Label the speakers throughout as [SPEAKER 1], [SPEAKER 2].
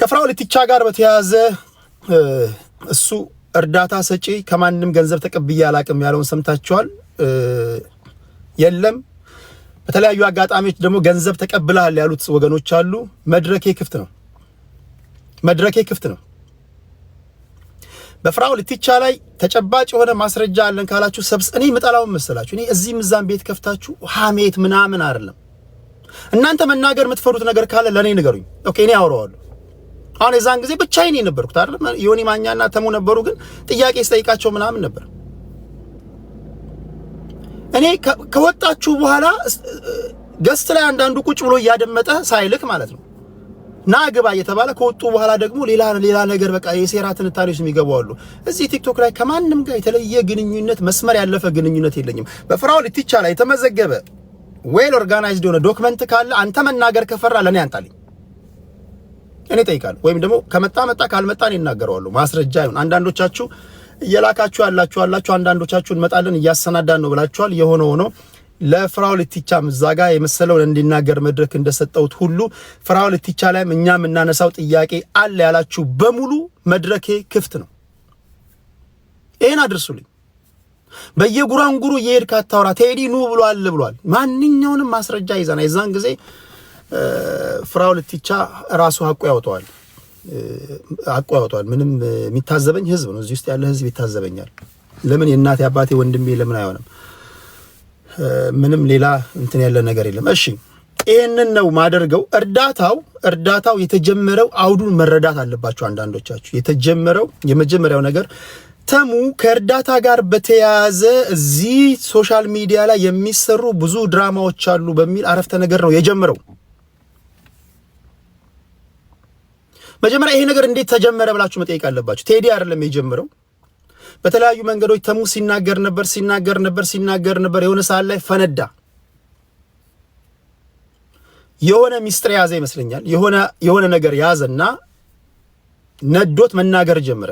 [SPEAKER 1] ከፍራኦል ኢቲቻ ጋር በተያያዘ እሱ እርዳታ ሰጪ ከማንንም ገንዘብ ተቀብዬ አላቅም ያለውን ሰምታችኋል። የለም በተለያዩ አጋጣሚዎች ደግሞ ገንዘብ ተቀብለሃል ያሉት ወገኖች አሉ። መድረኬ ክፍት ነው። መድረኬ ክፍት ነው። በፍራኦል ኢቲቻ ላይ ተጨባጭ የሆነ ማስረጃ አለን ካላችሁ እኔ መጣላው መሰላችሁ እኔ እዚህም እዛም ቤት ከፍታችሁ ሐሜት ምናምን አይደለም። እናንተ መናገር የምትፈሩት ነገር ካለ ለኔ ንገሩኝ። ኦኬ እኔ አወራዋለሁ። አሁን የዛን ጊዜ ብቻዬን ነበርኩት አይደል? ዮኒ ማኛና ተሙ ነበሩ፣ ግን ጥያቄ ስጠይቃቸው ምናምን ነበር። እኔ ከወጣችሁ በኋላ ገስት ላይ አንዳንዱ ቁጭ ብሎ እያደመጠ ሳይልክ ማለት ነው ና ግባ እየተባለ ከወጡ በኋላ ደግሞ ሌላ ነገር በቃ የሴራ ትንታኔዎች የሚገባው። እዚህ ቲክቶክ ላይ ከማንም ጋር የተለየ ግንኙነት መስመር ያለፈ ግንኙነት የለኝም። በፍራኦል ኢቲቻ ላይ የተመዘገበ ዌል ኦርጋናይዝድ የሆነ ዶክመንት ካለ አንተ መናገር ከፈራ ለኔ አንጣልኝ፣ እኔ ጠይቃለሁ። ወይም ደግሞ ከመጣ ካልመጣ እኔ እናገረዋለሁ። ማስረጃ ይሁን። አንዳንዶቻችሁ እየላካችሁ ያላችሁ አንዳንዶቻችሁ እንመጣለን እያሰናዳን ነው ብላችኋል። የሆነ ሆኖ ለፍራኦል ኢቲቻ ምዛጋ የመሰለውን እንዲናገር መድረክ እንደሰጠውት ሁሉ ፍራኦል ኢቲቻ ላይም እኛ የምናነሳው ጥያቄ አለ ያላችሁ በሙሉ መድረኬ ክፍት ነው። ይሄን አድርሱልኝ። በየጉራንጉሩ የሄድክ አታውራ። ቴዲ ኑ ብሏል። ማንኛውንም ማስረጃ ይዘና የዛን ጊዜ ፍራኦል ኢቲቻ ራሱ ሐቁ ያወጣዋል። ምንም የሚታዘበኝ ህዝብ ነው። እዚህ ውስጥ ያለ ህዝብ ይታዘበኛል። ለምን የእናቴ አባቴ ወንድሜ ለምን አይሆንም? ምንም ሌላ እንትን ያለ ነገር የለም። እሺ ይሄንን ነው ማደርገው። እርዳታው የተጀመረው አውዱን መረዳት አለባችሁ አንዳንዶቻችሁ። የተጀመረው የመጀመሪያው ነገር ተሙ ከእርዳታ ጋር በተያያዘ እዚህ ሶሻል ሚዲያ ላይ የሚሰሩ ብዙ ድራማዎች አሉ በሚል አረፍተ ነገር ነው የጀመረው። መጀመሪያ ይሄ ነገር እንዴት ተጀመረ ብላችሁ መጠየቅ አለባችሁ። ቴዲ አይደለም የጀመረው። በተለያዩ መንገዶች ተሙ ሲናገር ነበር። የሆነ ሰዓት ላይ ፈነዳ። የሆነ ሚስጥር ያዘ ይመስለኛል። የሆነ ነገር ያዘና ነዶት መናገር ጀመረ።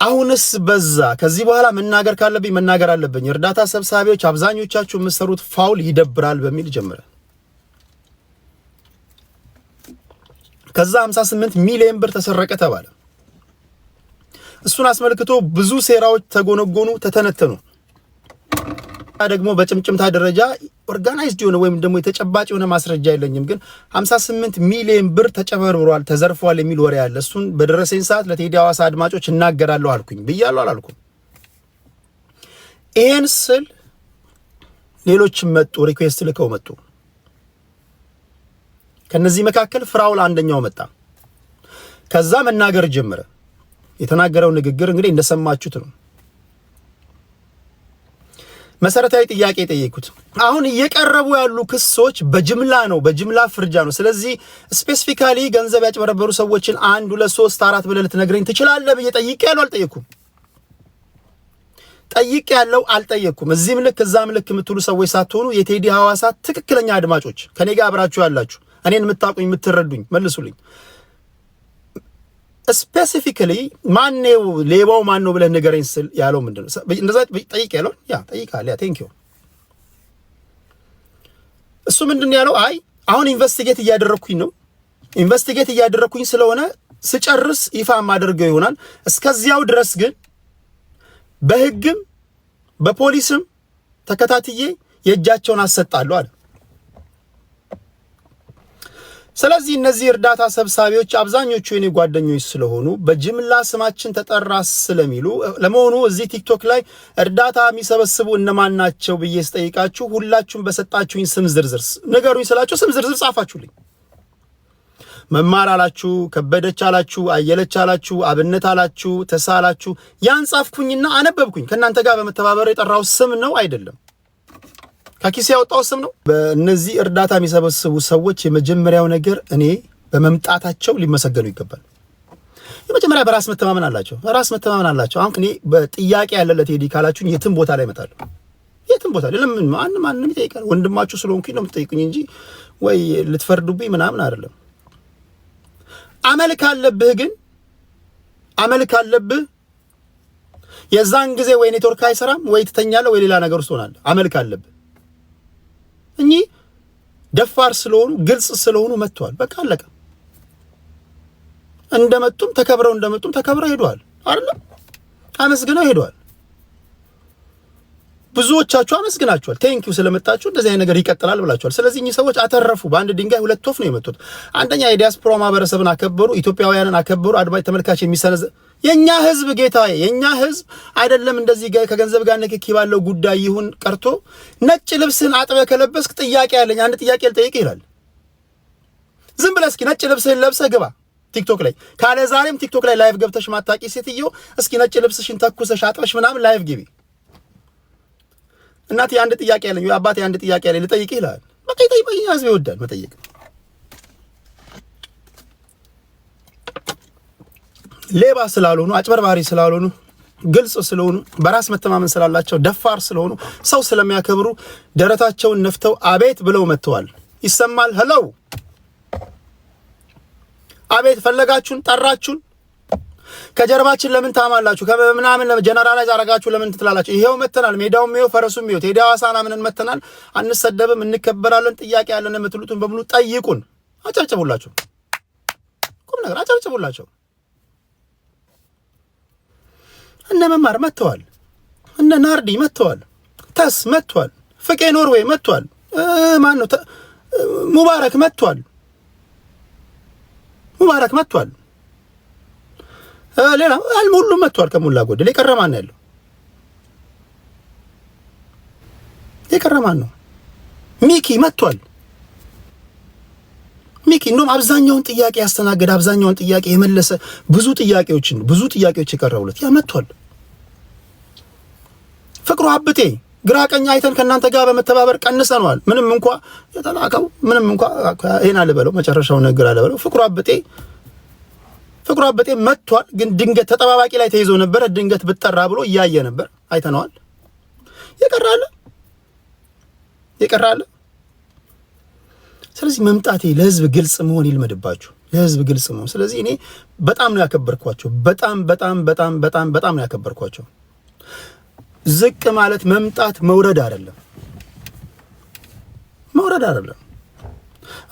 [SPEAKER 1] አሁንስ በዛ። ከዚህ በኋላ መናገር ካለብኝ መናገር አለብኝ። እርዳታ ሰብሳቢዎች አብዛኞቻችሁ የምትሰሩት ፋውል ይደብራል በሚል ጀመረ። ከዛ 58 ሚሊዮን ብር ተሰረቀ ተባለ። እሱን አስመልክቶ ብዙ ሴራዎች ተጎነጎኑ፣ ተተነተኑ። ደግሞ በጭምጭምታ ደረጃ ኦርጋናይዝድ የሆነ ወይም ደግሞ የተጨባጭ የሆነ ማስረጃ የለኝም፣ ግን 58 ሚሊዮን ብር ተጨበርብሯል፣ ተዘርፏል የሚል ወሬ አለ። እሱን በደረሰኝ ሰዓት ለቴዲ ሐዋሳ አድማጮች እናገራለሁ አልኩኝ። ብያለሁ አላልኩም? ይሄን ስል ሌሎችም መጡ፣ ሪኩዌስት ልከው መጡ። ከነዚህ መካከል ፍራኦል አንደኛው መጣ። ከዛ መናገር ጀመረ። የተናገረው ንግግር እንግዲህ እንደሰማችሁት ነው። መሰረታዊ ጥያቄ ጠየቁት። አሁን እየቀረቡ ያሉ ክሶች በጅምላ ፍርጃ ነው። ስለዚህ ስፔሲፊካሊ ገንዘብ ያጭበረበሩ ሰዎችን 1 2 3 4 ብለህ ልትነግረኝ ትችላለህ ብዬ ጠይቄያለሁ አልጠየኩም? ጠይቄያለሁ አልጠየኩም? እዚህም ልክ እዛም ልክ የምትሉ ሰዎች ሳትሆኑ የቴዲ ሐዋሳ ትክክለኛ አድማጮች ከኔ ጋር አብራችሁ ያላችሁ እኔን የምታውቁኝ የምትረዱኝ መልሱልኝ። ስፔሲፊካሊ ማነው ሌባው ማነው ብለህ ንገረኝ ስል ያለው ምንድነው? እንደዛ ጠይቄያለሁ። ጠይቃለሁ። ቴንክ ዩ። እሱ ምንድነው ያለው? አይ አሁን ኢንቨስቲጌት እያደረኩኝ ስለሆነ ስጨርስ ይፋ ማደርገው ይሆናል። እስከዚያው ድረስ ግን በህግም በፖሊስም ተከታትዬ የእጃቸውን አሰጣለሁ አለ። ስለዚህ እነዚህ እርዳታ ሰብሳቢዎች አብዛኞቹ የኔ ጓደኞች ስለሆኑ በጅምላ ስማችን ተጠራ ስለሚሉ ለመሆኑ እዚህ ቲክቶክ ላይ እርዳታ የሚሰበስቡ እነማን ናቸው ብዬ ስጠይቃችሁ ሁላችሁም በሰጣችሁኝ ስም ዝርዝር ንገሩኝ ስላችሁ ስም ዝርዝር ጻፋችሁልኝ። መማር አላችሁ፣ ከበደች አላችሁ፣ አየለች አላችሁ፣ አብነት አላችሁ፣ ተሳላችሁ። ያን ጻፍኩኝና አነበብኩኝ። ከእናንተ ጋር በመተባበር የጠራው ስም ነው አይደለም? ከኪስ ያወጣው ስም ነው። በእነዚህ እርዳታ የሚሰበስቡ ሰዎች የመጀመሪያው ነገር እኔ በመምጣታቸው ሊመሰገኑ ይገባል። የመጀመሪያ በራስ መተማመን አላቸው። አሁን እኔ በጥያቄ ያለለት ቴዲ ካላችሁኝ የትም ቦታ ላይ እመጣለሁ። የትም ቦታ ለምን ማንም ይጠይቃል? ወንድማችሁ ስለሆንኩኝ ነው የምትጠይቁኝ እንጂ ወይ ልትፈርዱብኝ ምናምን አይደለም። አመል ካለብህ የዛን ጊዜ ወይ ኔትወርክ አይሰራም ወይ ትተኛለህ ወይ ሌላ ነገር ውስጥ ሆናለህ። አመል ካለብህ እኚህ ደፋር ስለሆኑ ግልጽ ስለሆኑ መጥተዋል። በቃ አለቀ። እንደመጡም ተከብረው ሄደዋል አይደል? አመስግነው ሄደዋል። ብዙዎቻችሁ አመስግናችኋል። ቴንኪው ስለመጣችሁ እንደዚህ አይነት ነገር ይቀጥላል ብላችኋል። ስለዚህ እኚህ ሰዎች አተረፉ። በአንድ ድንጋይ ሁለት ወፍ ነው የመጡት። አንደኛ የዲያስፖራ ማህበረሰብን አከበሩ፣ ኢትዮጵያውያንን አከበሩ። አድማጭ ተመልካች የሚሰነዘ የኛ ህዝብ ጌታዬ፣ የኛ ህዝብ አይደለም እንደዚህ ከገንዘብ ጋር ንክኪ ባለው ጉዳይ ይሁን ቀርቶ ነጭ ልብስን አጥበህ ከለበስክ ጥያቄ ያለኝ አንድ ጥያቄ ልጠይቅ ይላል። ዝም ብለህ እስኪ ነጭ ልብስህን ለብሰህ ግባ ቲክቶክ ላይ ካለ ዛሬም ቲክቶክ ላይ ላይቭ ገብተሽ ማታቂ ሴትዮ እስኪ ነጭ ልብስሽን ተኩሰሽ አጥበሽ ምናምን ላይቭ ግቢ። እናቴ አንድ ጥያቄ ያለኝ ወይ አባቴ አንድ ጥያቄ ያለኝ ልጠይቅ ይላል። በቃ ይጠይቀኝ። ህዝብ ይወዳል መጠየቅ። ሌባ ስላልሆኑ፣ አጭበርባሪ ስላልሆኑ፣ ግልጽ ስለሆኑ፣ በራስ መተማመን ስላላቸው፣ ደፋር ስለሆኑ፣ ሰው ስለሚያከብሩ ደረታቸውን ነፍተው አቤት ብለው መጥተዋል። ይሰማል። ሄሎ አቤት ፈለጋችሁን፣ ጠራችሁን። ከጀርባችን ለምን ታማላችሁ? ከምናምን ጀነራላይዝ አረጋችሁ ለምን ትላላችሁ? ይሄው መተናል። ሜዳውም ይሄው ፈረሱም ይሄው ቴዲ ሐዋሳና ምንን መተናል። አንሰደብም፣ እንከበራለን። ጥያቄ ያለን የምትሉትን በሙሉ ጠይቁን። አጨብጭቡላቸው። ቁም ነገር አጨብጭቡላቸው። እነ መማር መጥተዋል። እነ ናርዲ መጥተዋል። ተስ መጥተዋል። ፍቄ ኖርዌይ መጥተዋል። ማን ነው ሙባረክ መጥተዋል። ሙባረክ መጥተዋል። ሌላ ሁሉም መጥቷል። ከሞላ ጎደል የቀረ ማን ያለው? የቀረ ማን ነው? ሚኪ መጥቷል። ሚኪ እንደውም አብዛኛውን ጥያቄ ያስተናገደ አብዛኛውን ጥያቄ የመለሰ ብዙ ጥያቄዎች የቀረቡለት ያ መጥቷል። ፍቅሩ አብጤ ግራ ቀኝ አይተን ከእናንተ ጋር በመተባበር ቀንሰነዋል። ምንም እንኳ የተላከው ይሄን አልበለው መጨረሻውን ነገር አልበለው ፍቅሩ አበጤ መጥቷል። ግን ድንገት ተጠባባቂ ላይ ተይዞ ነበር። ድንገት ብጠራ ብሎ እያየ ነበር። አይተነዋል። የቀራለ ስለዚህ መምጣቴ ለህዝብ ግልጽ መሆን ይልመድባችሁ። ለህዝብ ግልጽ መሆን። ስለዚህ እኔ በጣም ነው ያከበርኳቸው። በጣም ነው ያከበርኳቸው። ዝቅ ማለት መምጣት መውረድ አይደለም።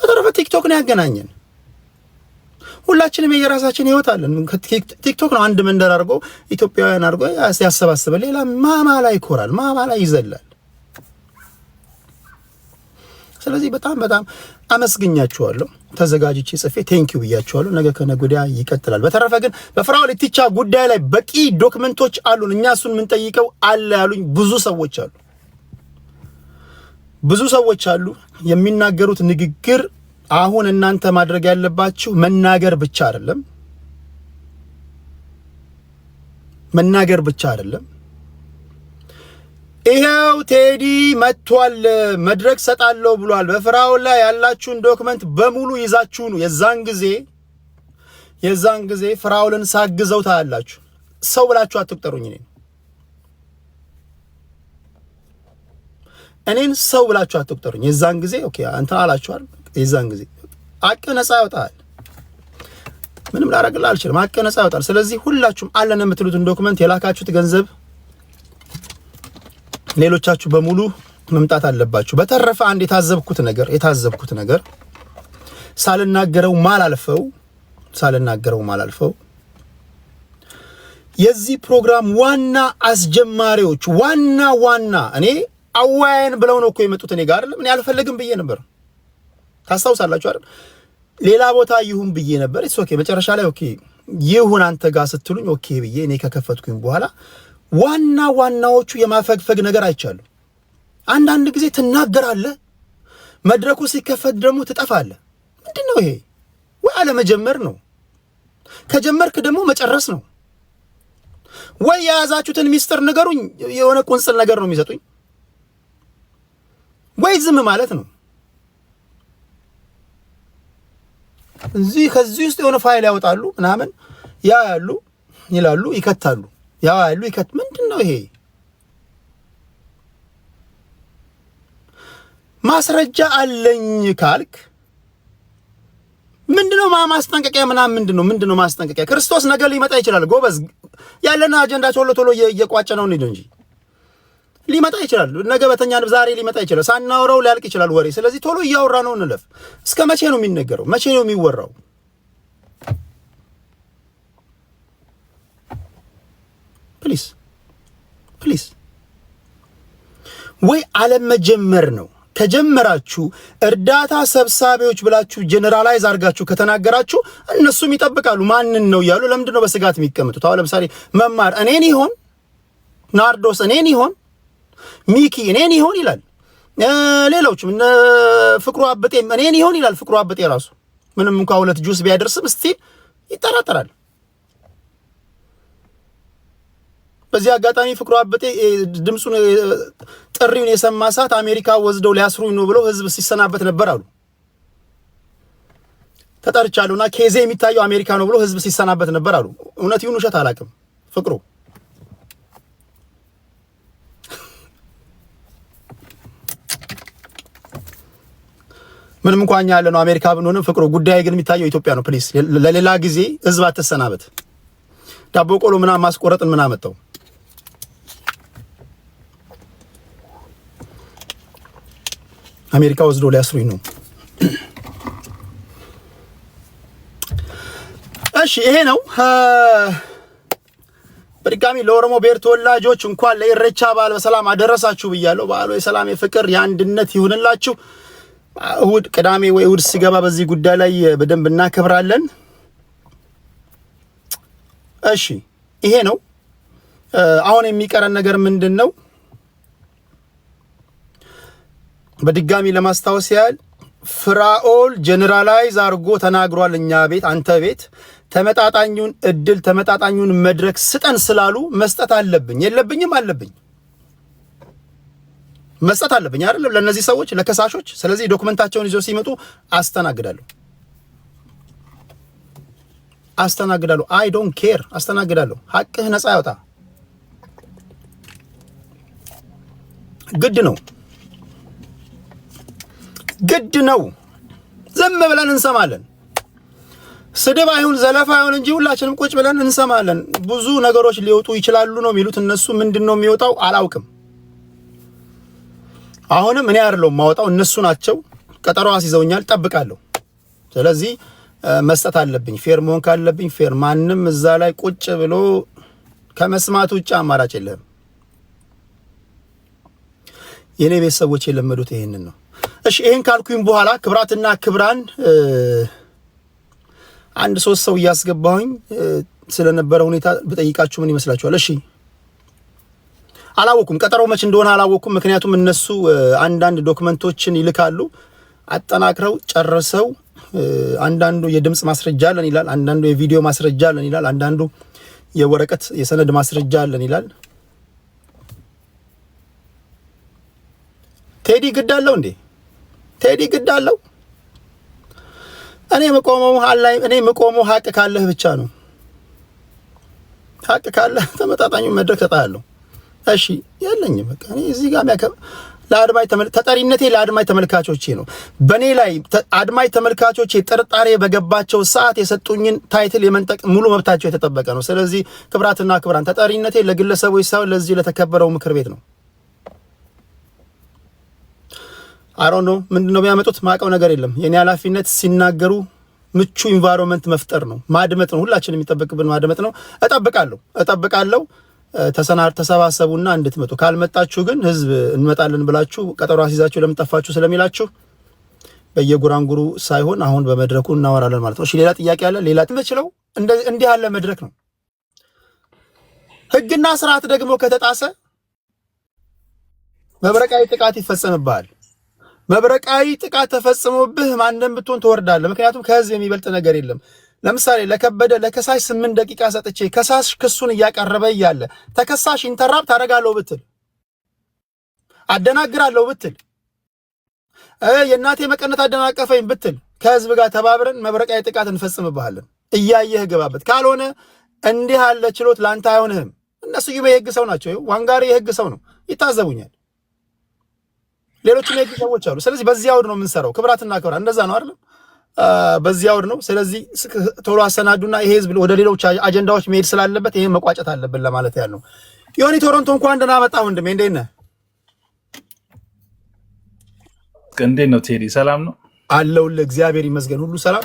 [SPEAKER 1] በተረፈ ቲክቶክ ነው ያገናኘን። ሁላችንም የራሳችን ህይወት አለን። ቲክቶክ ነው አንድ መንደር አድርጎ ኢትዮጵያውያን አድርጎ ያሰባስባል። ሌላ ማማ ላይ ይኮራል፣ ማማ ላይ ይዘላል። ስለዚህ በጣም አመስግኛችኋለሁ። ተዘጋጅቼ ጽፌ ቴንኪው ብያችኋለሁ። ነገ ከነገ ወዲያ ይቀጥላል። በተረፈ ግን በፍራኦል ኢቲቻ ጉዳይ ላይ በቂ ዶክመንቶች አሉን። እኛ እሱን የምንጠይቀው አለ ያሉኝ ብዙ ሰዎች አሉ። የሚናገሩት ንግግር አሁን እናንተ ማድረግ ያለባችሁ መናገር ብቻ አይደለም። ይሄው ቴዲ መጥቷል፣ መድረክ ሰጣለሁ ብሏል። በፍራኦል ላይ ያላችሁን ዶክመንት በሙሉ ይዛችሁ ነው። የዛን ጊዜ ፍራኦልን ሳግዘው ታያላችሁ። ሰው ብላችሁ አትቁጠሩኝ። እኔን ሰው ብላችሁ አትቁጠሩኝ። የዛን ጊዜ ኦኬ አንተ አላችኋል። የዛን ጊዜ አቀ ነፃ ያወጣል። ምንም ላደርግልህ አልችልም። አቀ ነፃ ያወጣል። ስለዚህ ሁላችሁም አለን የምትሉትን ዶክመንት የላካችሁት ገንዘብ ሌሎቻችሁ በሙሉ መምጣት አለባችሁ። በተረፈ አንድ የታዘብኩት ነገር ሳልናገረው ማላልፈው የዚህ ፕሮግራም ዋና አስጀማሪዎች ዋና እኔ አዋየን ብለው ነው እኮ የመጡት እኔ ጋር አይደለም። እኔ አልፈልግም ብዬ ነበር። ታስታውሳላችሁ አይደል? ሌላ ቦታ ይሁን ብዬ ነበር። እሱ ኦኬ መጨረሻ ላይ ኦኬ ይሁን አንተ ጋር ስትሉኝ ኦኬ ብዬ እኔ ከከፈትኩኝ በኋላ ዋናዎቹ የማፈግፈግ ነገር አይቻለሁ። አንዳንድ ጊዜ ትናገራለህ፣ መድረኩ ሲከፈት ደግሞ ትጠፋለህ። ምንድነው ይሄ? ወይ አለመጀመር ነው፣ ከጀመርክ ደግሞ መጨረስ ነው። ወይ የያዛችሁትን ሚስጥር ነገሩኝ፣ የሆነ ቁንጽል ነገር ነው የሚሰጡኝ፣ ወይ ዝም ማለት ነው። ከዚህ ውስጥ የሆነ ፋይል ያወጣሉ ምናምን ያያሉ፣ ይላሉ፣ ይከታሉ፣ ያያሉ፣ ምንድነው ይሄ? ማስረጃ አለኝ ካልክ ምንድነው ማስጠንቀቂያ ምናምን ምንድነው ማስጠንቀቂያ? ክርስቶስ ነገ ሊመጣ ይችላል። ጎበዝ ያለና አጀንዳ ቶሎ እየቋጨ ነው እንጂ ሊመጣ ይችላል። ነገ በተኛን ዛሬ ሊመጣ ይችላል። ሳናወራው ሊያልቅ ይችላል ወሬ። ስለዚህ ቶሎ እያወራ ነው እንለፍ። እስከ መቼ ነው የሚነገረው? መቼ ነው የሚወራው? ፕሊዝ ወይ አለመጀመር ነው። ከጀመራችሁ እርዳታ ሰብሳቢዎች ብላችሁ ጀነራላይዝ አድርጋችሁ ከተናገራችሁ እነሱም ይጠብቃሉ። ማንን ነው ያሉ? ለምንድን ነው በስጋት የሚቀመጡት? አሁን ለምሳሌ መማር እኔን ይሆን፣ ናርዶስ እኔን ይሆን፣ ሚኪ እኔን ይሆን ይላል። ሌሎችም እነ ፍቅሩ አበጤ እኔን ይሆን ይላል። ፍቅሩ አበጤ ራሱ ምንም እንኳን 2 ጁስ ቢያደርስም እስቲ ይጠራጠራል። በዚህ አጋጣሚ ፍቅሩ አበጤ ድምጹን ጥሪውን የሰማ ሰዓት አሜሪካ ወስደው ሊያስሩኝ ነው ብሎ ህዝብ ሲሰናበት ነበር አሉ። ተጠርቻለሁና ኬዜ የሚታየው አሜሪካ ነው ብሎ ህዝብ ሲሰናበት ነበር አሉ። እውነት ይሁን ውሸት አላውቅም። ፍቅሩ ምንም እንኳን ያለ ነው አሜሪካ ብንሆንም ፍቅሩ ጉዳይ ግን የሚታየው ኢትዮጵያ ነው። ፕሊስ ለሌላ ጊዜ ህዝብ አትሰናበት። ዳቦ ቆሎ ምናምን ማስቆረጥን ምን አመጣው? አሜሪካ ወስዶ ሊያስሩኝ ነው። እሺ ይሄ ነው። በድጋሚ ለኦሮሞ ብሔር ተወላጆች እንኳን ለኢሬቻ በዓል በሰላም አደረሳችሁ ብያለሁ። በዓሉ የሰላም የፍቅር የአንድነት ይሁንላችሁ። እሁድ ቅዳሜ ወይ እሁድ ሲገባ በዚህ ጉዳይ ላይ በደንብ እናከብራለን። እሺ ይሄ ነው። አሁን የሚቀረን ነገር ምንድነው? በድጋሚ ለማስታወስ ያህል ፍራኦል ጀነራላይዝ አርጎ ተናግሯል። እኛ ቤት አንተ ቤት ተመጣጣኙን እድል ተመጣጣኙን መድረክ ስጠን ስላሉ መስጠት አለብኝ የለብኝም? አለብኝ መስጠት አለብኝ አይደለም ለነዚህ ሰዎች ለከሳሾች። ስለዚህ ዶክመንታቸውን ይዘው ሲመጡ አስተናግዳለሁ። አይ ዶንት ኬር አስተናግዳለሁ። ሐቅህ ነፃ ያወጣ ግድ ነው። ዝም ብለን እንሰማለን። ስድብ አይሁን ዘለፋ አይሁን እንጂ ሁላችንም ቁጭ ብለን እንሰማለን። ብዙ ነገሮች ሊወጡ ይችላሉ ነው የሚሉት እነሱ። ምንድነው የሚወጣው አላውቅም። አሁንም እኔ አይደለሁም ማወጣው እነሱ ናቸው። ቀጠሮ አስይዘውኛል፣ ጠብቃለሁ። ስለዚህ መስጠት አለብኝ። ፌር መሆን ካለብኝ ፌር። ማንም እዛ ላይ ቁጭ ብሎ ከመስማት ውጭ አማራጭ የለም። የኔ ቤተሰቦች የለመዱት ይሄንን ነው። እሺ ይሄን ካልኩኝ በኋላ ክብራትና ክብራን አንድ 3 ሰው እያስገባሁኝ ስለነበረ ሁኔታ በጠይቃችሁ ምን ይመስላችኋል? እሺ አላወኩም፣ ቀጠሮ መች እንደሆነ አላወኩም። ምክንያቱም እነሱ አንዳንድ ዶክመንቶችን ይልካሉ አጠናክረው ጨርሰው። አንዳንዱ የድምጽ ማስረጃ አለን ይላል፣ አንዳንዱ የቪዲዮ ማስረጃ አለን ይላል፣ አንዳንዱ የወረቀት የሰነድ ማስረጃ አለን ይላል። ቴዲ ግድ አለው እንዴ? ቴዲ ግድ አለው? እኔ መቆመው ሀቅ ካለህ ብቻ ነው። ሀቅ ካለህ ተመጣጣኙ መድረክ ተጣያለሁ። እሺ የለኝም በቃ እኔ እዚህ ጋር ተጠሪነቴ ለአድማጭ ተመልካቾቼ ነው። በኔ ላይ አድማጭ ተመልካቾቼ ጥርጣሬ በገባቸው ሰዓት የሰጡኝን ታይትል የመንጠቅ ሙሉ መብታቸው የተጠበቀ ነው። ስለዚህ ክብራትና ክብራን ተጠሪነቴ ለግለሰቦች ሳይሆን ለዚህ ለተከበረው ምክር ቤት ነው። አሮን ነው ምንድነው የሚያመጡት? ማቀው ነገር የለም። የኔ ኃላፊነት ሲናገሩ ምቹ ኢንቫይሮንመንት መፍጠር ነው፣ ማድመጥ ነው። ሁላችንም የሚጠበቅብን ማድመጥ ነው። እጠብቃለሁ። ተሰባሰቡና እንድትመጡ። ካልመጣችሁ ግን ህዝብ እንመጣለን ብላችሁ ቀጠሮ አስይዛችሁ ለምጠፋችሁ ስለሚላችሁ በየጉራንጉሩ ሳይሆን አሁን በመድረኩ እናወራለን ማለት ነው። እሺ ሌላ ጥያቄ አለ? ሌላ ትመችለው እንዲህ ያለ መድረክ ነው። ህግና ስርዓት ደግሞ ከተጣሰ መብረቃዊ ጥቃት ይፈጸምብሃል። መብረቃዊ ጥቃት ተፈጽሞብህ ማንንም ብትሆን ትወርዳለህ። ምክንያቱም ከህዝብ የሚበልጥ ነገር የለም። ለምሳሌ ለከበደ ለከሳሽ 8 ደቂቃ ሰጥቼ ከሳሽ ክሱን እያቀረበ እያለ ተከሳሽ ኢንተራፕት አደርጋለሁ ብትል፣ አደናግራለሁ ብትል፣ የእናቴ መቀነት አደናቀፈኝ ብትል ከህዝብ ጋር ተባብረን መብረቃዊ ጥቃት እንፈጽምብሃለን። እያየህ ገባበት። ካልሆነ እንዲህ ያለ ችሎት ላንተ አይሆንህም። እነሱ የህግ ሰው ናቸው። ዋንጋሪ የህግ ሰው ነው፣ ይታዘቡኛል። ሌሎችም የህግ ሰዎች አሉ። ስለዚህ በዚህ አውድ ነው የምንሰራው። ክብራትና ክብራ እንደዛ ነው አይደል? በዚህ አውድ ነው። ስለዚህ ቶሎ አሰናዱና ይሄ ህዝብ ወደ ሌሎች አጀንዳዎች መሄድ ስላለበት ይሄን መቋጨት አለብን ለማለት ያህል ነው። ዮኒ ቶሮንቶ እንኳን ደህና መጣ ወንድሜ። እንዴት ነህ?
[SPEAKER 2] እንዴት ነው ቴዲ? ሰላም ነው
[SPEAKER 1] አለሁልህ። እግዚአብሔር ይመስገን፣ ሁሉ ሰላም፣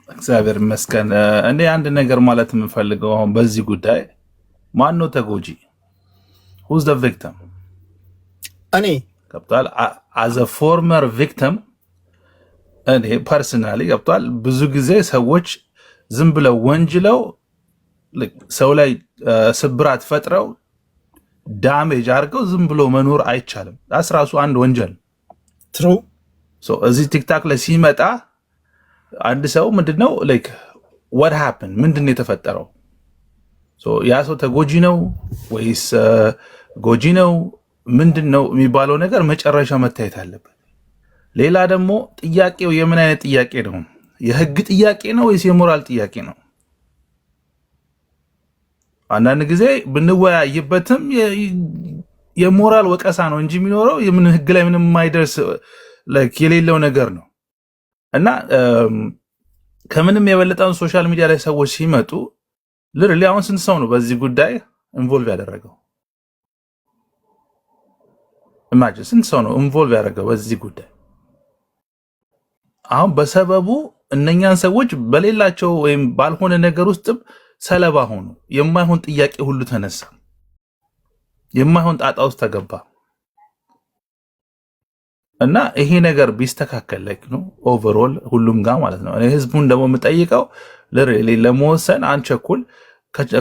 [SPEAKER 2] እግዚአብሔር ይመስገን። እኔ አንድ ነገር ማለት የምፈልገው አሁን በዚህ ጉዳይ ማን ነው ተጎጂ? who's the victim?
[SPEAKER 1] እኔ
[SPEAKER 2] ገብቷል። as a former victim እኔ ፐርሰናሊ ገብቷል። ብዙ ጊዜ ሰዎች ዝም ብለው ወንጅለው ሰው ላይ ስብራት ፈጥረው ዳሜጅ አድርገው ዝም ብሎ መኖር አይቻልም። ራሱ አንድ ወንጀል
[SPEAKER 1] ትሩ
[SPEAKER 2] እዚህ ቲክታክ ላይ ሲመጣ አንድ ሰው ምንድነው ላይክ what happened ምንድነው የተፈጠረው? ያ ሰው ተጎጂ ነው ወይስ ጎጂ ነው? ምንድነው የሚባለው ነገር መጨረሻ መታየት አለበት። ሌላ ደግሞ ጥያቄው የምን አይነት ጥያቄ ነው? የህግ ጥያቄ ነው ወይስ የሞራል ጥያቄ ነው? አንዳንድ ጊዜ ብንወያይበትም የሞራል ወቀሳ ነው እንጂ የሚኖረው የምን ህግ ላይ ምንም የማይደርስ የሌለው ነገር ነው። እና ከምንም የበለጠውን ሶሻል ሚዲያ ላይ ሰዎች ሲመጡ ልርሊ አሁን ስንት ሰው ነው በዚህ ጉዳይ ኢንቮልቭ ያደረገው? ኢማጂን ስንት ሰው ነው ኢንቮልቭ ያደረገው በዚህ ጉዳይ? አሁን በሰበቡ እነኛን ሰዎች በሌላቸው ወይም ባልሆነ ነገር ውስጥ ሰለባ ሆኑ። የማይሆን ጥያቄ ሁሉ ተነሳ፣ የማይሆን ጣጣ ውስጥ ተገባ እና ይሄ ነገር ቢስተካከል ነው ኦቨርኦል ሁሉም ጋር ማለት ነው። እኔ ህዝቡን ደግሞ የምጠይቀው ለመወሰን አንቸኩል፣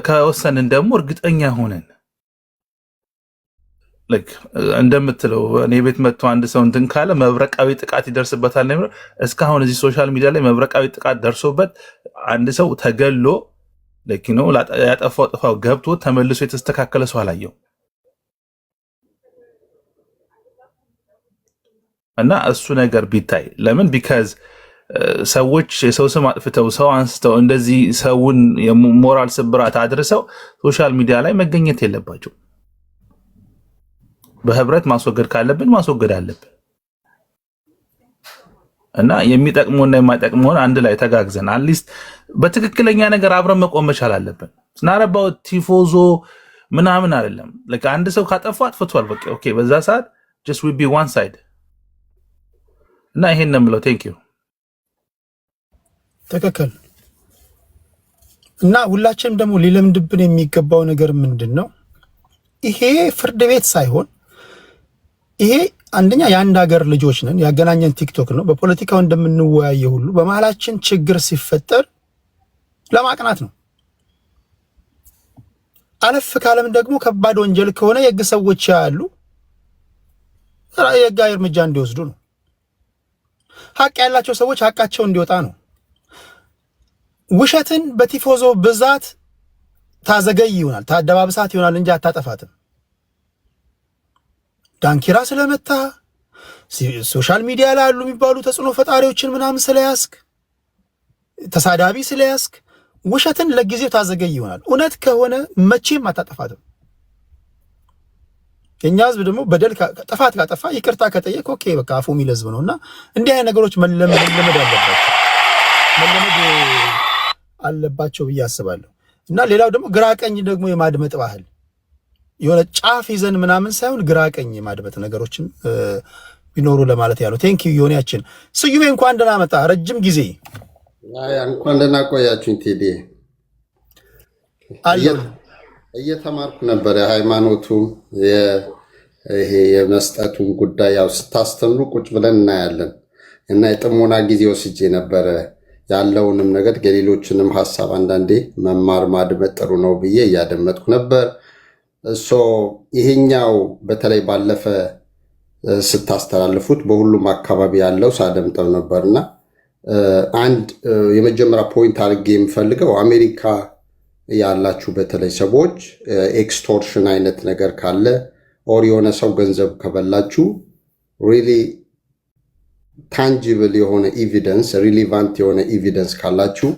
[SPEAKER 2] ከወሰንን ደግሞ እርግጠኛ ሆነን እንደምትለው እኔ ቤት መጥቶ አንድ ሰው እንትን ካለ መብረቃዊ ጥቃት ይደርስበታል ነው። እስካሁን እዚህ ሶሻል ሚዲያ ላይ መብረቃዊ ጥቃት ደርሶበት አንድ ሰው ተገሎ ነው ያጠፋው ጥፋው ገብቶ ተመልሶ የተስተካከለ ሰው አላየው። እና እሱ ነገር ቢታይ ለምን ቢካዝ ሰዎች የሰው ስም አጥፍተው ሰው አንስተው እንደዚህ ሰውን የሞራል ስብራት አድርሰው ሶሻል ሚዲያ ላይ መገኘት የለባቸው። በህብረት ማስወገድ ካለብን ማስወገድ አለብን እና የሚጠቅመውና የማይጠቅመውን አንድ ላይ ተጋግዘን አትሊስት በትክክለኛ ነገር አብረን መቆም መቻል አለብን። ስናረባው ቲፎዞ ምናምን አይደለም። አንድ ሰው ካጠፋ አጥፍቷል በቃ ኦኬ፣ በዛ ሰዓት just we be one side እና ይሄን ነው የምለው። ቴንክ ዩ
[SPEAKER 1] ተከከል እና ሁላችንም ደግሞ ሊለምድብን የሚገባው ነገር ምንድነው? ይሄ ፍርድ ቤት ሳይሆን ይሄ አንደኛ የአንድ ሀገር ልጆች ነን፣ ያገናኘን ቲክቶክ ነው። በፖለቲካው እንደምንወያየ ሁሉ በመሃላችን ችግር ሲፈጠር ለማቅናት ነው። አለፍ ካለም ደግሞ ከባድ ወንጀል ከሆነ የህግ ሰዎች ያሉ የህግ እርምጃ እንዲወስዱ ነው። ሀቅ ያላቸው ሰዎች ሀቃቸው እንዲወጣ ነው። ውሸትን በቲፎዞ ብዛት ታዘገይ ይሆናል፣ ታደባብሳት ይሆናል እንጂ አታጠፋትም። ዳንኪራ ስለመታ ሶሻል ሚዲያ ላይ ያሉ የሚባሉ ተጽዕኖ ፈጣሪዎችን ምናምን ስለያስክ ተሳዳቢ ስለያስክ ውሸትን ለጊዜው ታዘገይ ይሆናል። እውነት ከሆነ መቼም አታጠፋትም። የኛ ህዝብ ደግሞ በደል ጥፋት ካጠፋ ይቅርታ ከጠየቅ ኦኬ በቃ አፉ የሚል ህዝብ ነውና እንዲህ አይነት ነገሮች መለመድ አለባቸው ብዬ አስባለሁ። እና ሌላው ደግሞ ግራቀኝ ደግሞ የማድመጥ ባህል የሆነ ጫፍ ይዘን ምናምን ሳይሆን ግራቀኝ የማድመጥ ነገሮችን ቢኖሩ ለማለት ያለው። ቴንክ ዩ ዮኒያችን ስዩሜ እንኳን ደህና መጣ። ረጅም ጊዜ
[SPEAKER 3] እንኳን ደህና ቆያችሁኝ። ቴዲ እየተማርኩ ነበር የሃይማኖቱ ይሄ የመስጠቱን ጉዳይ ያው ስታስተምሩ ቁጭ ብለን እናያለን እና የጥሞና ጊዜ ወስጄ ነበረ ያለውንም ነገር የሌሎችንም ሀሳብ አንዳንዴ መማር ማድመጥ ጥሩ ነው ብዬ እያደመጥኩ ነበር። ይሄኛው በተለይ ባለፈ ስታስተላልፉት በሁሉም አካባቢ ያለው ሳደምጠው ነበርና አንድ የመጀመሪያ ፖይንት አድርጌ የምፈልገው አሜሪካ ያላችሁ በተለይ ሰዎች ኤክስቶርሽን አይነት ነገር ካለ ኦር የሆነ ሰው ገንዘብ ከበላችሁ ሪሊ ታንጂብል የሆነ ኤቪደንስ ሪሊቫንት የሆነ ኤቪደንስ ካላችሁ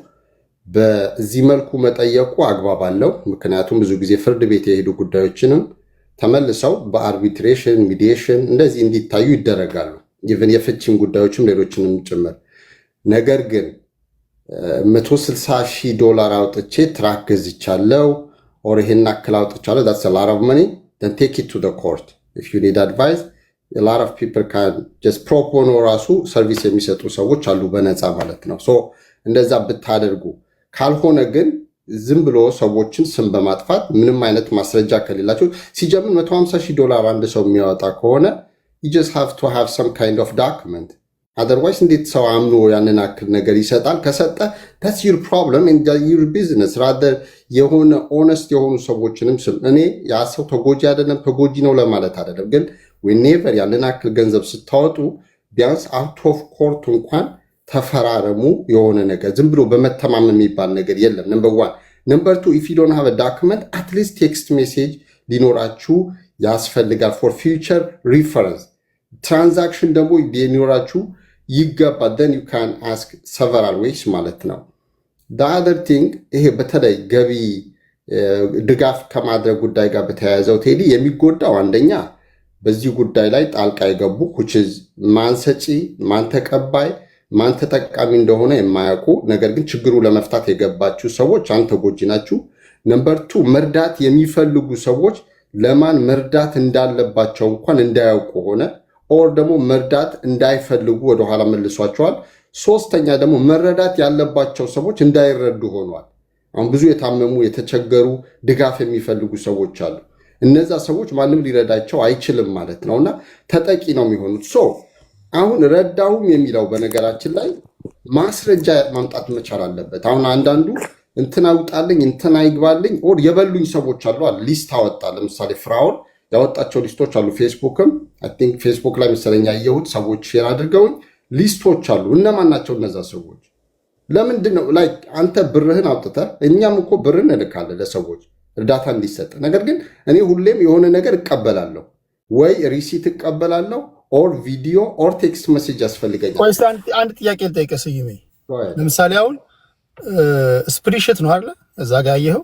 [SPEAKER 3] በዚህ መልኩ መጠየቁ አግባብ አለው። ምክንያቱም ብዙ ጊዜ ፍርድ ቤት የሄዱ ጉዳዮችንም ተመልሰው በአርቢትሬሽን ሚዲዬሽን እንደዚህ እንዲታዩ ይደረጋሉ። ኢቭን የፍቺም ጉዳዮችም ሌሎችንም ጭምር። ነገር ግን $160,000 አውጥቼ ትራክ ገዝቻለሁ ኦር ይሄን አክል አውጥቻለሁ that's a lot of money then take it to the court if you need advice a lot of people can just pro bono ራሱ ሰርቪስ የሚሰጡ ሰዎች አሉ በነፃ ማለት ነው። እንደዛ ብታደርጉ ካልሆነ ግን ዝም ብሎ ሰዎችን ስም በማጥፋት ምንም አይነት ማስረጃ ከሌላቸው ሲጀምር $150,000 አንድ ሰው የሚያወጣ ከሆነ you just have to have some kind of document. Otherwise እንዴት ሰው አምኖ ያንን አክል ነገር ይሰጣል? ከሰጠ that's your problem and your business. rather የሆነ ኦነስት የሆኑ ሰዎችንም ስም እኔ ያ ሰው ተጎጂ አይደለም ተጎጂ ነው ለማለት አይደለም፣ ግን whenever ያንን አክል ገንዘብ ስታወጡ ቢያንስ out of court እንኳን ተፈራረሙ። የሆነ ነገር ዝም ብሎ በመተማመን የሚባል ነገር የለም። number 1 number 2 if you don't have a document at least text message ሊኖራችሁ ያስፈልጋል for future reference. ትራንዛክሽን ደግሞ ሊኖራችሁ ይገባል። then you can ask several ways ማለት ነው። the other thing ይሄ በተለይ ገቢ ድጋፍ ከማድረግ ጉዳይ ጋር በተያያዘው ቴዲ የሚጎዳው አንደኛ በዚህ ጉዳይ ላይ ጣልቃ የገቡ which is ማን ሰጪ ማን ተቀባይ ማን ተጠቃሚ እንደሆነ የማያውቁ ነገር ግን ችግሩ ለመፍታት የገባችሁ ሰዎች አንተ ጎጂ ናችሁ። ነምበር 2 መርዳት የሚፈልጉ ሰዎች ለማን መርዳት እንዳለባቸው እንኳን እንዳያውቁ ሆነ ኦር ደግሞ መርዳት እንዳይፈልጉ ወደኋላ መልሷቸዋል። ሶስተኛ ደግሞ መረዳት ያለባቸው ሰዎች እንዳይረዱ ሆኗል። አሁን ብዙ የታመሙ የተቸገሩ ድጋፍ የሚፈልጉ ሰዎች አሉ። እነዛ ሰዎች ማንም ሊረዳቸው አይችልም ማለት ነውና ተጠቂ ነው የሚሆኑት። አሁን ረዳሁም የሚለው በነገራችን ላይ ማስረጃ ማምጣት መቻል አለበት። አሁን አንዳንዱ እንትና አውጣልኝ እንትና ይግባልኝ ኦር የበሉኝ ሰዎች አሉ ሊስት አወጣ። ለምሳሌ ፍራውን ያወጣቸው ሊስቶች አሉ። ፌስቡክም አይ ቲንክ ፌስቡክ ላይ መሰለኝ ያየሁት ሰዎች ሼር አድርገውኝ ሊስቶች አሉ። እነማን ናቸው እነዛ ሰዎች? ለምንድን ነው ላይ አንተ ብርህን አውጥተህ እኛም እኮ ብርን እልካለን ለሰዎች እርዳታ እንዲሰጥ። ነገር ግን እኔ ሁሌም የሆነ ነገር እቀበላለሁ ወይ ሪሲት እቀበላለሁ ኦር ቪዲዮ ኦር ቴክስት ሜሴጅ ያስፈልገኛል።
[SPEAKER 1] ወይስ አንድ ጥያቄ ልጠይቅህ ስዩሜ? ለምሳሌ አሁን ስፕሪሽት ነው አይደል? እዛ ጋር ያየኸው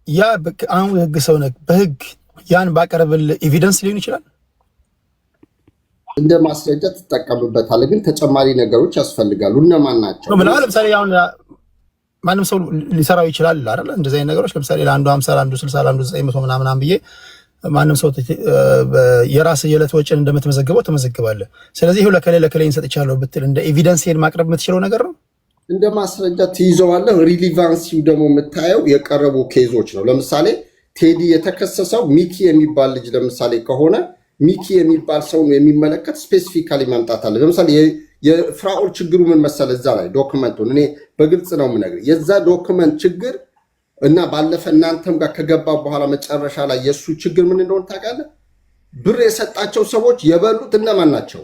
[SPEAKER 1] ያ አሁን የህግ ሰው ነህ። በህግ ያን ባቀረብል ኤቪደንስ ሊሆን ይችላል
[SPEAKER 3] እንደ ማስረጃ ትጠቀምበታለህ። ግን ተጨማሪ ነገሮች ያስፈልጋሉ። እነማን ናቸው?
[SPEAKER 1] ለምሳሌ አሁን ማንም ሰው ሊሰራው ይችላል አይደል? እንደዚህ አይነት ነገሮች ለምሳሌ ለአንዱ 50 ለአንዱ 60 ለአንዱ 900 ምናምን ብዬ ማንም ሰው የራስ የዕለት ወጪን እንደምትመዘግበው ተመዘግባለህ። ስለዚህ ይሄው ለከሌ እንሰጥቻለሁ ብትል እንደ ኤቪደንስ ማቅረብ የምትችለው ነገር ነው።
[SPEAKER 3] እንደ ማስረጃ ትይዘዋለህ። ሪሊቫንሲው ደግሞ የምታየው የቀረቡ ኬዞች ነው። ለምሳሌ ቴዲ የተከሰሰው ሚኪ የሚባል ልጅ ለምሳሌ ከሆነ ሚኪ የሚባል ሰው የሚመለከት ስፔሲፊካሊ ማምጣት አለ። ለምሳሌ የፍራኦል ችግሩ ምን መሰለ? እዛ ላይ ዶክመንቱን እኔ በግልጽ ነው የምነግርህ። የዛ ዶክመንት ችግር እና ባለፈ እናንተም ጋር ከገባ በኋላ መጨረሻ ላይ የእሱ ችግር ምን እንደሆነ ታውቃለህ? ብር የሰጣቸው ሰዎች የበሉት እነማን ናቸው?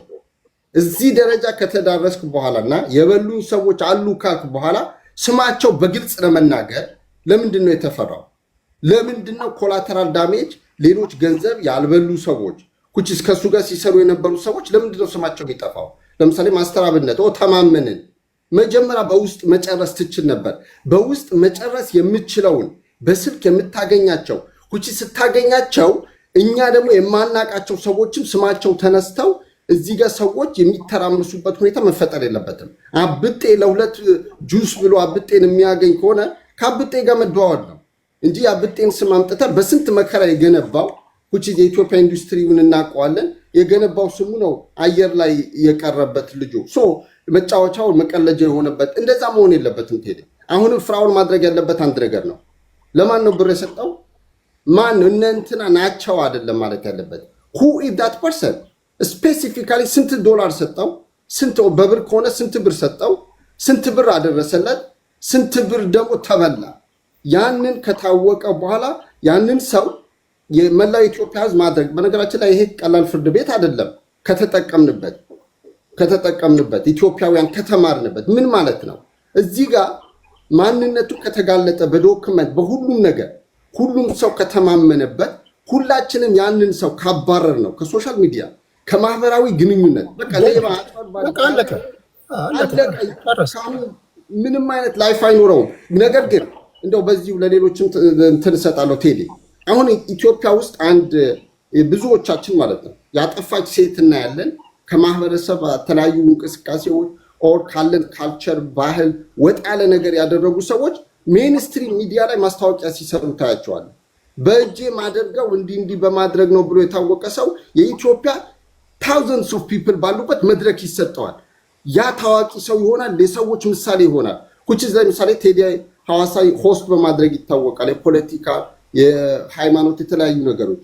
[SPEAKER 3] እዚህ ደረጃ ከተዳረስክ በኋላና የበሉኝ ሰዎች አሉ ካልክ በኋላ ስማቸው በግልጽ ለመናገር ለምንድን ነው የተፈራው? ለምንድን ነው ኮላተራል ዳሜጅ ሌሎች ገንዘብ ያልበሉ ሰዎች ኩቺስ ከሱ ጋር ሲሰሩ የነበሩ ሰዎች ለምንድን ነው ስማቸው የሚጠፋው? ለምሳሌ ማስተር አብነት ተማመንን መጀመሪያ በውስጥ መጨረስ ትችል ነበር። በውስጥ መጨረስ የምችለውን በስልክ የምታገኛቸው ኩቺስ ስታገኛቸው እኛ ደግሞ የማናቃቸው ሰዎችም ስማቸው ተነስተው እዚህ ጋር ሰዎች የሚተራምሱበት ሁኔታ መፈጠር የለበትም። አብጤ ለሁለት ጁስ ብሎ አብጤን የሚያገኝ ከሆነ ከአብጤ ጋር መደዋወል ነው እንጂ አብጤን ስም አምጥተህ በስንት መከራ የገነባው ኩቺስ የኢትዮጵያ ኢንዱስትሪውን እናውቀዋለን። የገነባው ስሙ ነው አየር ላይ የቀረበት ልጁ መጫወቻው መቀለጃ የሆነበት እንደዛ መሆን የለበትም። ቴዲ አሁንም ፍራውን ማድረግ ያለበት አንድ ነገር ነው። ለማን ነው ብር የሰጠው? ማን ነው? እነ እንትና ናቸው አይደለም ማለት ያለበት who is that person ስፔሲፊካሊ ስንት ዶላር ሰጠው? ስንት በብር ከሆነ ስንት ብር ሰጠው? ስንት ብር አደረሰለት? ስንት ብር ደግሞ ተበላ? ያንን ከታወቀ በኋላ ያንን ሰው የመላው ኢትዮጵያ ሕዝብ ማድረግ በነገራችን ላይ ይሄ ቀላል ፍርድ ቤት አይደለም። ከተጠቀምንበት ኢትዮጵያውያን ከተማርንበት ምን ማለት ነው? እዚህ ጋር ማንነቱ ከተጋለጠ በዶክመንት በሁሉም ነገር ሁሉም ሰው ከተማመነበት ሁላችንም ያንን ሰው ካባረር ነው ከሶሻል ሚዲያ ከማህበራዊ ግንኙነት በቃ ምንም አይነት ላይፍ አይኖረውም። ነገር ግን እንደው በዚሁ ለሌሎችም እንትን እሰጣለሁ ቴዲ። አሁን ኢትዮጵያ ውስጥ አንድ ብዙዎቻችን ማለት ነው ያጠፋች ሴት እናያለን። ከማህበረሰብ ተለያዩ እንቅስቃሴዎች ኦር ካለን ካልቸር ባህል ወጣ ያለ ነገር ያደረጉ ሰዎች ሜንስትሪም ሚዲያ ላይ ማስታወቂያ ሲሰሩ ታያቸዋለን። በእጄ ማደርገው እንዲህ በማድረግ ነው ብሎ የታወቀ ሰው የኢትዮጵያ ታውዘንድስ ኦፍ ፒፕል ባሉበት መድረክ ይሰጠዋል። ያ ታዋቂ ሰው ይሆናል፣ ለሰዎች ምሳሌ ይሆናል። ኩቺ ለምሳሌ ቴዲ ሐዋሳ ሆስት በማድረግ ይታወቃል። የፖለቲካ የሃይማኖት የተለያዩ ነገሮች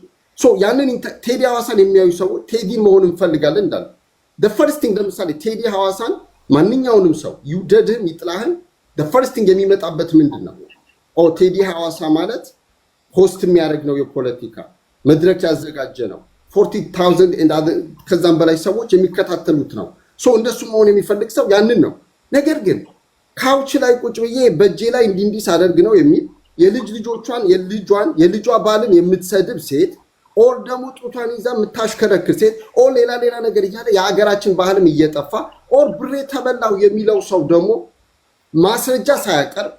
[SPEAKER 3] ያንን ቴዲ ሐዋሳን የሚያዩ ሰዎች ቴዲን መሆን እንፈልጋለን እንዳለ the first thing ለምሳሌ ቴዲ ሐዋሳን ማንኛውንም ሰው ይውደድህም ይጥላህም the first thing የሚመጣበት ምንድነው? ቴዲ ሐዋሳ ማለት ሆስት የሚያደርግ ነው፣ የፖለቲካ መድረክ ያዘጋጀ ነው፣ 40,000 and ከዛም በላይ ሰዎች የሚከታተሉት ነው። እንደሱ መሆን የሚፈልግ ሰው ያንን ነው። ነገር ግን ካውች ላይ ቁጭ ብዬ በእጄ ላይ እንዲህ ሳደርግ ነው የሚል የልጇ ባልን የምትሰድብ ሴት ኦር ደግሞ ጡቷን ይዛ የምታሽከረክር ሴት ኦር ሌላ ነገር እያለ የሀገራችን ባህልም እየጠፋ ኦር ብሬ ተበላው የሚለው ሰው ደግሞ ማስረጃ ሳያቀርብ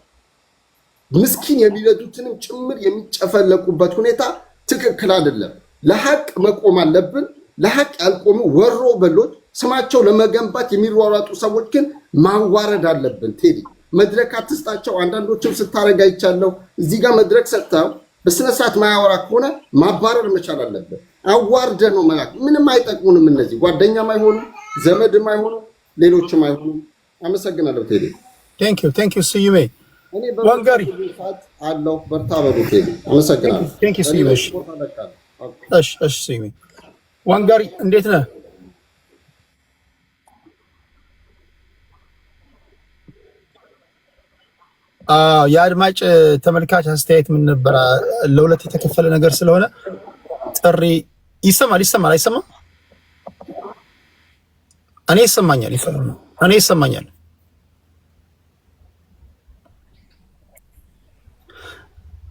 [SPEAKER 3] ምስኪን የሚለዱትንም ጭምር የሚጨፈለቁበት ሁኔታ ትክክል አይደለም። ለሐቅ መቆም አለብን። ለሐቅ ያልቆሙ ወሮ በሎች ስማቸው ለመገንባት የሚሯሯጡ ሰዎች ግን ማዋረድ አለብን። ቴዲ መድረክ አትስጣቸው። አንዳንዶችም ስታረጋ ይቻለው እዚህ ጋር መድረክ ሰጥተው በስነ ስርዓት ማያወራ ከሆነ ማባረር መቻል አለብን። አዋርደ ነው ማለት ምንም አይጠቅሙንም። እነዚህ ጓደኛም አይሆኑም፣ ዘመድም አይሆኑም፣ ሌሎችም አይሆኑም። አመሰግናለሁ ቴዲ።
[SPEAKER 1] ቴንክ ዩ ስዩሜ ዋንጋሪ
[SPEAKER 3] አለው። በርታ በሉ ቴዲ። አመሰግናለሁ።
[SPEAKER 1] ቴንክ ዩ ስዩሜ። እሺ ስዩሜ ዋንጋሪ እንዴት ነህ? የአድማጭ ተመልካች አስተያየት ምን ነበር? ለሁለት የተከፈለ ነገር ስለሆነ ጥሪ ይሰማል አይሰማም? እኔ ይሰማኛል።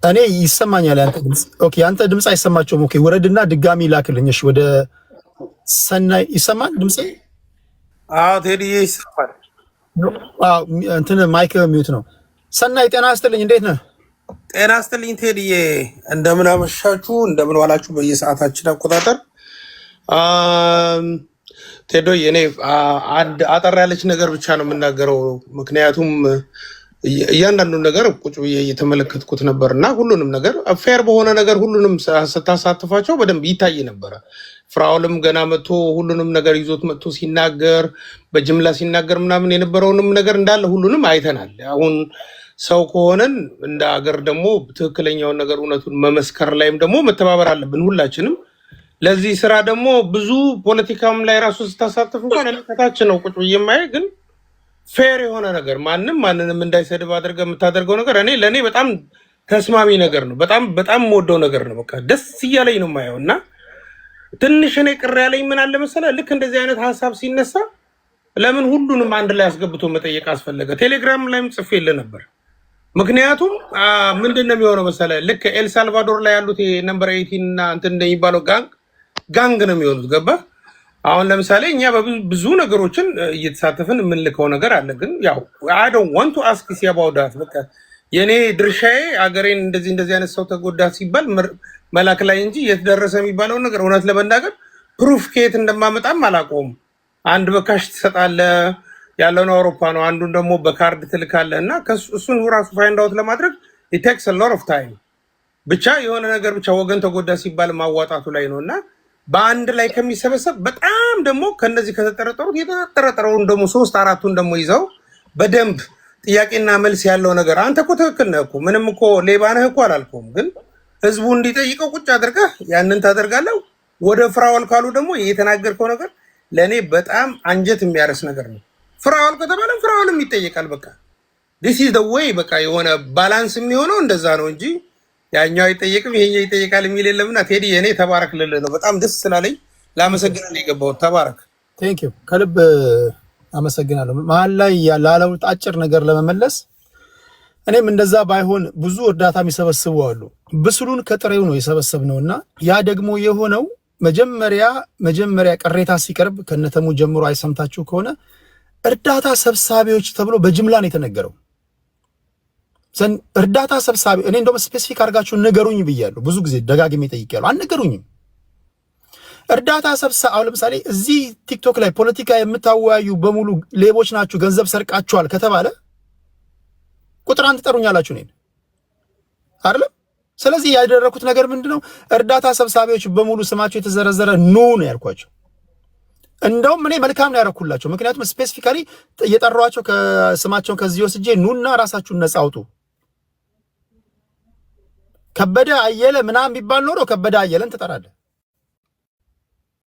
[SPEAKER 1] እኔ ይሰማኛል። ያንተ ድምጽ ኦኬ፣ ያንተ ድምጽ አይሰማቸውም። ኦኬ፣ ወረድና ድጋሚ ላክልኝ። እሺ፣ ወደ ሰናይ ይሰማል ድምጽ?
[SPEAKER 4] አዎ ቴዲዬ ይሰማል።
[SPEAKER 1] አዎ እንትን ማይክ ሚውት ነው። ሰናይ ጤና ይስጥልኝ፣ እንዴት ነህ?
[SPEAKER 4] ጤና ይስጥልኝ ቴዲዬ፣ እንደምን አመሻችሁ፣ እንደምን ዋላችሁ በየሰዓታችን አቆጣጠር። ቴዶዬ እኔ አንድ አጠር ያለች ነገር ብቻ ነው የምናገረው፣ ምክንያቱም እያንዳንዱን ነገር ቁጭ ብዬ እየተመለከትኩት ነበር እና ሁሉንም ነገር ፌር በሆነ ነገር ሁሉንም ስታሳትፋቸው በደንብ ይታይ ነበረ። ፍራውልም ገና መጥቶ ሁሉንም ነገር ይዞት መጥቶ ሲናገር በጅምላ ሲናገር ምናምን የነበረውንም ነገር እንዳለ ሁሉንም አይተናል። አሁን ሰው ከሆነን እንደ አገር ደግሞ ትክክለኛውን ነገር እውነቱን መመስከር ላይም ደግሞ መተባበር አለብን ሁላችንም። ለዚህ ስራ ደግሞ ብዙ ፖለቲካም ላይ ራሱ ስታሳትፍ እንኳን ከታች ነው ቁጭ ብዬ የማየ ግን ፌር የሆነ ነገር ማንንም እንዳይሰድብ አድርገህ የምታደርገው ነገር ለእኔ በጣም ተስማሚ ነገር ነው። በጣም የምወደው ነገር ነው። በቃ ደስ እያለኝ ነው የማየው እና ትንሽ እኔ ቅር ያለኝ ምን አለ መሰለህ፣ ልክ እንደዚህ አይነት ሀሳብ ሲነሳ ለምን ሁሉንም አንድ ላይ አስገብቶ መጠየቅ አስፈለገ? ቴሌግራም ላይም ጽፌልህ ነበር። ምክንያቱም ምንድን ነው የሚሆነው መሰለህ፣ ልክ ኤልሳልቫዶር ላይ ያሉት ነምበር 18 እና እንትን እንደሚባለው ጋንግ ነው የሚሆኑት። ገባህ? አሁን ለምሳሌ እኛ በብዙ ነገሮችን እየተሳተፍን የምንልከው ነገር አለ። ግን ያው I don't want to ask you about that። በቃ የኔ ድርሻዬ አገሬን እንደዚህ አይነት ሰው ተጎዳ ሲባል መላክ ላይ እንጂ የተደረሰ የሚባለው ነገር እውነት ለመናገር ፕሩፍ ከየት እንደማመጣም አላውቀውም። አንድ በካሽ ትሰጣለህ፣ ያለውን አውሮፓ ነው፣ አንዱን ደግሞ በካርድ ትልካለህ እና እሱን ራሱ ፋይንድ አውት ለማድረግ it takes a lot of time። ብቻ የሆነ ነገር ብቻ ወገን ተጎዳ ሲባል ማዋጣቱ ላይ ነው እና በአንድ ላይ ከሚሰበሰብ በጣም ደግሞ ከነዚህ ከተጠረጠሩት የተጠረጠረውን ደግሞ 3-4ቱን ደግሞ ይዘው በደንብ ጥያቄና መልስ ያለው ነገር አንተ እኮ ትክክል ነህ እኮ ምንም እኮ ሌባ ነህ እኮ አላልኩም፣ ግን ህዝቡ እንዲጠይቀው ቁጭ አድርገህ ያንን ታደርጋለህ። ወደ ፍራውል ካሉ ደግሞ የተናገርከው ነገር ለእኔ በጣም አንጀት የሚያረስ ነገር ነው። ፍራውል ከተባለ ፍራውልም ይጠየቃል። በቃ this is the way። በቃ የሆነ ባላንስ የሚሆነው እንደዛ ነው እንጂ ያኛው አይጠየቅም ይሄኛው ይጠየቃል የሚል የለምና ቴዲ እኔ ተባረክ ልልህ ነው። በጣም ደስ ስላለኝ ላመሰግንህ የገባሁት። ተባረክ።
[SPEAKER 1] ቴንክ ዩ ከልብ አመሰግናለሁ። መሀል ላይ ያለው አጭር ነገር ለመመለስ እኔም እንደዛ ባይሆን ብዙ እርዳታ የሚሰበስቡ አሉ። ብስሉን ከጥሬው ነው የሰበሰብነውና ያ ደግሞ የሆነው መጀመሪያ ቅሬታ ሲቀርብ ከነተሙ ጀምሮ አይሰምታችሁ ከሆነ እርዳታ ሰብሳቢዎች ተብሎ በጅምላ ነው የተነገረው። እርዳታ ሰብሳቢ እኔ እንደውም ስፔሲፊክ አድርጋችሁ ንገሩኝ ብያለሁ። ብዙ ጊዜ ደጋግሜ ጠይቄያለሁ፣ አልነገሩኝም። እርዳታ ሰብሳቢ አሁን ለምሳሌ እዚህ ቲክቶክ ላይ ፖለቲካ የምታወያዩ በሙሉ ሌቦች ናችሁ፣ ገንዘብ ሰርቃችኋል ከተባለ ቁጥር አንድ ትጠሩኛላችሁ እኔን አይደለም። ስለዚህ ያደረኩት ነገር ምንድነው? እርዳታ ሰብሳቢዎች በሙሉ ስማቸው የተዘረዘረ ኑ ነው ያልኳቸው። እንደውም እኔ መልካም ነው ያደረኩላቸው። ምክንያቱም ስፔሲፊካሊ እየጠራኋቸው ከስማቸውን ከዚህ ወስጄ ኑና ራሳችሁን ነፃ አውጡ። ከበደ አየለ ምናምን ቢባል ኖሮ ከበደ አየለን ትጠራለህ።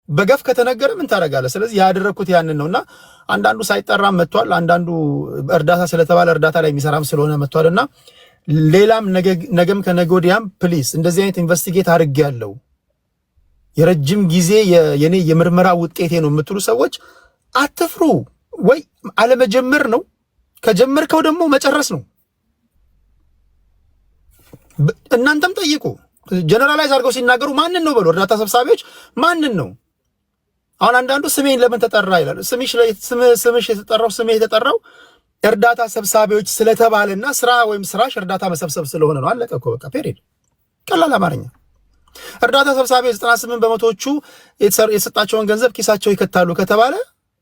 [SPEAKER 1] በገፍ ከተነገረ ምን ታደርጋለህ? ስለዚህ ያደረኩት ያንን ነውና አንዳንዱ ሳይጠራም መጥቷል። አንዳንዱ እርዳታ ስለተባለ እርዳታ ላይ የሚሰራም ስለሆነ መጥቷልና ሌላም ነገም ከነገ ወዲያም ፕሊስ እንደዚህ አይነት ኢንቨስቲጌት አድርጌያለሁ የረጅም ጊዜ የኔ የምርመራ ውጤቴ ነው የምትሉ ሰዎች አትፍሩ። ወይ አለመጀመር ነው፣ ከጀመርከው ደግሞ መጨረስ ነው። እናንተም ጠይቁ። ጀነራላይዝ አድርገው ሲናገሩ ማንን ነው በሉ። እርዳታ ሰብሳቢዎች ማንን ነው? አሁን አንዳንዱ ስሜን ለምን ተጠራ ይላል። ስምሽ የተጠራው ስሜ የተጠራው እርዳታ ሰብሳቢዎች ስለተባለና ስራ ወይም ስራሽ እርዳታ መሰብሰብ ስለሆነ ነው። አለቀ እኮ በቃ ፔሪድ። ቀላል አማርኛ። እርዳታ ሰብሳቢዎች 98 በመቶዎቹ የሰጣቸውን ገንዘብ ኪሳቸው ይከታሉ ከተባለ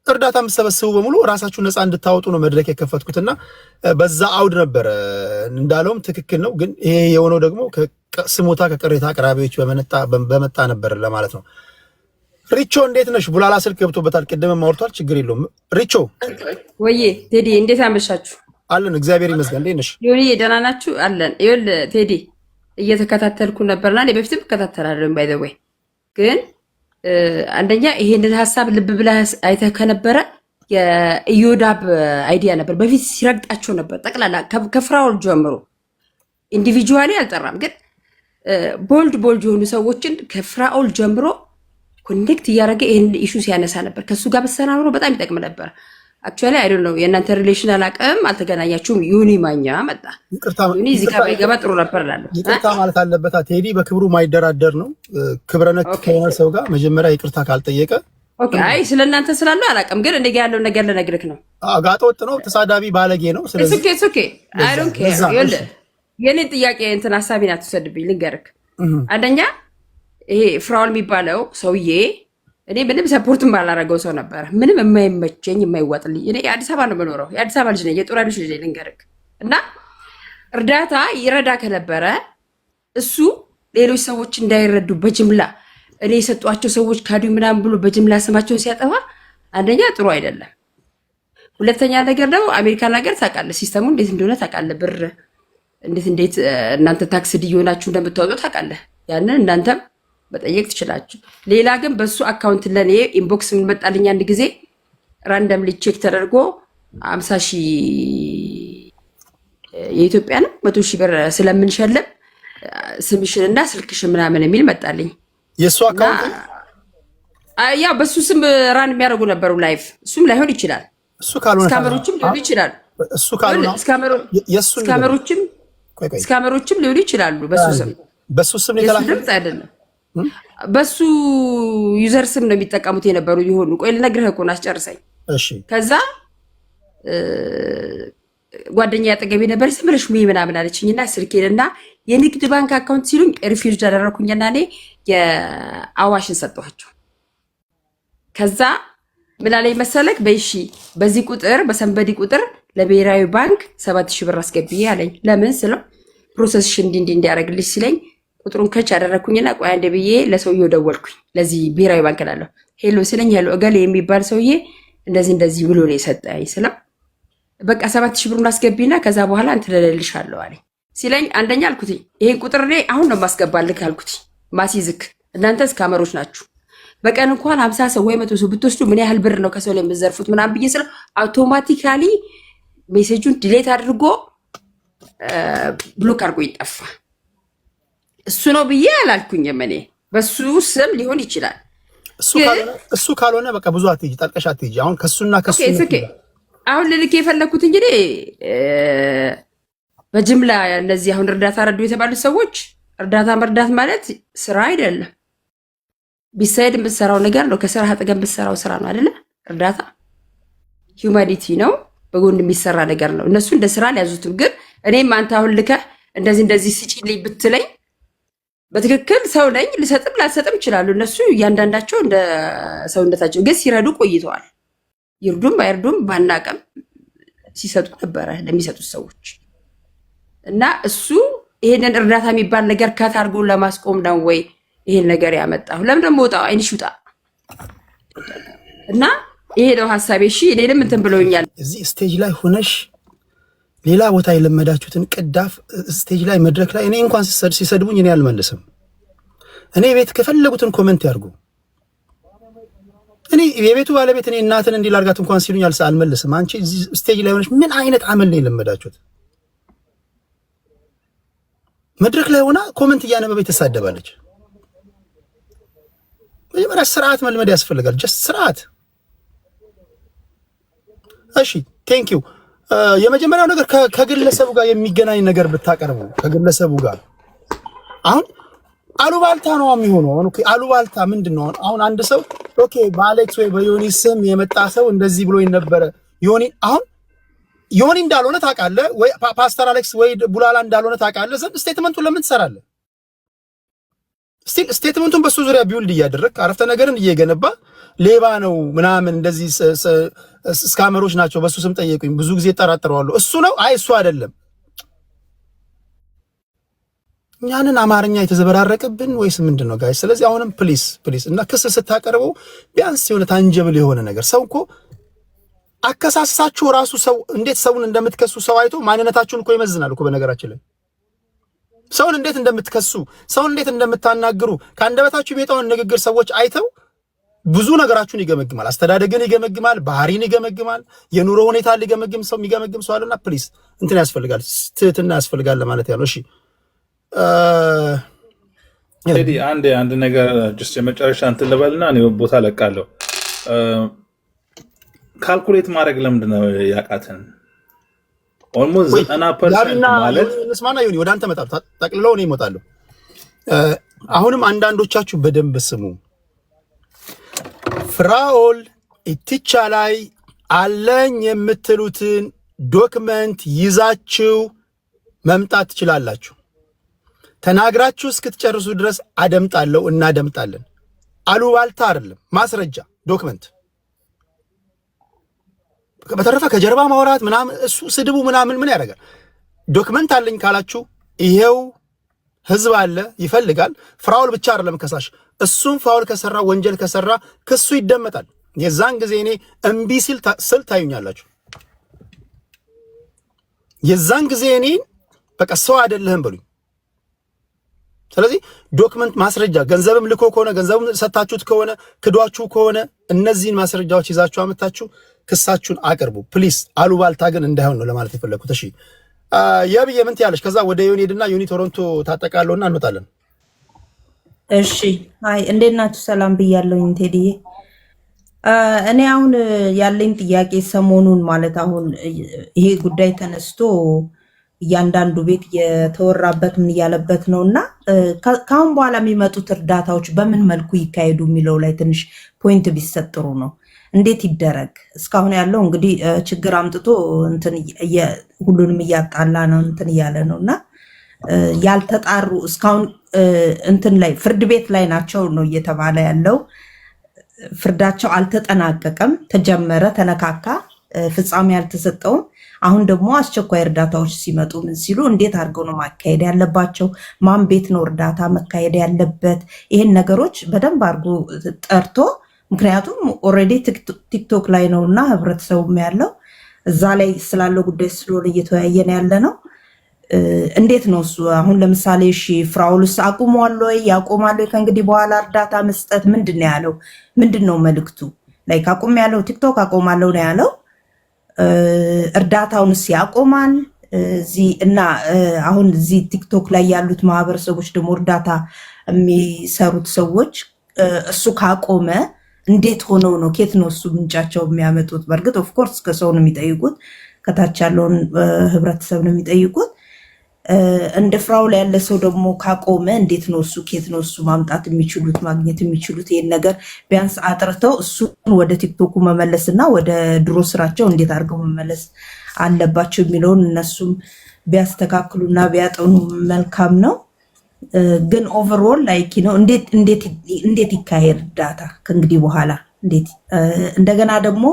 [SPEAKER 1] እርዳታ የምትሰበስቡ በሙሉ ራሳችሁ ነፃ እንድታወጡ ነው መድረክ የከፈትኩትና በዛ አውድ ነበረ። እንዳለውም ትክክል ነው። ግን ይሄ የሆነው ደግሞ ስሞታ ከቅሬታ አቅራቢዎች በመጣ ነበር ለማለት ነው። ሪቾ እንዴት ነሽ? ቡላላ ስልክ ገብቶበታል። ቅድምም አውርቷል። ችግር የለውም። ሪቾ
[SPEAKER 5] ወዬ ቴዲ እንዴት አመሻችሁ?
[SPEAKER 1] አለን እግዚአብሔር ይመስገን። እንዴት ነሽ?
[SPEAKER 5] ዮኒ ደህና ናችሁ? አለን። ይኸውልህ ቴዲ እየተከታተልኩ ነበርና እኔ በፊትም እከታተላለሁ። ባይ ዘ ወይ ግን አንደኛ ይሄንን ሀሳብ ልብ ብለህ አይተህ ከነበረ የኢዮዳብ አይዲያ ነበር። በፊት ሲረግጣቸው ነበር ጠቅላላ ከፍራውል ጀምሮ ኢንዲቪጁዋሊ አልጠራም፣ ግን ቦልድ የሆኑ ሰዎችን ከፍራውል ጀምሮ ኮኔክት እያደረገ ይህን ኢሹ ሲያነሳ ነበር። ከእሱ ጋር በሰናብሮ በጣም ይጠቅም ነበር። አክቹዋሊ አይ ዶንት ኖ የእናንተ ሪሌሽናል አቅም አልተገናኛችሁም። ዩኒ ማኛ መጣ። ዩኒ እዚህ ጋር ባይገባ ጥሩ ነበር እላለሁ።
[SPEAKER 1] ይቅርታ ማለት አለበት። ቴዲ በክብሩ ማይደራደር ነው። ክብረ ነክ ከሆነ ሰው ጋር መጀመሪያ ይቅርታ ካልጠየቀ
[SPEAKER 5] ኦኬ። አይ ስለ እናንተ ስላለው አላውቅም፣ ግን እንደጋ ያለው ነገር ልነግርህ ነው።
[SPEAKER 1] ጋጠ ወጥ ነው፣ ተሳዳቢ ባለጌ ነው። ስለዚህ
[SPEAKER 5] ኦኬ አይ ዶንት ኬር። ይኸውልህ የኔን ጥያቄ እንትን ሀሳቤን አትወሰድብኝ፣ ልንገርህ። አንደኛ ይሄ ፍራውል የሚባለው ሰውዬ እኔ ምንም ሰፖርትም ባላረገው ሰው ነበረ። ምንም የማይመቸኝ የማይዋጥልኝ። እኔ የአዲስ አበባ ነው የምኖረው፣ የአዲስ አበባ ልጅ ነኝ፣ የጦር ኃይሎች ልጅ ነኝ። ልንገርህ እና እርዳታ ይረዳ ከነበረ እሱ ሌሎች ሰዎች እንዳይረዱ በጅምላ እኔ የሰጧቸው ሰዎች ካዱ ምናምን ብሎ በጅምላ ስማቸውን ሲያጠፋ አንደኛ ጥሩ አይደለም። ሁለተኛ ነገር ደግሞ አሜሪካን ሀገር ታውቃለህ፣ ሲስተሙ እንዴት እንደሆነ ታውቃለህ። ብር እንዴት እናንተ ታክስ እየሆናችሁ እንደምታወጡ ታውቃለህ። ያንን እናንተም መጠየቅ ትችላችሁ። ሌላ ግን በሱ አካውንት ለኔ ኢንቦክስ የምንመጣልኝ አንድ ጊዜ ራንደምሊ ቼክ ተደርጎ 50,000 የኢትዮጵያ ነው 100,000 ብር ስለምንሸልም ስምሽንና ስልክሽን ምናምን የሚል መጣልኝ።
[SPEAKER 1] የሱ አካውንት
[SPEAKER 5] ያው በሱ ስም ራን የሚያደርጉ ነበሩ ላይፍ። እሱም ላይሆን ይችላል።
[SPEAKER 1] እሱ ካልሆነ
[SPEAKER 5] ስካመሮችም ሊሆኑ ይችላሉ።
[SPEAKER 1] እሱ ካልሆነ
[SPEAKER 5] ስካመሮችም ሊሆኑ ይችላሉ። በሱ ስም ድምፅ አይደለም፣ በሱ ዩዘር ስም ነው የሚጠቀሙት የነበሩ ይሆኑ። ቆይ ልነግርህ እኮ ነው፣ አስጨርሰኝ። እሺ። ከዛ ጓደኛ ያጠገቤ ነበር። ስምርሽ ምናምን አለችኝና ስልኬንና የንግድ ባንክ አካውንት ሲሉኝ ሪፊውዝ አደረኩኝና እኔ የአዋሽን ሰጠኋቸው። ከዛ ምን አለኝ መሰለክ፣ በይሺ በዚህ ቁጥር በሰንበዲ ቁጥር ለብሔራዊ ባንክ 7,000 ብር አስገብዬ አለኝ። ለምን ስለው ፕሮሰስሽ እንዲያደርግልሽ ሲለኝ ቁጥሩን ከች አደረኩኝና ቆይ አንዴ ብዬ ለሰውየው ደወልኩኝ። ለዚህ ብሔራዊ ባንክ ላለሁ ሄሎ ሲለኝ ሄሎ እገሌ የሚባል ሰውዬ እንደዚህ ብሎ ነው የሰጠኝ ስለው በቃ 7,000 ብሩን አስገቢና ከዛ በኋላ እንትን እልልሻለሁ አለኝ። ሲለኝ አንደኛ አልኩት ይሄን ቁጥር እኔ አሁን ነው ማስገባልክ አልኩት። ማሲዝክ እናንተ ስካመሮች ናችሁ። በቀን እንኳን 50 ሰው ወይ 100 ሰው ብትወስዱ ምን ያህል ብር ነው ከሰው ላይ የምትዘርፉት ምናምን ብዬ ስለው አውቶማቲካሊ ሜሴጁን ዲሌት አድርጎ ብሎክ አድርጎ ይጠፋ። እሱ ነው ብዬ አላልኩኝም። እኔ በሱ ስም ሊሆን ይችላል።
[SPEAKER 1] እሱ ካልሆነ በቃ ብዙ አትይጂ፣ ጠልቀሽ አትይጂ። አሁን ከሱና ከሱ
[SPEAKER 5] አሁን ልልክ የፈለኩት እንግዲህ በጅምላ እነዚህ አሁን እርዳታ ረዱ የተባሉት ሰዎች እርዳታ መርዳት ማለት ስራ አይደለም። ቢሳይድ የምትሰራው ነገር ነው። ከስራ አጠገብ የምትሰራው ስራ ነው አይደለ? እርዳታ ሂውማኒቲ ነው፣ በጎን የሚሰራ ነገር ነው። እነሱ እንደ ስራ ሊያዙትም፣ ግን እኔም አንተ አሁን ልከህ እንደዚህ ስጪልኝ ብትለኝ በትክክል ሰው ነኝ፣ ልሰጥም ላልሰጥም ይችላሉ። እነሱ እያንዳንዳቸው እንደ ሰውነታቸው ግን ሲረዱ ቆይተዋል። ይርዱም አይርዱም ባናቀም ሲሰጡ ነበረ ለሚሰጡት ሰዎች እና እሱ ይሄንን እርዳታ የሚባል ነገር ከታርጎ ለማስቆም ነው ወይ ይሄን ነገር ያመጣው? ለምን ደግሞ ወጣ አይንሽ ውጣ እና ይሄ ነው ሐሳቤ። እሺ እኔንም እንትን ብሎኛል።
[SPEAKER 1] እዚህ ስቴጅ ላይ ሆነሽ ሌላ ቦታ የለመዳችሁትን ቅዳፍ ስቴጅ ላይ መድረክ ላይ እኔ እንኳን ሲሰድቡኝ እኔ አልመልስም። እኔ ቤት ከፈለጉትን ኮሜንት ያርጉ። እኔ የቤቱ ባለቤት እኔ እናትን እንዲላርጋት እንኳን ሲሉኝ አልመልስም። አንቺ እዚህ ስቴጅ ላይ ሆነሽ ምን አይነት አመል ነው የለመዳችሁት? መድረክ ላይ ሆና ኮሜንት እያነበበች ትሳደባለች። መጀመሪያ ስርዓት መልመድ ያስፈልጋል። ጀስት ስርዓት። እሺ ቴንክ ዩ። የመጀመሪያው ነገር ከግለሰቡ ጋር የሚገናኝ ነገር ብታቀርቡ ከግለሰቡ ጋር አሁን አሉባልታ ነው የሚሆነው። ኦኬ አሉባልታ ምንድነው? አሁን አንድ ሰው ኦኬ በአሌክስ ወይ በዮኒ ስም የመጣ ሰው እንደዚህ ብሎ ይነበረ ዮኒ አሁን ዮኒ እንዳልሆነ ታውቃለህ ወይ ፓስተር አሌክስ ወይ ቡላላ እንዳልሆነ ታውቃለህ። ዘንድ ስቴትመንቱን ለምን ትሰራለህ? ስቴትመንቱን በሱ ዙሪያ ቢውልድ እያደረግህ አረፍተ ነገርን እየገነባ ሌባ ነው ምናምን እንደዚህ ስካመሮች ናቸው በሱ ስም ጠየቁኝ ብዙ ጊዜ ተጠራጥረዋለሁ እሱ ነው አይ እሱ አይደለም። እኛንን አማርኛ የተዘበራረቀብን ወይስ ምንድነው ጋይስ? ስለዚህ አሁንም ፕሊስ እና ክስ ስታቀርበው ቢያንስ የሆነ ታንጀብል የሆነ ነገር ሰው እኮ አከሳሳችሁ ራሱ ሰው እንዴት ሰውን እንደምትከሱ ሰው አይቶ ማንነታችሁን እኮ ይመዝናል እኮ በነገራችን ላይ ሰውን እንዴት እንደምትከሱ ሰውን እንዴት እንደምታናግሩ ከአንደበታችሁ የሚወጣውን ንግግር ሰዎች አይተው ብዙ ነገራችሁን ይገመግማል። አስተዳደግን ይገመግማል፣ ባህሪን ይገመግማል፣ የኑሮ ሁኔታ ሊገመግም ሰው የሚገመግም ሰው አለና ፕሊስ እንትን ያስፈልጋል፣ ትህትና ያስፈልጋል ለማለት ያለው። እሺ
[SPEAKER 2] ቴዲ አንድ ነገር ጀስት የመጨረሻ እንትን ልበልና እኔ ቦታ ለቃለሁ። ካልኩሌት ማድረግ ለምንድን ነው ያቃተን? ኦልሞስት 90% ማለት
[SPEAKER 1] እንስማና ይሁን ወደ አንተ መጣ ጠቅልለው ነው ይሞታሉ። አሁንም አንዳንዶቻችሁ በደንብ ስሙ። ፍራኦል ኢቲቻ ላይ አለኝ የምትሉትን ዶክመንት ይዛችሁ መምጣት ትችላላችሁ። ተናግራችሁ እስክትጨርሱ ድረስ አደምጣለሁ፣ እናደምጣለን። አሉባልታ አይደለም፣ ማስረጃ ዶክመንት። በተረፈ ከጀርባ ማውራት ምናምን እሱ ስድቡ ምናምን ምን ያደርጋል? ዶክመንት አለኝ ካላችሁ ይሄው ህዝብ አለ ይፈልጋል። ፍራኦል ብቻ አይደለም ከሳሽ፣ እሱም ፋውል ከሰራ ወንጀል ከሰራ ክሱ ይደመጣል። የዛን ጊዜ እኔ እምቢ ስል ታዩኛላችሁ። የዛን ጊዜ እኔ በቃ ሰው አይደለህም በሉኝ። ስለዚህ ዶክመንት ማስረጃ ገንዘብም ልኮ ከሆነ ገንዘብም ሰጣችሁት ከሆነ ክዷችሁ ከሆነ እነዚህን ማስረጃዎች ይዛችሁ አመጣችሁ ክሳችሁን አቅርቡ ፕሊስ። አሉባልታ ግን እንዳይሆን ነው ለማለት የፈለኩት። እሺ ያብዬ ምን ትያለሽ? ከዛ ወደ ዮኒ ሄድና ዮኒ ቶሮንቶ ታጠቃለውና እንመጣለን።
[SPEAKER 6] እሺ አይ እንዴት ናችሁ? ሰላም ብያለሁኝ ቴዲዬ። እኔ አሁን ያለኝ ጥያቄ ሰሞኑን ማለት አሁን ይሄ ጉዳይ ተነስቶ እያንዳንዱ ቤት የተወራበት ምን እያለበት ነው እና ከአሁን በኋላ የሚመጡት እርዳታዎች በምን መልኩ ይካሄዱ የሚለው ላይ ትንሽ ፖይንት ቢሰጥሩ ነው። እንዴት ይደረግ? እስካሁን ያለው እንግዲህ ችግር አምጥቶ እንትን ሁሉንም እያጣላ ነው እንትን እያለ ነው እና ያልተጣሩ እስካሁን እንትን ላይ ፍርድ ቤት ላይ ናቸው ነው እየተባለ ያለው። ፍርዳቸው አልተጠናቀቀም፣ ተጀመረ፣ ተነካካ፣ ፍጻሜ አልተሰጠውም። አሁን ደግሞ አስቸኳይ እርዳታዎች ሲመጡ ምን ሲሉ እንዴት አድርገው ነው ማካሄድ ያለባቸው? ማን ቤት ነው እርዳታ መካሄድ ያለበት? ይሄን ነገሮች በደንብ አድርጎ ጠርቶ ምክንያቱም ኦልሬዲ ቲክቶክ ላይ ነው እና ህብረተሰቡም ያለው እዛ ላይ ስላለው ጉዳይ ስለሆነ እየተወያየን ያለ ነው። እንዴት ነው እሱ አሁን ለምሳሌ እሺ ፍራኦልስ አቁሟል ወይ ያቆማል ወይ ከእንግዲህ በኋላ እርዳታ መስጠት? ምንድን ነው ያለው? ምንድን ነው መልእክቱ? ላይክ አቁም ያለው ቲክቶክ አቆማለሁ ነው ያለው። እርዳታውንስ ያቆማል? እዚህ እና አሁን እዚህ ቲክቶክ ላይ ያሉት ማህበረሰቦች ደግሞ እርዳታ የሚሰሩት ሰዎች እሱ ካቆመ እንዴት ሆነው ነው ኬት ነው እሱ ምንጫቸው የሚያመጡት? በእርግጥ ኦፍኮርስ ከሰው ነው የሚጠይቁት፣ ከታች ያለውን ህብረተሰብ ነው የሚጠይቁት። እንደ ፍራኦል ያለ ሰው ደግሞ ካቆመ እንዴት ነው እሱ ኬት ነው እሱ ማምጣት የሚችሉት ማግኘት የሚችሉት? ይሄን ነገር ቢያንስ አጥርተው እሱን ወደ ቲክቶኩ መመለስ እና ወደ ድሮ ስራቸው እንዴት አድርገው መመለስ አለባቸው የሚለውን እነሱም ቢያስተካክሉና ቢያጠኑ መልካም ነው። ግን ኦቨርኦል ላይክ ነው እንዴት ይካሄድ እርዳታ ከእንግዲህ በኋላ እንዴት? እንደገና ደግሞ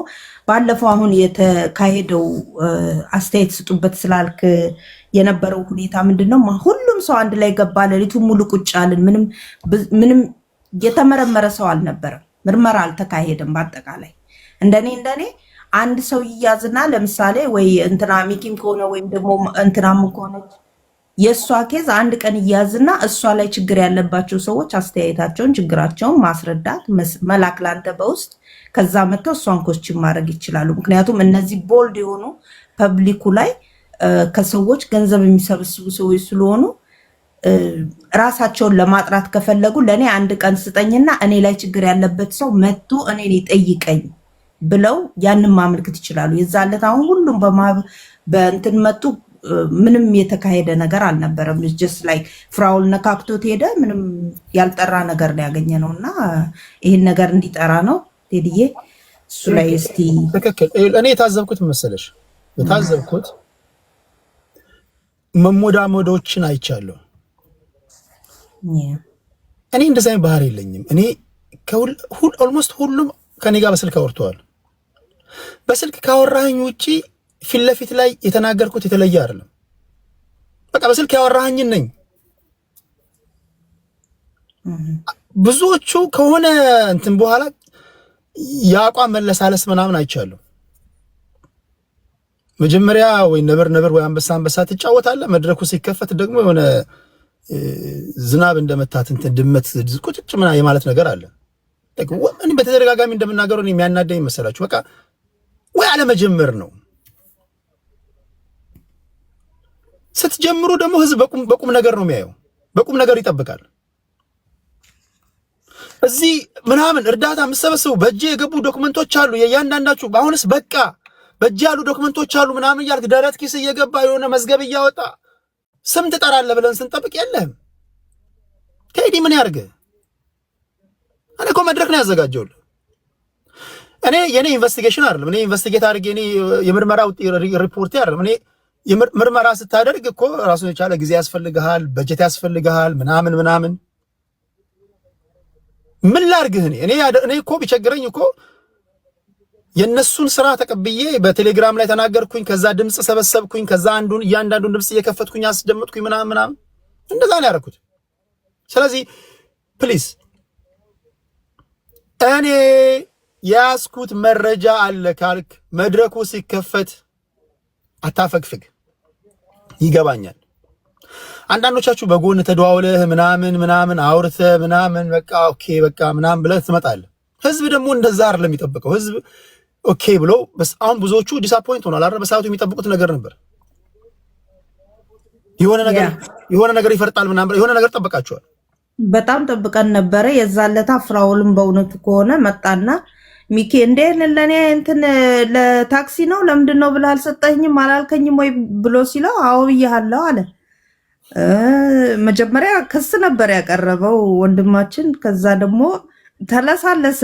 [SPEAKER 6] ባለፈው አሁን የተካሄደው አስተያየት ስጡበት ስላልክ የነበረው ሁኔታ ምንድነው? ሁሉም ሰው አንድ ላይ ገባ፣ ሌሊቱን ሙሉ ቁጭ አልን። ምንም የተመረመረ ሰው አልነበረም፣ ምርመራ አልተካሄደም። በአጠቃላይ እንደኔ አንድ ሰው ይያዝና ለምሳሌ ወይ እንትና ሚኪም ከሆነ ወይም ደግሞ እንትናም ከሆነች የእሷ ኬዝ አንድ ቀን ይያዝና እሷ ላይ ችግር ያለባቸው ሰዎች አስተያየታቸውን ችግራቸውን ማስረዳት መላክ ላንተ በውስጥ ከዛ መጥተው እሷን ኮስችን ማድረግ ይችላሉ። ምክንያቱም እነዚህ ቦልድ የሆኑ ፐብሊኩ ላይ ከሰዎች ገንዘብ የሚሰበስቡ ሰዎች ስለሆኑ ራሳቸውን ለማጥራት ከፈለጉ ለእኔ አንድ ቀን ስጠኝና እኔ ላይ ችግር ያለበት ሰው መጥቶ እኔን ይጠይቀኝ ብለው ያንን ማመልከት ይችላሉ። የዛለት አሁን ሁሉም በእንትን መጡ። ምንም የተካሄደ ነገር አልነበረም። ጀስት ላይክ ፍራውል ነካክቶት ሄደ። ምንም ያልጠራ ነገር ነው ያገኘነው እና ይሄን ነገር እንዲጠራ ነው ቴዲዬ። እሱ ላይ እስቲ
[SPEAKER 1] ትክክል። እኔ የታዘብኩት መሰለሽ መሞዳሞዶችን አይቻለሁ። እኔ እንደዛ አይነት ባህሪ የለኝም። እኔ ኦልሞስት ሁሉም ከኔ ጋር በስልክ አወርተዋል። በስልክ ካወራኸኝ ውጪ ፊት ለፊት ላይ የተናገርኩት የተለየ አይደለም። በቃ በስልክ ያወራኸኝን ነኝ። ብዙዎቹ ከሆነ እንትን በኋላ የአቋም መለሳለስ ምናምን አይቻለሁ። መጀመሪያ ወይ ነበር ወይ አንበሳ ትጫወታለህ። መድረኩ ሲከፈት ደግሞ የሆነ ዝናብ እንደመታት እንትን ድመት ቁጭጭ ምናምን የማለት ነገር አለ። እኔ በተደጋጋሚ እንደምናገረው የሚያናደኝ መሰላችሁ በቃ ወይ አለመጀመር ነው። ስትጀምሩ ደግሞ ህዝብ በቁም ነገር ነው የሚያየው፣ በቁም ነገር ይጠብቃል። እዚህ ምናምን እርዳታ የምትሰበስቡ በእጄ የገቡ ዶክመንቶች አሉ የእያንዳንዳችሁ። አሁንስ በቃ በእጄ ያሉ ዶክመንቶች አሉ ምናምን እያልክ ደረት ኪስ እየገባ የሆነ መዝገብ እያወጣ ስም ትጠራለህ ብለን ስንጠብቅ የለህም። ቴዲ ምን ያርግ? እኔ እኮ መድረክ ነው ያዘጋጀውልህ። እኔ የኔ ኢንቨስቲጌሽን አይደለም። እኔ ኢንቨስቲጌት አድርጌ እኔ የምርመራ ሪፖርት አይደለም። እኔ ምርመራ ስታደርግ እኮ ራሱን የቻለ ጊዜ ያስፈልግሃል፣ በጀት ያስፈልግሃል ምናምን። ምን ላርግህ? እኔ እኮ ቢቸግረኝ እኮ የነሱን ስራ ተቀብዬ በቴሌግራም ላይ ተናገርኩኝ፣ ከዛ ድምጽ ሰበሰብኩኝ፣ ከዛ እያንዳንዱን ድምጽ እየከፈትኩኝ አስደምጥኩኝ ምናምን እንደዛ ነው ያደረኩት። ስለዚህ ፕሊዝ እኔ ያስኩት መረጃ አለ ካልክ መድረኩ ሲከፈት አታፈግፍግ። ይገባኛል። አንዳንዶቻችሁ በጎን ተደዋውለህ ምናምን አውርተህ ምናምን በቃ ኦኬ በቃ ምናምን ብለህ ትመጣለህ። ህዝብ ደግሞ እንደዛ አይደለም የሚጠብቀው። ህዝብ ኦኬ ብሎ አሁን ብዙዎቹ ዲስአፖይንት ሆኗል አይደል? በሰዓቱ የሚጠብቁት ነገር ነበር። የሆነ ነገር ይፈርጣል ምናምን የሆነ ነገር ጠብቃችኋል።
[SPEAKER 6] በጣም ጠብቀን ነበረ። የዛለታ ፍራውልም በእውነቱ ከሆነ መጣና ሚኪ እንዴ ለኔ እንትን ለታክሲ ነው ለምንድን ነው ብለህ አልሰጠኝም አላልከኝም ወይ ብሎ ሲለው አዎ ብያለሁ አለ። መጀመሪያ ክስ ነበር ያቀረበው ወንድማችን። ከዛ ደግሞ ተለሳለሰ።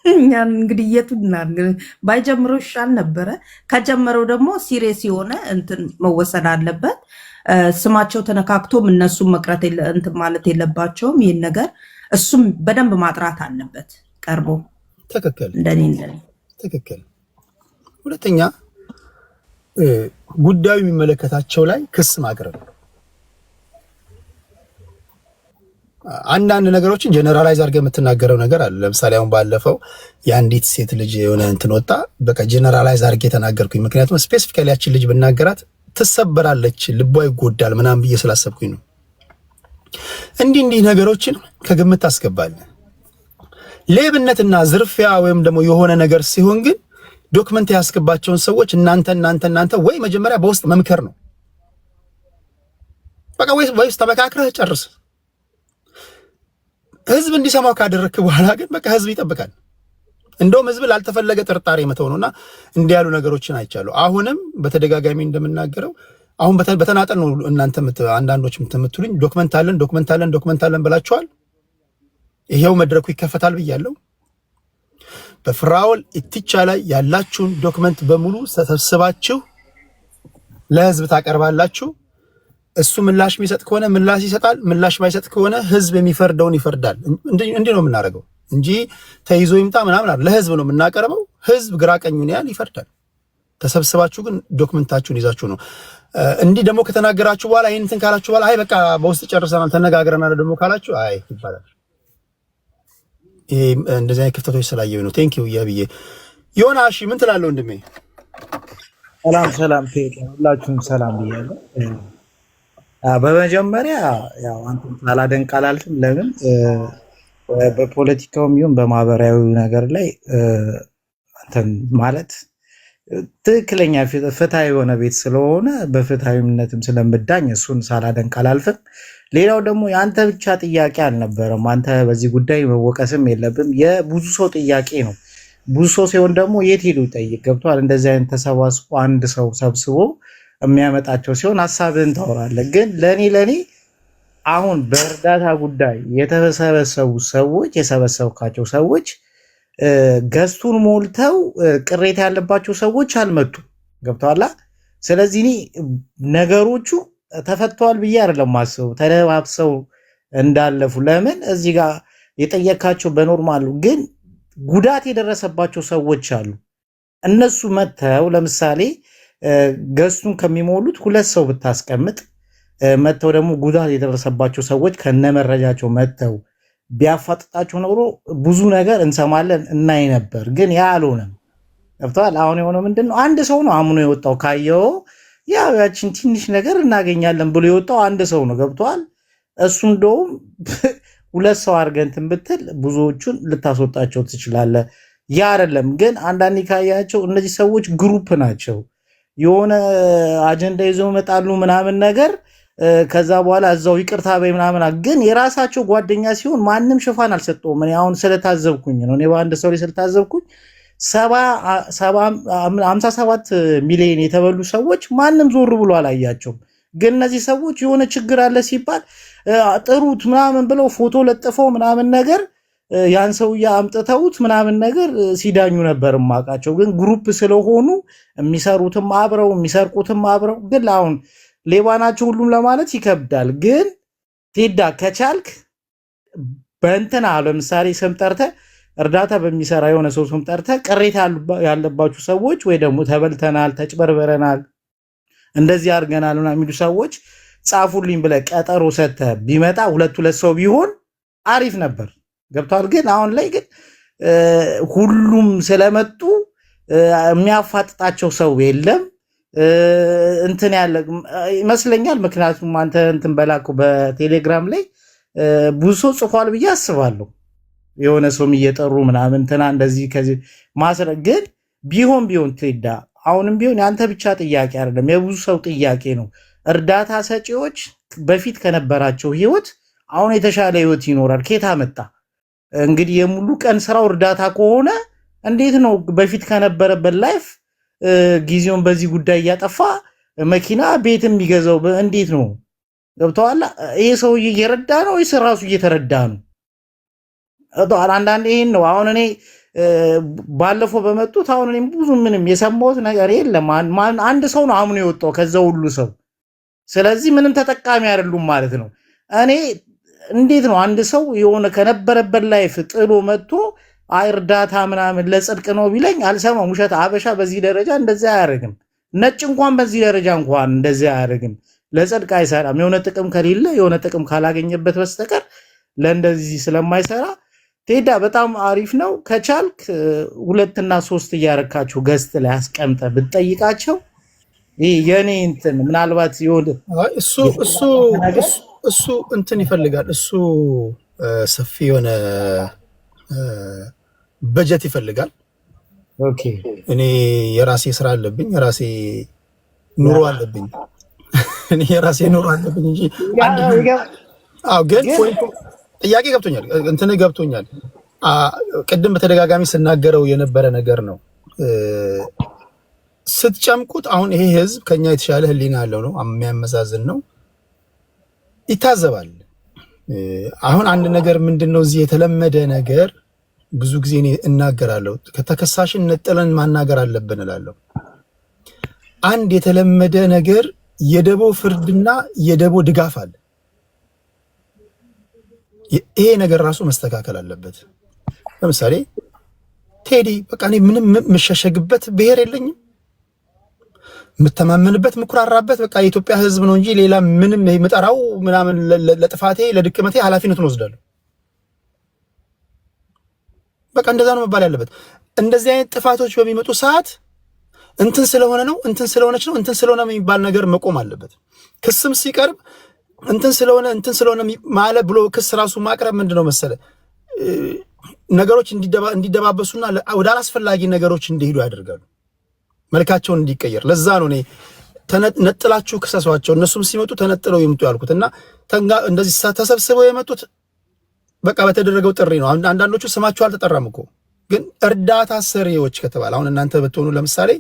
[SPEAKER 6] እኛን እንግዲህ የቱና ባይጀምረው ይሻል ነበረ። ከጀመረው ደግሞ ሲሪየስ የሆነ እንትን መወሰድ አለበት። ስማቸው ተነካክቶም እነሱም መቅረት እንትን ማለት የለባቸውም። ይህን ነገር እሱም በደንብ ማጥራት አለበት ቀርቦ።
[SPEAKER 1] ትክክል
[SPEAKER 6] እንደኔ
[SPEAKER 1] ትክክል። ሁለተኛ ጉዳዩ የሚመለከታቸው ላይ ክስ ማቅረብ። አንዳንድ ነገሮችን ጀነራላይዝ አድርገህ የምትናገረው ነገር አለ። ለምሳሌ አሁን ባለፈው የአንዲት ሴት ልጅ የሆነ እንትን ወጣ። በቃ ጀነራላይዝ አድርጌ ተናገርኩኝ። ምክንያቱም ስፔሲፊካሊ ያችን ልጅ ብናገራት ትሰበራለች፣ ልቧ ይጎዳል ምናምን ብዬ ስላሰብኩኝ ነው። እንዲህ ነገሮችን ከግምት ታስገባለህ። ሌብነትና ዝርፊያ ወይም ደግሞ የሆነ ነገር ሲሆን ግን ዶክመንት ያስገባቸውን ሰዎች እናንተ ወይ መጀመሪያ በውስጥ መምከር ነው። በቃ ወይስ ተመካክረህ ጨርስ። ህዝብ እንዲሰማው ካደረክ በኋላ ግን በቃ ህዝብ ይጠብቃል። እንደውም ህዝብ ላልተፈለገ ጥርጣሬ መተው ነውና እንዲህ ያሉ ነገሮችን አይቻለሁ። አሁንም በተደጋጋሚ እንደምናገረው አሁን በተናጠል ነው እናንተ አንዳንዶች የምትሉኝ ዶክመንት አለን ብላችኋል። ይሄው መድረኩ ይከፈታል ብያለሁ። በፍራውል ኢቲቻ ላይ ያላችሁን ዶክመንት በሙሉ ተሰብስባችሁ ለህዝብ ታቀርባላችሁ። እሱ ምላሽ የሚሰጥ ከሆነ ምላሽ ይሰጣል፣ ምላሽ ማይሰጥ ከሆነ ህዝብ የሚፈርደውን ይፈርዳል። እንዲህ ነው የምናደርገው እንጂ ተይዞ ይምጣ ምናምን አይደል። ለህዝብ ነው የምናቀርበው። ህዝብ ግራ ቀኙን ያህል ይፈርዳል። ተሰብስባችሁ ግን ዶክመንታችሁን ይዛችሁ ነው። እንዲህ ደግሞ ከተናገራችሁ በኋላ ይሄን እንትን ካላችሁ በኋላ አይ በቃ በውስጥ ጨርሰናል ተነጋግረናል ደግሞ ካላችሁ አይ ይባላል። ይሄ እንደዚህ አይነት ክፍተቶች ስላየሁ ነው። ቴንክ ዩ ያብዬ። ዮናሺ ምን ትላለህ ወንድሜ?
[SPEAKER 7] ሰላም ሁላችሁም ሰላም ብያለሁ። በመጀመሪያ ያው አንተም ሳላደንቅ አላልፍም። ለምን በፖለቲካውም ይሁን በማህበራዊ ነገር ላይ አንተን ማለት ትክክለኛ ፍትሃዊ የሆነ ቤት ስለሆነ በፍትሃዊነትም ስለምዳኝ እሱን ሳላደንቅ አላልፍም። ሌላው ደግሞ የአንተ ብቻ ጥያቄ አልነበረም። አንተ በዚህ ጉዳይ መወቀስም የለብም። የብዙ ሰው ጥያቄ ነው። ብዙ ሰው ሲሆን ደግሞ የት ሄዱ ይጠይቅ ገብቷል። እንደዚህ አይነት ተሰባስቦ አንድ ሰው ሰብስቦ የሚያመጣቸው ሲሆን ሀሳብህን ታወራለህ። ግን ለኔ አሁን በእርዳታ ጉዳይ የተሰበሰቡ ሰዎች የሰበሰብካቸው ሰዎች ገዝቱን ሞልተው ቅሬታ ያለባቸው ሰዎች አልመጡም። ገብቷላ። ስለዚህ እኔ ነገሮቹ ተፈተዋል ብዬ አይደለም ማስበው፣ ተደባብሰው እንዳለፉ። ለምን እዚህ ጋር የጠየካቸው በኖርማሉ ግን ጉዳት የደረሰባቸው ሰዎች አሉ። እነሱ መተው ለምሳሌ ገዝቱን ከሚሞሉት 2 ሰው ብታስቀምጥ መተው ደግሞ ጉዳት የደረሰባቸው ሰዎች ከነመረጃቸው መተው ቢያፋጥጣቸው ኖሮ ብዙ ነገር እንሰማለን እናይ ነበር። ግን ያ አልሆነም። ገብተዋል። አሁን የሆነው ምንድነው? አንድ ሰው ነው አምኖ የወጣው። ካየው ያው ያችን ትንሽ ነገር እናገኛለን ብሎ የወጣው አንድ ሰው ነው። ገብተዋል። እሱ እንደውም 2 ሰው አድርገህ እንትን ብትል ብዙዎቹን ልታስወጣቸው ትችላለህ። ያ አይደለም ግን አንዳንዴ ካያቸው እነዚህ ሰዎች ግሩፕ ናቸው። የሆነ አጀንዳ ይዘው ይመጣሉ ምናምን ነገር ከዛ በኋላ እዛው ይቅርታ በይ ምናምን። ግን የራሳቸው ጓደኛ ሲሆን ማንም ሽፋን አልሰጠውም። እኔ አሁን ስለታዘብኩኝ ነው። እኔ በአንድ ሰው ላይ ስለታዘብኩኝ 57 ሚሊዮን የተበሉ ሰዎች ማንም ዞር ብሎ አላያቸውም። ግን እነዚህ ሰዎች የሆነ ችግር አለ ሲባል ጥሩት ምናምን ብለው ፎቶ ለጥፈው ምናምን ነገር ያን ሰውዬ አምጥተውት ምናምን ነገር ሲዳኙ ነበር ማቃቸው። ግን ግሩፕ ስለሆኑ የሚሰሩትም አብረው የሚሰርቁትም አብረው። ግን አሁን ሌባ ናቸው ሁሉም ለማለት ይከብዳል። ግን ቴዳ ከቻልክ በእንትና ለምሳሌ ስም ጠርተህ እርዳታ በሚሰራ የሆነ ሰው ስም ጠርተህ ቅሬታ ያለባችሁ ሰዎች ወይ ደግሞ ተበልተናል፣ ተጭበርበረናል፣ እንደዚህ አድርገናል እና የሚሉ ሰዎች ጻፉልኝ ብለህ ቀጠሮ ሰጥተህ ቢመጣ 2 ሰው ቢሆን አሪፍ ነበር። ገብቷል። ግን አሁን ላይ ግን ሁሉም ስለመጡ የሚያፋጥጣቸው ሰው የለም እንትን ያለ ይመስለኛል። ምክንያቱም አንተ እንትን በላኩ በቴሌግራም ላይ ብዙ ሰው ጽፏል ብዬ አስባለሁ። የሆነ ሰውም እየጠሩ ምናምን እንትና እንደዚህ ከዚህ ማስረ ግን ቢሆን ቴዳ አሁንም ቢሆን የአንተ ብቻ ጥያቄ አይደለም፣ የብዙ ሰው ጥያቄ ነው። እርዳታ ሰጪዎች በፊት ከነበራቸው ህይወት አሁን የተሻለ ህይወት ይኖራል። ኬታ መጣ እንግዲህ የሙሉ ቀን ስራው እርዳታ ከሆነ እንዴት ነው በፊት ከነበረበት ላይፍ ጊዜውን በዚህ ጉዳይ እያጠፋ መኪና ቤት የሚገዛው እንዴት ነው? ገብተዋል። ይሄ ሰውዬ እየረዳ ነው ወይስ ራሱ እየተረዳ ነው? አንዳንድ ይሄን ነው አሁን እኔ ባለፈው በመጡት አሁን እኔ ብዙ ምንም የሰማሁት ነገር የለም። አንድ ሰው ነው አምኖ የወጣው ከዛ ሁሉ ሰው። ስለዚህ ምንም ተጠቃሚ አይደሉም ማለት ነው። እኔ እንዴት ነው አንድ ሰው የሆነ ከነበረበት ላይፍ ጥሎ መጥቶ እርዳታ ምናምን ለጽድቅ ነው ቢለኝ አልሰማም። ውሸት። አበሻ በዚህ ደረጃ እንደዚህ አያደርግም። ነጭ እንኳን በዚህ ደረጃ እንኳን እንደዚህ አያደርግም። ለጽድቅ አይሰራም። የሆነ ጥቅም ከሌለ የሆነ ጥቅም ካላገኘበት በስተቀር ለእንደዚህ ስለማይሰራ ቴዳ በጣም አሪፍ ነው። ከቻልክ 2 እና 3 እያረካችሁ ገስት ላይ አስቀምጠ ብትጠይቃቸው የኔ እንትን ምናልባት ይወድ
[SPEAKER 1] እሱ እንትን ይፈልጋል። እሱ ሰፊ የሆነ በጀት ይፈልጋል።
[SPEAKER 7] ኦኬ
[SPEAKER 1] እኔ የራሴ ስራ አለብኝ፣ የራሴ ኑሮ አለብኝ። እኔ የራሴ ኑሮ አለብኝ እንጂ ግን ጥያቄ ገብቶኛል፣ እንትን ገብቶኛል። ቅድም በተደጋጋሚ ስናገረው የነበረ ነገር ነው። ስትጨምቁት አሁን ይሄ ህዝብ ከኛ የተሻለ ህሊና ያለው ነው፣ የሚያመዛዝን ነው፣ ይታዘባል። አሁን አንድ ነገር ምንድነው እዚህ የተለመደ ነገር ብዙ ጊዜ እኔ እናገራለሁ፣ ከተከሳሽን ነጥለን ማናገር አለብን እላለሁ። አንድ የተለመደ ነገር የደቦ ፍርድና የደቦ ድጋፍ አለ። ይሄ ነገር ራሱ መስተካከል አለበት። ለምሳሌ ቴዲ በቃ እኔ ምንም የምሸሸግበት ብሔር የለኝም፣ የምተማመንበት የምኩራራበት በቃ የኢትዮጵያ ህዝብ ነው እንጂ ሌላ ምንም የምጠራው ምናምን ለጥፋቴ ለድክመቴ ኃላፊነቱን ወስዳለሁ። በቃ እንደዛ ነው መባል ያለበት። እንደዚህ አይነት ጥፋቶች በሚመጡ ሰዓት እንትን ስለሆነ ነው እንትን ስለሆነች ነው እንትን ስለሆነ የሚባል ነገር መቆም አለበት። ክስም ሲቀርብ እንትን ስለሆነ ማለት ብሎ ክስ ራሱ ማቅረብ ምንድነው መሰለ ነገሮች እንዲደባበሱና ወደ አላስፈላጊ ነገሮች እንዲሄዱ ያደርጋሉ፣ መልካቸውን እንዲቀየር። ለዛ ነው እኔ ነጥላችሁ ክሰሷቸው፣ እነሱም ሲመጡ ተነጥለው ይምጡ ያልኩትና እንደዚህ ተሰብስበው የመጡት በቃ በተደረገው ጥሪ ነው። አንዳንዶቹ ስማቸው አልተጠራም እኮ ግን እርዳታ ሰሪዎች ከተባለ አሁን እናንተ ብትሆኑ ለምሳሌ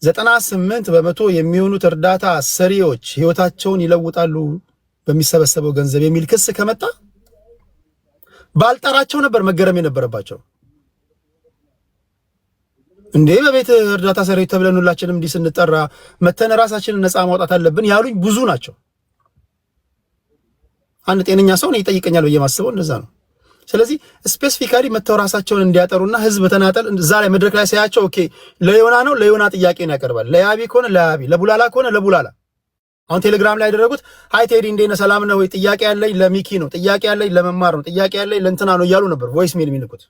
[SPEAKER 1] 98% የሚሆኑት እርዳታ ሰሪዎች ህይወታቸውን ይለውጣሉ በሚሰበሰበው ገንዘብ የሚል ክስ ከመጣ ባልጠራቸው ነበር መገረም የነበረባቸው። እንዴ በቤት እርዳታ ሰሪዎች ተብለን ሁላችንም እንዲህ ስንጠራ መተን ራሳችንን ነፃ ማውጣት አለብን ያሉኝ ብዙ ናቸው። አንድ ጤነኛ ሰው ነው ይጠይቀኛል ብዬ ማስበው እንደዛ ነው። ስለዚህ ስፔሲፊካሊ መተው ራሳቸውን እንዲያጠሩና ህዝብ ተናጠል እዛ ላይ መድረክ ላይ ሳያቸው ኦኬ ለዮና ነው ለዮና ጥያቄን ያቀርባል፣ ለያቢ ከሆነ ለያቢ፣ ለቡላላ ከሆነ ለቡላላ። አሁን ቴሌግራም ላይ ያደረጉት ሃይ ቴዲ እንዴነ ሰላም ነው ወይ ጥያቄ ያለኝ ለሚኪ ነው፣ ጥያቄ ያለኝ ለመማር ነው፣ ጥያቄ ያለኝ ለእንትና ነው እያሉ ነበር ቮይስ ሜል የሚልኩት።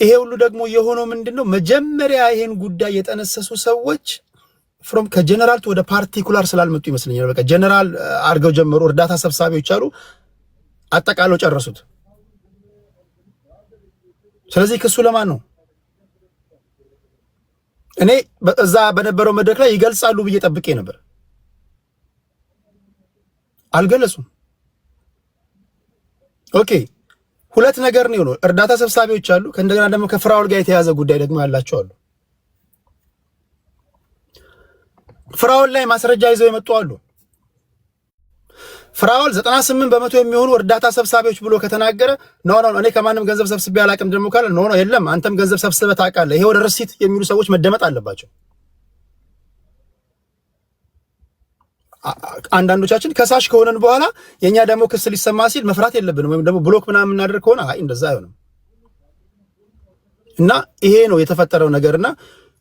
[SPEAKER 1] ይሄ ሁሉ ደግሞ የሆነው ምንድነው መጀመሪያ ይሄን ጉዳይ የጠነሰሱ ሰዎች ፍሮም ከጀነራል ወደ ፓርቲኩላር ስላልመጡ ይመስለኛል። በቃ ጀነራል አርገው ጀመሩ። እርዳታ ሰብሳቢዎች አሉ አጠቃለው ጨረሱት። ስለዚህ ክሱ ለማን ነው? እኔ እዛ በነበረው መድረክ ላይ ይገልጻሉ ብዬ ጠብቄ ነበር። አልገለጹም። ኦኬ ሁለት ነገር ነው የሆነው። እርዳታ ሰብሳቢዎች አሉ፣ ከእንደገና ደግሞ ከፍራኦል ጋር የተያዘ ጉዳይ ደግሞ ያላቸው አሉ። ፍራኦል ላይ ማስረጃ ይዘው የመጡ አሉ። ፍራኦል 98% የሚሆኑ እርዳታ ሰብሳቢዎች ብሎ ከተናገረ ኖ እኔ ከማንም ገንዘብ ሰብስቤ አላቅም ደግሞ ካለ ኖ የለም አንተም ገንዘብ ሰብስበህ ታውቃለህ፣ ይሄ ወደ ርሲት የሚሉ ሰዎች መደመጥ አለባቸው። አንዳንዶቻችን ከሳሽ ከሆነን በኋላ የኛ ደግሞ ክስ ሊሰማ ሲል መፍራት የለብንም፣ ወይም ደግሞ ብሎክ ምናምን እናደርግ ከሆነ አይ እንደዛ አይሆንም። እና ይሄ ነው የተፈጠረው ነገርና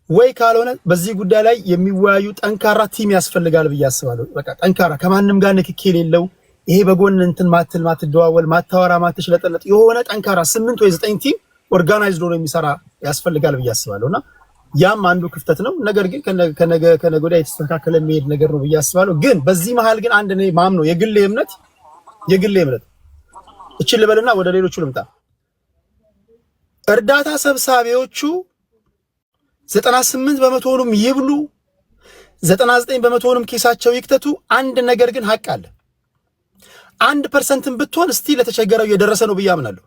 [SPEAKER 1] ወይ ካልሆነ በዚህ ጉዳይ ላይ የሚወያዩ ጠንካራ ቲም ያስፈልጋል ብዬ አስባለሁ። በቃ ጠንካራ ከማንም ጋር ንክኪ የሌለው ይሄ በጎን እንትን ማትደዋወል ማታወራ ማትሽለጠለጥ የሆነ ጠንካራ 8 ወይ 9 ቲም ኦርጋናይዝድ ሆኖ የሚሰራ ያስፈልጋል ብዬ አስባለሁና ያም አንዱ ክፍተት ነው። ነገር ግን ከነገ ወዲያ የተስተካከለ የሚሄድ ነገር ነው ብዬ አስባለሁ። ግን በዚህ መሃል ግን አንድ ነው ማምነው የግል እምነት እቺ ልበልና ወደ ሌሎቹ ልምጣ። እርዳታ ሰብሳቢዎቹ 98%ንም ይብሉ 99%ንም ኪሳቸው ይክተቱ፣ አንድ ነገር ግን ሀቅ አለ። 1% ብትሆን እስቲ ለተቸገረው እየደረሰ ነው ብዬ አምናለሁ።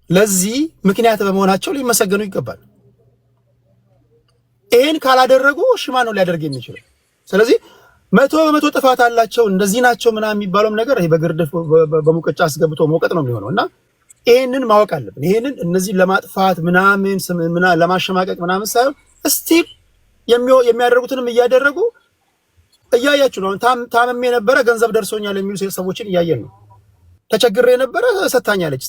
[SPEAKER 1] ለዚህ ምክንያት በመሆናቸው ሊመሰገኑ ይገባል። ይሄን ካላደረጉ ሽማ ነው ሊያደርግ የሚችለው። ስለዚህ 100% ጥፋት አላቸው እንደዚህ ናቸው ምናምን የሚባለውም ነገር ይሄ በግርድፍ በሙቀጫ አስገብቶ መውቀጥ ነው የሚሆነውና ይሄንን ማወቅ አለብን። ይሄንን እነዚህ ለማጥፋት ምናምን ለማሸማቀቅ ምናምን ሳይሆን እስቲ የሚያደርጉትንም እያደረጉ እያያችሁ ነው። ታመሜ የነበረ ገንዘብ ደርሶኛል የሚሉ ሰዎችን እያየን ነው። ተቸግሬ የነበረ ሰታኛለች፣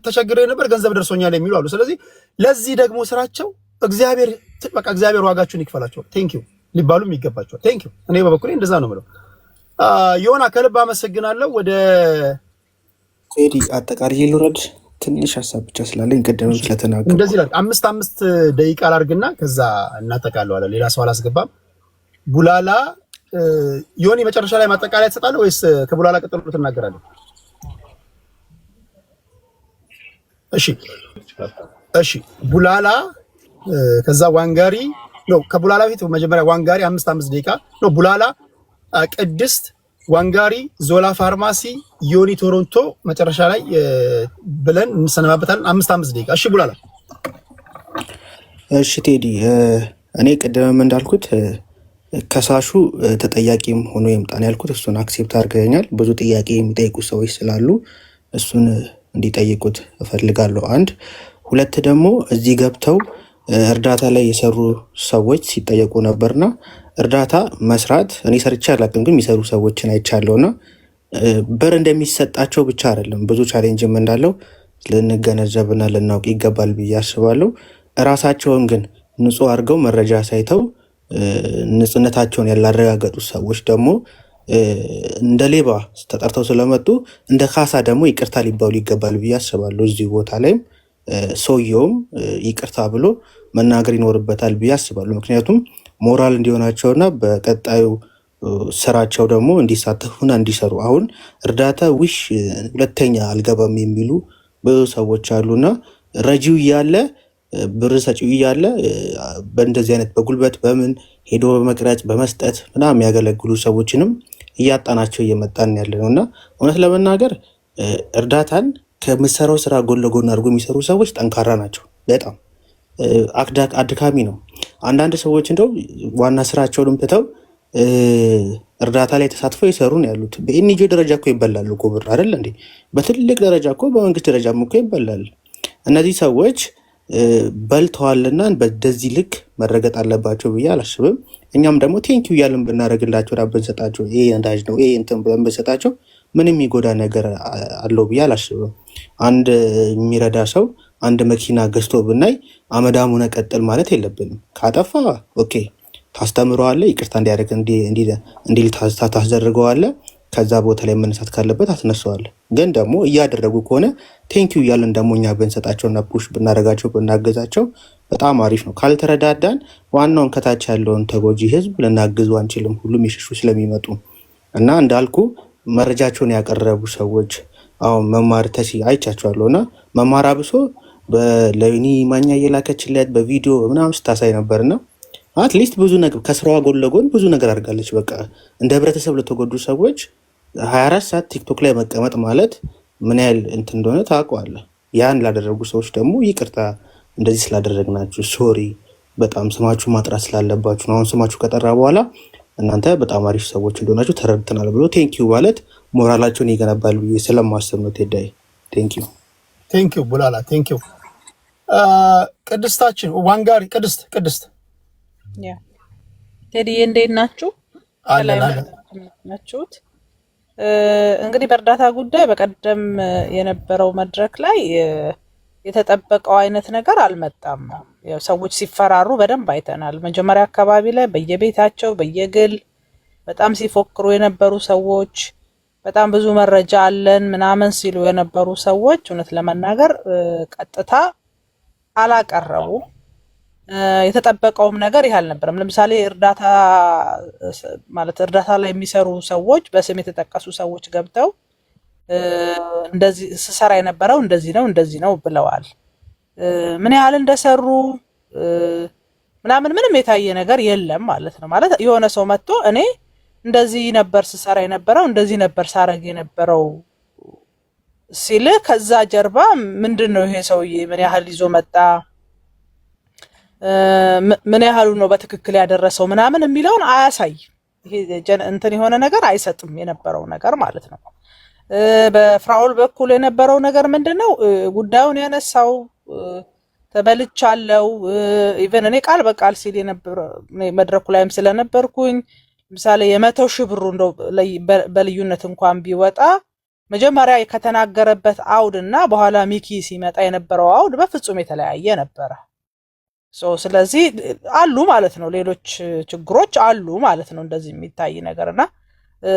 [SPEAKER 1] ተቸግሬ የነበረ ገንዘብ ደርሶኛል የሚሉ አሉ። ስለዚህ ለዚህ ደግሞ ስራቸው እግዚአብሔር ዋጋችሁን ይክፈላቸው። ቴንኪው ሊባሉም ይገባቸዋል። ቴንኪው እኔ በበኩሌ እንደዛ ነው የምለው። ዮና ከልብ አመሰግናለሁ። ወደ
[SPEAKER 8] ቴዲ አጠቃላይ ልውረድ። ትንሽ ሀሳብ ብቻ ስላለኝ ቀደምም ስለተናገርኩ
[SPEAKER 1] እንደዚህ ይላል። 5 ደቂቃ ላድርግና ከዛ እናጠቃለዋለን። ሌላ ሰው አላስገባም። ቡላላ ዮኒ መጨረሻ ላይ ማጠቃለያ ትሰጣለህ ወይስ ከቡላላ ቀጥሎ ትናገራለህ? እሺ ቡላላ ከዛ ዋንጋሪ ነው። ከቡላላ በፊት መጀመሪያ ዋንጋሪ 5 ደቂቃ ነው። ቡላላ ቅድስት ዋንጋሪ ዞላ ፋርማሲ ዮኒ ቶሮንቶ መጨረሻ ላይ ብለን እንሰነባበታለን። 5 ደቂቃ። እሺ ቡላላ።
[SPEAKER 8] እሺ ቴዲ፣ እኔ ቀደም እንዳልኩት ከሳሹ ተጠያቂም ሆኖ ይምጣን ያልኩት እሱን አክሴፕት አድርገኛል። ብዙ ጥያቄ የሚጠይቁ ሰዎች ስላሉ እሱን እንዲጠይቁት እፈልጋለሁ። 1 2 ደግሞ እዚህ ገብተው እርዳታ ላይ የሰሩ ሰዎች ሲጠየቁ ነበርና እርዳታ መስራት እኔ ሰርቼ አላውቅም፣ ግን የሚሰሩ ሰዎችን አይቻለሁና ብር እንደሚሰጣቸው ብቻ አይደለም ብዙ ቻሌንጅም እንዳለው ልንገነዘብና ልናውቅ ይገባል ብዬ አስባለሁ። እራሳቸውን ግን ንጹህ አድርገው መረጃ ሳይተው ንጽህነታቸውን ያላረጋገጡ ሰዎች ደግሞ እንደ ሌባ ተጠርተው ስለመጡ እንደ ካሳ ደግሞ ይቅርታ ሊባሉ ይገባል ብዬ አስባለሁ። እዚህ ቦታ ላይም ሰውየውም ይቅርታ ብሎ መናገር ይኖርበታል ብዬ አስባለሁ። ምክንያቱም ሞራል እንዲሆናቸውና በቀጣዩ ስራቸው ደግሞ እንዲሳተፉና እንዲሰሩ። አሁን እርዳታ ውሽ ሁለተኛ አልገባም የሚሉ ብዙ ሰዎች አሉና ረጂው እያለ ብር ሰጪው እያለ በእንደዚህ አይነት በጉልበት በምን ሄዶ በመቅረጽ በመስጠት ምናምን የሚያገለግሉ ሰዎችንም እያጣናቸው እየመጣን ያለ ነው እና እውነት ለመናገር እርዳታን ከምሰራው ስራ ጎን ለጎን አድርጎ የሚሰሩ ሰዎች ጠንካራ ናቸው። በጣም አድካሚ ነው። አንዳንድ ሰዎች እንደው ዋና ስራቸውንም ትተው እርዳታ ላይ ተሳትፈው ይሰሩ ነው ያሉት። በኤንጂኦ ደረጃ እኮ ይበላሉ እኮ ብር አይደል እንዴ? በትልቅ ደረጃ እኮ በመንግስት ደረጃም እኮ ይበላል። እነዚህ ሰዎች በልተዋልና በዚህ ልክ መረገጥ አለባቸው ብዬ አላስብም። እኛም ደግሞ ቴንኪው እያልን ብናደርግላቸው ብንሰጣቸው ይሄ እንዳጅ ነው ይሄ እንትን ብለን ብንሰጣቸው ምንም የሚጎዳ ነገር አለው ብዬ አላስብም። አንድ የሚረዳ ሰው አንድ መኪና ገዝቶ ብናይ አመዳሙነ ቀጥል ማለት የለብንም። ካጠፋ ኦኬ ታስተምረዋለህ፣ ይቅርታ እንዲያደርግ እንዲል ታስደርገዋለህ። ከዛ ቦታ ላይ መነሳት ካለበት አትነሳዋለህ። ግን ደግሞ እያደረጉ ከሆነ ቴንኪው እያልን ደግሞ እኛ ብንሰጣቸውና ፑሽ ብናደርጋቸው ብናገዛቸው በጣም አሪፍ ነው። ካልተረዳዳን ዋናውን ከታች ያለውን ተጎጂ ህዝብ ልናግዙ አንችልም። ሁሉም ይሽሹ ስለሚመጡ እና እንዳልኩ መረጃቸውን ያቀረቡ ሰዎች አሁን መማር ተሲ አይቻቸዋለሁ እና መማር አብሶ ለዩኒ ማኛ እየላከችለት በቪዲዮ ምናምን ስታሳይ ነበርና አትሊስት ብዙ ነገር ከስራዋ ጎን ለጎን ብዙ ነገር አድርጋለች። በቃ እንደ ህብረተሰብ ለተጎዱ ሰዎች 24 ሰዓት ቲክቶክ ላይ መቀመጥ ማለት ምን ያህል እንትን እንደሆነ ታውቀዋለህ። ያን ላደረጉ ሰዎች ደግሞ ይቅርታ እንደዚህ ስላደረግናችሁ ሶሪ፣ በጣም ስማችሁ ማጥራት ስላለባችሁ ነው። አሁን ስማችሁ ከጠራ በኋላ እናንተ በጣም አሪፍ ሰዎች እንደሆናችሁ ተረድተናል ብሎ ቴንኪው ማለት ሞራላቸውን ይገነባል ብዬ ስለማሰብ ነው። ቴዳይ
[SPEAKER 1] ቴንኪው ቡላላ ቴንኪው። ቅድስታችን ዋንጋሪ ቅድስት
[SPEAKER 9] ቴዲዬ እንዴት ናችሁ? ናችሁት? እንግዲህ በእርዳታ ጉዳይ በቀደም የነበረው መድረክ ላይ የተጠበቀው አይነት ነገር አልመጣም። ያው ሰዎች ሲፈራሩ በደንብ አይተናል። መጀመሪያ አካባቢ ላይ በየቤታቸው በየግል በጣም ሲፎክሩ የነበሩ ሰዎች፣ በጣም ብዙ መረጃ አለን ምናምን ሲሉ የነበሩ ሰዎች እውነት ለመናገር ቀጥታ አላቀረቡም። የተጠበቀውም ነገር ይህ አልነበረም። ለምሳሌ እርዳታ ላይ የሚሰሩ ሰዎች በስም የተጠቀሱ ሰዎች ገብተው እንደዚህ ስሰራ የነበረው እንደዚህ ነው ብለዋል። ምን ያህል እንደሰሩ ምንም የታየ ነገር የለም ማለት ነው። ማለት የሆነ ሰው መጥቶ እኔ እንደዚህ ነበር ስሰራ የነበረው እንደዚህ ነበር ሳረግ የነበረው ሲል ከዛ ጀርባ ምንድነው ይሄ ሰውዬ ምን ያህል ይዞ መጣ፣ ምን ያህሉ ነው በትክክል ያደረሰው ምናምን የሚለውን አያሳይ። ይሄ እንትን የሆነ ነገር አይሰጥም የነበረው ነገር ማለት ነው። በፍራኦል በኩል የነበረው ነገር ምንድነው? ጉዳዩን ያነሳው ተበልቻለው ኢቨን እኔ ቃል በቃል ሲል የነበረ መድረኩ ላይም ስለነበርኩኝ ለምሳሌ 100,000 ብሩ እንደው በልዩነት እንኳን ቢወጣ መጀመሪያ ከተናገረበት አውድና በኋላ ሚኪ ሲመጣ የነበረው አውድ በፍጹም የተለያየ ነበረ። ስለዚህ አሉ ማለት ነው፣ ሌሎች ችግሮች አሉ ማለት ነው። እንደዚህ የሚታይ ነገርና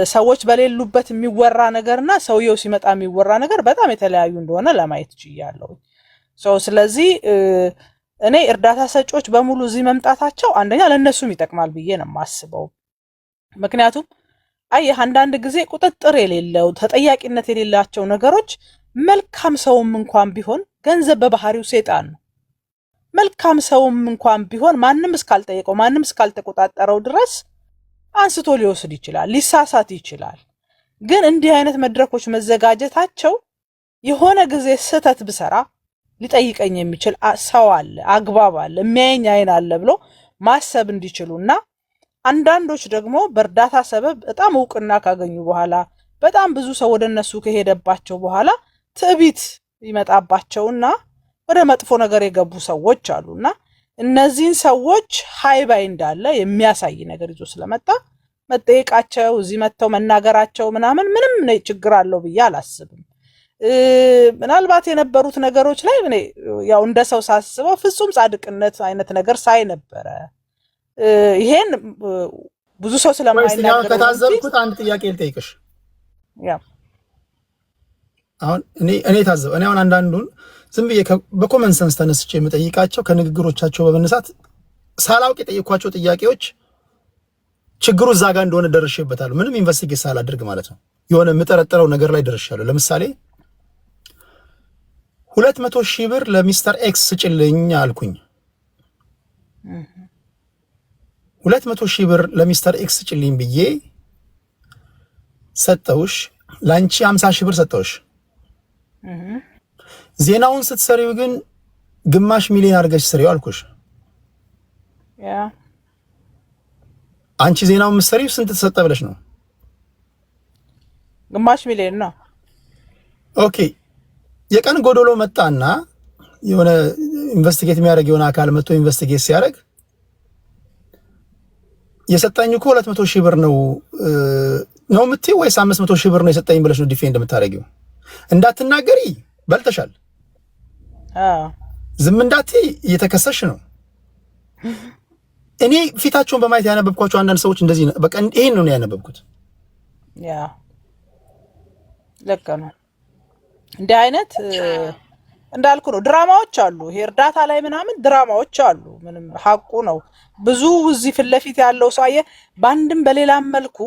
[SPEAKER 9] ሰዎች በሌሉበት የሚወራ ነገርና ሰውየው ሲመጣ የሚወራ ነገር በጣም የተለያዩ እንደሆነ ለማየት ችያለሁ። ስለዚህ እኔ እርዳታ ሰጪዎች በሙሉ እዚህ መምጣታቸው አንደኛ ለነሱም ይጠቅማል ብዬ ነው የማስበው። ምክንያቱም አንዳንድ ጊዜ ቁጥጥር የሌለው ተጠያቂነት የሌላቸው ነገሮች መልካም ሰውም እንኳን ቢሆን ገንዘብ በባህሪው ሰይጣን ነው። መልካም ሰውም እንኳን ቢሆን ማንም እስካልጠየቀው ማንም እስካልተቆጣጠረው ድረስ አንስቶ ሊወስድ ይችላል፣ ሊሳሳት ይችላል። ግን እንዲህ አይነት መድረኮች መዘጋጀታቸው የሆነ ጊዜ ስህተት ብሰራ ሊጠይቀኝ የሚችል ሰው አለ፣ አግባብ አለ፣ የሚያየኝ አይን አለ ብሎ ማሰብ እንዲችሉና አንዳንዶች ደግሞ በእርዳታ ሰበብ በጣም እውቅና ካገኙ በኋላ በጣም ብዙ ሰው ወደነሱ ከሄደባቸው በኋላ ትዕቢት ይመጣባቸውና ወደ መጥፎ ነገር የገቡ ሰዎች አሉና እነዚህን ሰዎች ሃይባይ እንዳለ የሚያሳይ ነገር ይዞ ስለመጣ መጠየቃቸው እዚህ መተው መናገራቸው ምንም ችግር አለው ብዬ አላስብም። ምናልባት የነበሩት ነገሮች ላይ ያው እንደ ሰው ሳስበው ፍጹም ጻድቅነት አይነት ነገር ሳይ ነበረ። ይሄን ብዙ ሰው ስለማይናገር
[SPEAKER 1] ከታዘብኩት አንድ ጥያቄ ልጠይቅሽ።
[SPEAKER 9] ያ
[SPEAKER 1] አሁን እኔ ታዘብ እኔ አሁን አንዳንዱን ዝም ብዬ በኮመን ሰንስ ተነስቼ የምጠይቃቸው ከንግግሮቻቸው በመነሳት ሳላውቅ የጠየኳቸው ጥያቄዎች ችግሩ እዛ ጋር እንደሆነ ደርሼበታለሁ። ምንም ኢንቨስቲጌት ሳላደርግ ማለት ነው። የሆነ የምጠረጥረው ነገር ላይ ደርሻለሁ። ለምሳሌ 200,000 ብር ለሚስተር ኤክስ ስጭልኝ አልኩኝ። 200,000 ብር ለሚስተር ኤክስ ስጭልኝ ብዬ ሰጠውሽ። ላንቺ 50,000 ብር ሰጠውሽ። ዜናውን ስትሰሪው ግን ግማሽ ሚሊዮን አድርገሽ ስሪው አልኩሽ።
[SPEAKER 9] ያ
[SPEAKER 1] አንቺ ዜናውን ምትሰሪው ስንት ተሰጠ ብለሽ ነው?
[SPEAKER 9] ግማሽ ሚሊዮን ነው።
[SPEAKER 1] ኦኬ የቀን ጎዶሎ መጣና የሆነ ኢንቨስቲጌት የሚያደርግ የሆነ አካል መጥቶ ኢንቨስቲጌት ሲያደርግ የሰጠኝ እኮ 200,000 ብር ነው የምትይው ወይስ 500,000 ብር ነው የሰጠኝ ብለሽ ነው ዲፌንድ የምታደርጊው? እንዳትናገሪ በልተሻል። ዝም እንዳትይ እየተከሰሽ ነው። እኔ ፊታቸውን በማየት ያነበብኳቸው አንዳንድ ሰዎች እንደዚህ በቃ ይሄን ነው ያነበብኩት።
[SPEAKER 9] ያ ልክ ነው። እንዲህ አይነት እንዳልኩ ነው ድራማዎች አሉ። ይሄ እርዳታ ላይ ምናምን ድራማዎች አሉ። ምንም ሀቁ ነው። ብዙ እዚህ ፊት ለፊት ያለው ሰው አየህ፣ በአንድም በሌላም መልኩ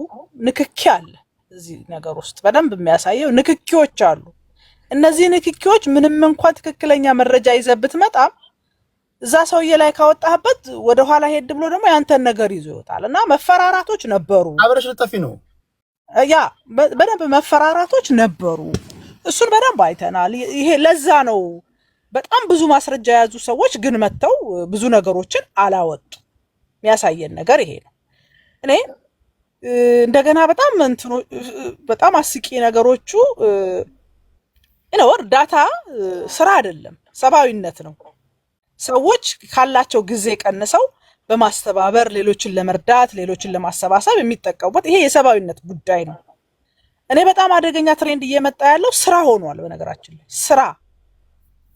[SPEAKER 9] ንክኪ አለ። እዚህ ነገር ውስጥ በደንብ የሚያሳየው ንክኪዎች አሉ። እነዚህ ንክኪዎች ምንም እንኳን ትክክለኛ መረጃ ይዘህ ብትመጣም እዛ ሰውዬ ላይ ካወጣህበት ወደ ኋላ ሄድ ብሎ ደግሞ ያንተን ነገር ይዞ ይወጣል እና መፈራራቶች ነበሩ።
[SPEAKER 1] አብረሽ ልጠፊ ነው።
[SPEAKER 9] ያ በደንብ መፈራራቶች ነበሩ። እሱን በደንብ አይተናል። ይሄ ለዛ ነው በጣም ብዙ ማስረጃ የያዙ ሰዎች ግን መተው ብዙ ነገሮችን አላወጡ። የሚያሳየን ነገር ይሄ ነው። እኔ እንደገና በጣም አስቂ ነገሮቹ እርዳታ ስራ አይደለም፣ ሰብአዊነት ነው። ሰዎች ካላቸው ጊዜ ቀንሰው በማስተባበር ሌሎችን ለመርዳት ሌሎችን ለማሰባሰብ የሚጠቀሙበት ይሄ የሰብአዊነት ጉዳይ ነው። እኔ በጣም አደገኛ ትሬንድ እየመጣ ያለው ስራ ሆኗል። በነገራችን ላይ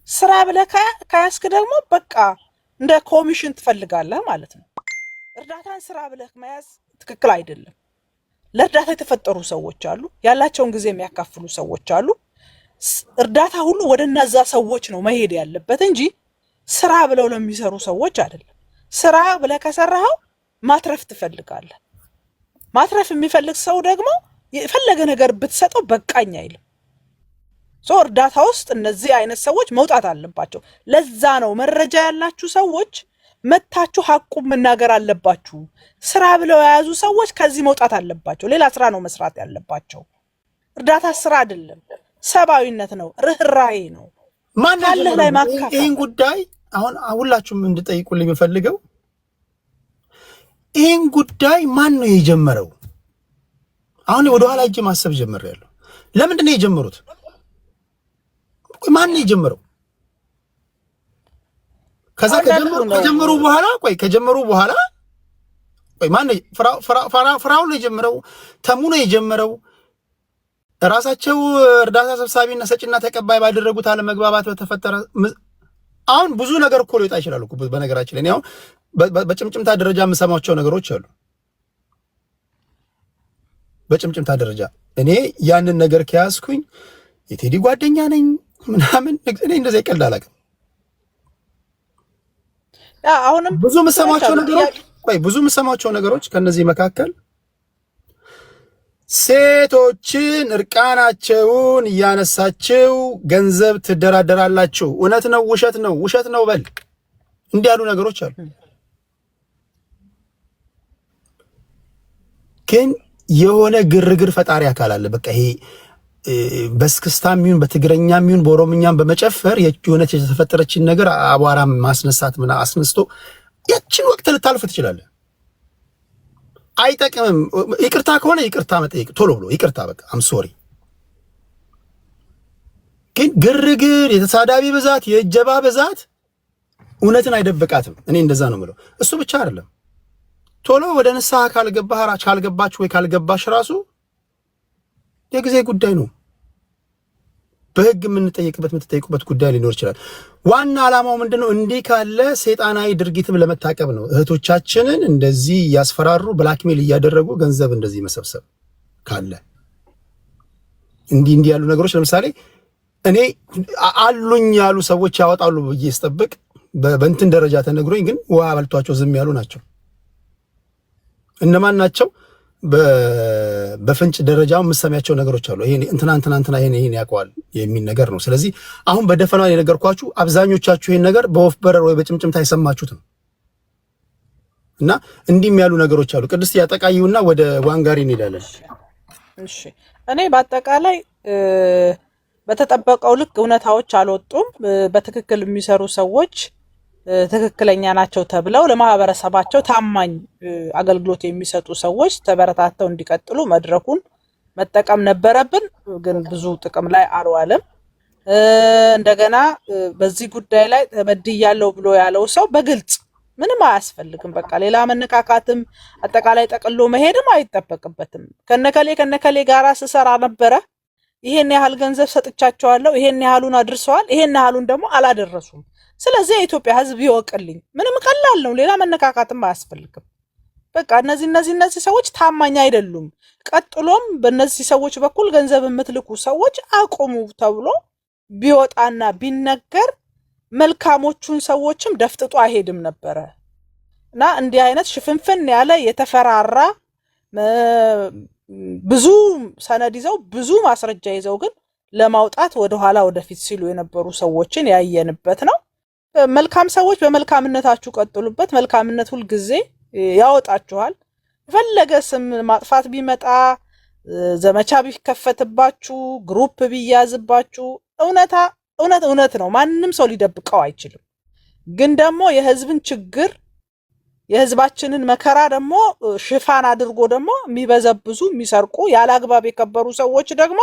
[SPEAKER 9] ስራ ብለህ ከያዝክ ደግሞ በቃ እንደ ኮሚሽን ትፈልጋለህ ማለት ነው። እርዳታን ስራ ብለህ መያዝ ትክክል አይደለም። ለእርዳታ የተፈጠሩ ሰዎች አሉ፣ ያላቸውን ጊዜ የሚያካፍሉ ሰዎች አሉ። እርዳታ ሁሉ ወደ እነዛ ሰዎች ነው መሄድ ያለበት እንጂ ስራ ብለው ለሚሰሩ ሰዎች አይደለም። ስራ ብለህ ከሰራኸው ማትረፍ ትፈልጋለህ። ማትረፍ የሚፈልግ ሰው ደግሞ የፈለገ ነገር ብትሰጠው በቃኝ አይልም። እርዳታ ውስጥ እነዚህ አይነት ሰዎች መውጣት አለባቸው። ለዛ ነው መረጃ ያላችሁ ሰዎች መታችሁ ሐቁን መናገር አለባችሁ። ስራ ብለው የያዙ ሰዎች ከዚህ መውጣት አለባቸው። ሌላ ስራ ነው መስራት ያለባቸው። እርዳታ ስራ አይደለም፣ ሰብአዊነት ነው፣ ርህራሄ ነው።
[SPEAKER 1] ማን ላይ ማካፈል። ይሄን ጉዳይ አሁን ሁላችሁም እንድጠይቁልኝ የምፈልገው ይሄን ጉዳይ ማን ነው የጀመረው? አሁን ወደ ኋላ እጅ ማሰብ ጀምሬያለሁ። ለምንድን ነው የጀመሩት? ማን ነው የጀመረው? ከዛ ከጀመሩ በኋላ ማን ነው? ፍራውን ነው የጀመረው? ተሙ ነው የጀመረው? ራሳቸው እርዳታ ሰብሳቢና ሰጪና ተቀባይ ባደረጉት አለመግባባት በተፈጠረ አሁን ብዙ ነገር እኮ ሊወጣ ይችላል እኮ። በነገራችን ላይ አሁን በጭምጭምታ ደረጃ የምሰማቸው ነገሮች አሉ። በጭምጭምታ ደረጃ እኔ ያንን ነገር ከያዝኩኝ የቴዲ ጓደኛ ነኝ ምናምን እኔ እንደዛ ይቀልድ አላውቅም።
[SPEAKER 9] አሁንም
[SPEAKER 1] ብዙ የምሰማቸው ነገሮች ከነዚህ መካከል ሴቶችን እርቃናቸውን እያነሳችው ገንዘብ ትደራደራላችሁ፣ እውነት ነው ውሸት ነው፣ ውሸት ነው በል፣ እንዲህ ያሉ ነገሮች አሉ። ግን የሆነ ግርግር ፈጣሪ አካል አለ። በቃ ይሄ በስክስታም ይሁን በትግረኛም ይሁን በኦሮምኛም በመጨፈር የሆነች የተፈጠረችን ነገር አቧራም ማስነሳት ምን አስነስቶ ያችን ወቅት ልታልፍ ትችላለህ። አይጠቅምም። ይቅርታ ከሆነ ይቅርታ መጠየቅ ቶሎ ብሎ ይቅርታ፣ በቃ አም ሶሪ። ግን ግርግር፣ የተሳዳቢ ብዛት፣ የእጀባ ብዛት እውነትን አይደብቃትም። እኔ እንደዛ ነው የምለው። እሱ ብቻ አይደለም፣ ቶሎ ወደ ንስሐ ካልገባች ወይ ካልገባሽ ራሱ የጊዜ ጉዳይ ነው። በህግ የምትጠይቁበት ጉዳይ ሊኖር ይችላል። ዋና ዓላማው ምንድነው? እንዲህ ካለ ሰይጣናዊ ድርጊትም ለመታቀብ ነው። እህቶቻችንን እንደዚህ ያስፈራሩ ብላክሜል እያደረጉ ገንዘብ እንደዚህ መሰብሰብ ካለ እንዲህ ያሉ ነገሮች ለምሳሌ እኔ አሉኝ ያሉ ሰዎች ያወጣሉ ብዬ ስጠብቅ በእንትን ደረጃ ተነግሮኝ ግን ውሃ በልቷቸው ዝም ያሉ ናቸው። እነማን ናቸው? በፍንጭ ደረጃው የምሰሚያቸው ነገሮች አሉ። ይሄ እንትና ይሄን ያውቀዋል የሚል ነገር ነው። ስለዚህ አሁን በደፈናው የነገርኳችሁ አብዛኞቻችሁ ይሄን ነገር በወፍ በረር ወይ በጭምጭምታ የሰማችሁት ነው። እና እንዲህም ያሉ ነገሮች አሉ። ቅድስት ያጠቃዩና ወደ ዋንጋሪ እንሄዳለን።
[SPEAKER 9] እሺ እኔ በአጠቃላይ በተጠበቀው ልክ እውነታዎች አልወጡም። በትክክል የሚሰሩ ሰዎች ትክክለኛ ናቸው ተብለው ለማህበረሰባቸው ታማኝ አገልግሎት የሚሰጡ ሰዎች ተበረታተው እንዲቀጥሉ መድረኩን መጠቀም ነበረብን፣ ግን ብዙ ጥቅም ላይ አልዋለም። እንደገና በዚህ ጉዳይ ላይ ተበድያለሁ ብሎ ያለው ሰው በግልጽ ምንም አያስፈልግም። በቃ ሌላ መነካካትም አጠቃላይ ጠቅሎ መሄድም አይጠበቅበትም። ከነከሌ ጋራ ስሰራ ነበረ፣ ይሄን ያህል ገንዘብ ሰጥቻቸዋለሁ፣ ይሄን ያህሉን አድርሰዋል፣ ይሄን ያህሉን ደግሞ አላደረሱም። ስለዚህ የኢትዮጵያ ሕዝብ ይወቅልኝ። ምንም ቀላል ነው። ሌላ መነካካትም አያስፈልግም። በቃ እነዚህ ሰዎች ታማኝ አይደሉም። ቀጥሎም በእነዚህ ሰዎች በኩል ገንዘብ የምትልኩ ሰዎች አቁሙ ተብሎ ቢወጣና ቢነገር መልካሞቹን ሰዎችም ደፍጥጦ አይሄድም ነበረ እና እንዲህ አይነት ሽፍንፍን ያለ የተፈራራ ብዙ ሰነድ ይዘው ብዙ ማስረጃ ይዘው ግን ለማውጣት ወደኋላ ወደፊት ሲሉ የነበሩ ሰዎችን ያየንበት ነው። መልካም ሰዎች በመልካምነታችሁ ቀጥሉበት። መልካምነት ሁል ጊዜ ያወጣችኋል። የፈለገ ስም ማጥፋት ቢመጣ፣ ዘመቻ ቢከፈትባችሁ፣ ግሩፕ ቢያዝባችሁ እውነት ነው። ማንም ሰው ሊደብቀው አይችልም። ግን ደግሞ የህዝብን ችግር የህዝባችንን መከራ ደግሞ ሽፋን አድርጎ ደግሞ የሚበዘብዙ የሚሰርቁ ያለ አግባብ የከበሩ ሰዎች ደግሞ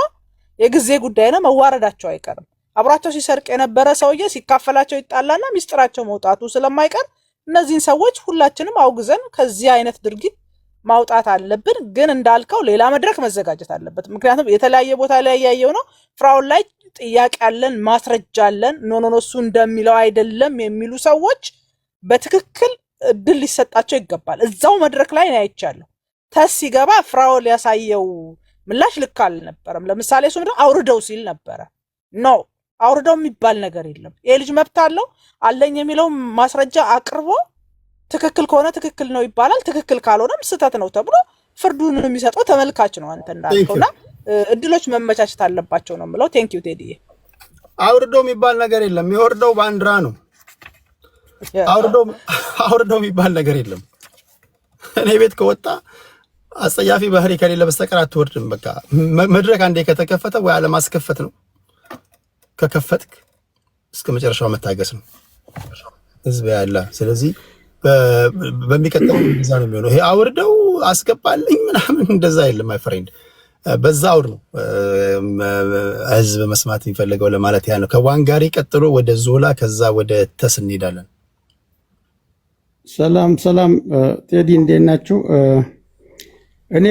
[SPEAKER 9] የጊዜ ጉዳይ ነው፣ መዋረዳቸው አይቀርም። አብራቸው ሲሰርቅ የነበረ ሰውዬ ሲካፈላቸው ይጣላና ሚስጥራቸው መውጣቱ ስለማይቀር እነዚህን ሰዎች ሁላችንም አውግዘን ከዚህ አይነት ድርጊት ማውጣት አለብን። ግን እንዳልከው ሌላ መድረክ መዘጋጀት አለበት። ምክንያቱም የተለያየ ቦታ ላይ ያየው ነው። ፍራውን ላይ ጥያቄ አለን፣ ማስረጃ አለን፣ ኖ እሱ እንደሚለው አይደለም የሚሉ ሰዎች በትክክል እድል ሊሰጣቸው ይገባል። እዛው መድረክ ላይ ነው አይቻለሁ። ሲገባ ፍራውን ያሳየው ምላሽ ልክ አልነበረም። ለምሳሌ እሱ ምንድነው አውርደው ሲል ነበረ። ኖ አውርደው የሚባል ነገር የለም። የልጅ መብት አለው አለኝ የሚለው ማስረጃ አቅርቦ ትክክል ከሆነ ትክክል ነው ይባላል፣ ትክክል ካልሆነም ስህተት ነው ተብሎ ፍርዱን የሚሰጠው ተመልካች ነው። አንተ እንዳልከውና እድሎች መመቻቸት አለባቸው ነው የምለው። ቴንክ ዩ ቴዲዬ።
[SPEAKER 1] አውርደው የሚባል ነገር የለም። የወርደው ባንዲራ ነው። አውርደው የሚባል ነገር የለም። እኔ ቤት ከወጣ አጸያፊ ባህሪ ከሌለ በስተቀር አትወርድም። በቃ መድረክ አንዴ ከተከፈተ ወይ አለማስከፈት ነው። ከከፈትክ እስከ መጨረሻው መታገስ ነው ህዝብ ያለ። ስለዚህ በሚቀጥለው እንደዛ ነው የሚሆነው። ይሄ አውርደው አስገባልኝ ምናምን እንደዛ የለም። ማይ ፍሬንድ በዛ አውር ነው ህዝብ መስማት የሚፈልገው ለማለት ያ ነው። ከዋንጋሪ ቀጥሎ ወደ ዞላ ከዛ ወደ ተስ እንሄዳለን።
[SPEAKER 10] ሰላም ቴዲ እንዴት ናችሁ? እኔ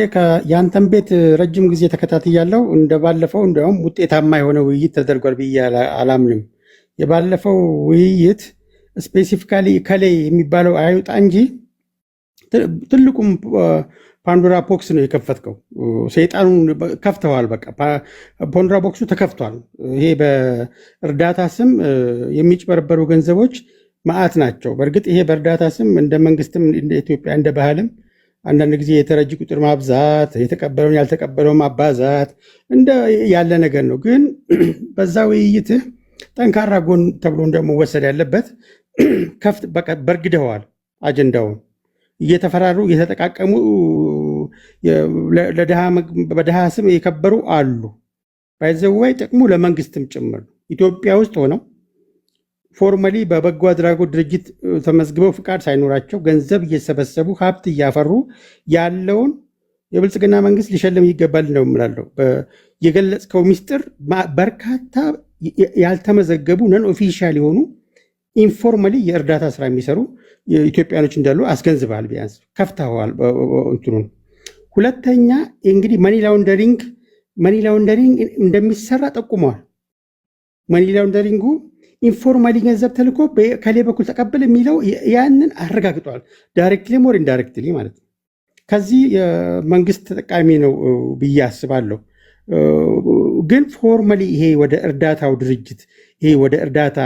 [SPEAKER 10] ያንተን ቤት ረጅም ጊዜ ተከታትያለሁ። እንደባለፈው እንደውም ውጤታማ የሆነ ውይይት ተደርጓል ብዬ አላምንም። የባለፈው ውይይት ስፔሲፊካሊ ከሌ የሚባለው አይውጣ እንጂ ትልቁም ፓንዶራ ቦክስ ነው የከፈትከው። ሰይጣኑን ከፍተዋል። በቃ ፓንዶራ ቦክሱ ተከፍቷል። ይሄ በእርዳታ ስም የሚጭበረበሩ ገንዘቦች ማአት ናቸው። በእርግጥ ይሄ በእርዳታ ስም እንደ መንግስትም እንደ ኢትዮጵያ እንደ ባህልም አንዳንድ ጊዜ የተረጂ ቁጥር ማብዛት፣ የተቀበለውን ያልተቀበለው ማባዛት እንደ ያለ ነገር ነው። ግን በዛ ውይይትህ ጠንካራ ጎን ተብሎ እንደመወሰድ ያለበት ከፍት በቃ በርግደዋል። አጀንዳውን እየተፈራሩ እየተጠቃቀሙ በድሃ ስም የከበሩ አሉ። ባይዘዋይ ጥቅሙ ለመንግስትም ጭምር ኢትዮጵያ ውስጥ ሆነው ፎርማሊ በበጎ አድራጎት ድርጅት ተመዝግበው ፍቃድ ሳይኖራቸው ገንዘብ እየሰበሰቡ ሀብት እያፈሩ ያለውን የብልጽግና መንግስት ሊሸልም ይገባል ነው የምላለው። የገለጽከው ሚስጥር በርካታ ያልተመዘገቡ ነን ኦፊሻል የሆኑ ኢንፎርማሊ የእርዳታ ስራ የሚሰሩ ኢትዮጵያኖች እንዳሉ አስገንዝበሃል። ቢያንስ ከፍተዋል እንትኑን። ሁለተኛ እንግዲህ መኒ ላውንደሪንግ እንደሚሰራ ጠቁመዋል። መኒ ላውንደሪንጉ ኢንፎርማሊ ገንዘብ ተልኮ ከሌ በኩል ተቀበል የሚለው ያንን አረጋግጧል። ዳይሬክትሊም ወር ኢንዳይሬክትሊ ማለት ነው። ከዚህ መንግስት ተጠቃሚ ነው ብዬ አስባለሁ። ግን ፎርማሊ ይሄ ወደ እርዳታው ድርጅት ይሄ ወደ እርዳታ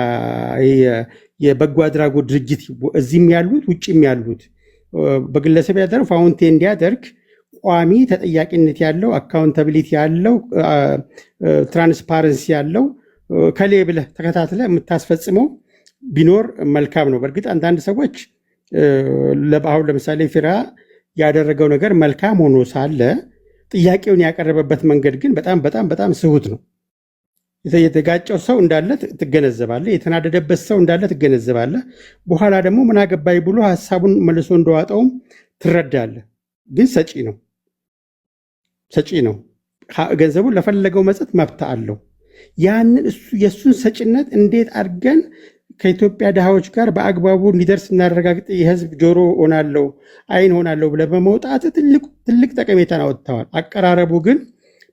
[SPEAKER 10] የበጎ አድራጎት ድርጅት እዚህም ያሉት ውጭም ያሉት በግለሰብ ያደረው ፋውንቴን እንዲያደርግ ቋሚ ተጠያቂነት ያለው አካውንታቢሊቲ ያለው ትራንስፓረንሲ ያለው ከሌ ብለህ ተከታትለ የምታስፈጽመው ቢኖር መልካም ነው። በእርግጥ አንዳንድ ሰዎች አሁን ለምሳሌ ፊራ ያደረገው ነገር መልካም ሆኖ ሳለ ጥያቄውን ያቀረበበት መንገድ ግን በጣም በጣም በጣም ስሁት ነው። የተጋጨው ሰው እንዳለ ትገነዘባለህ፣ የተናደደበት ሰው እንዳለ ትገነዘባለህ። በኋላ ደግሞ ምን አገባኝ ብሎ ሀሳቡን መልሶ እንደዋጠውም ትረዳለህ። ግን ሰጪ ነው። ገንዘቡን ለፈለገው መስጠት መብት አለው። ያንን የእሱን ሰጭነት እንዴት አድርገን ከኢትዮጵያ ድሃዎች ጋር በአግባቡ እንዲደርስ እናረጋግጥ፣ የህዝብ ጆሮ ሆናለሁ አይን ሆናለሁ ብለህ በመውጣት ትልቅ ጠቀሜታን አወጥተዋል። አቀራረቡ ግን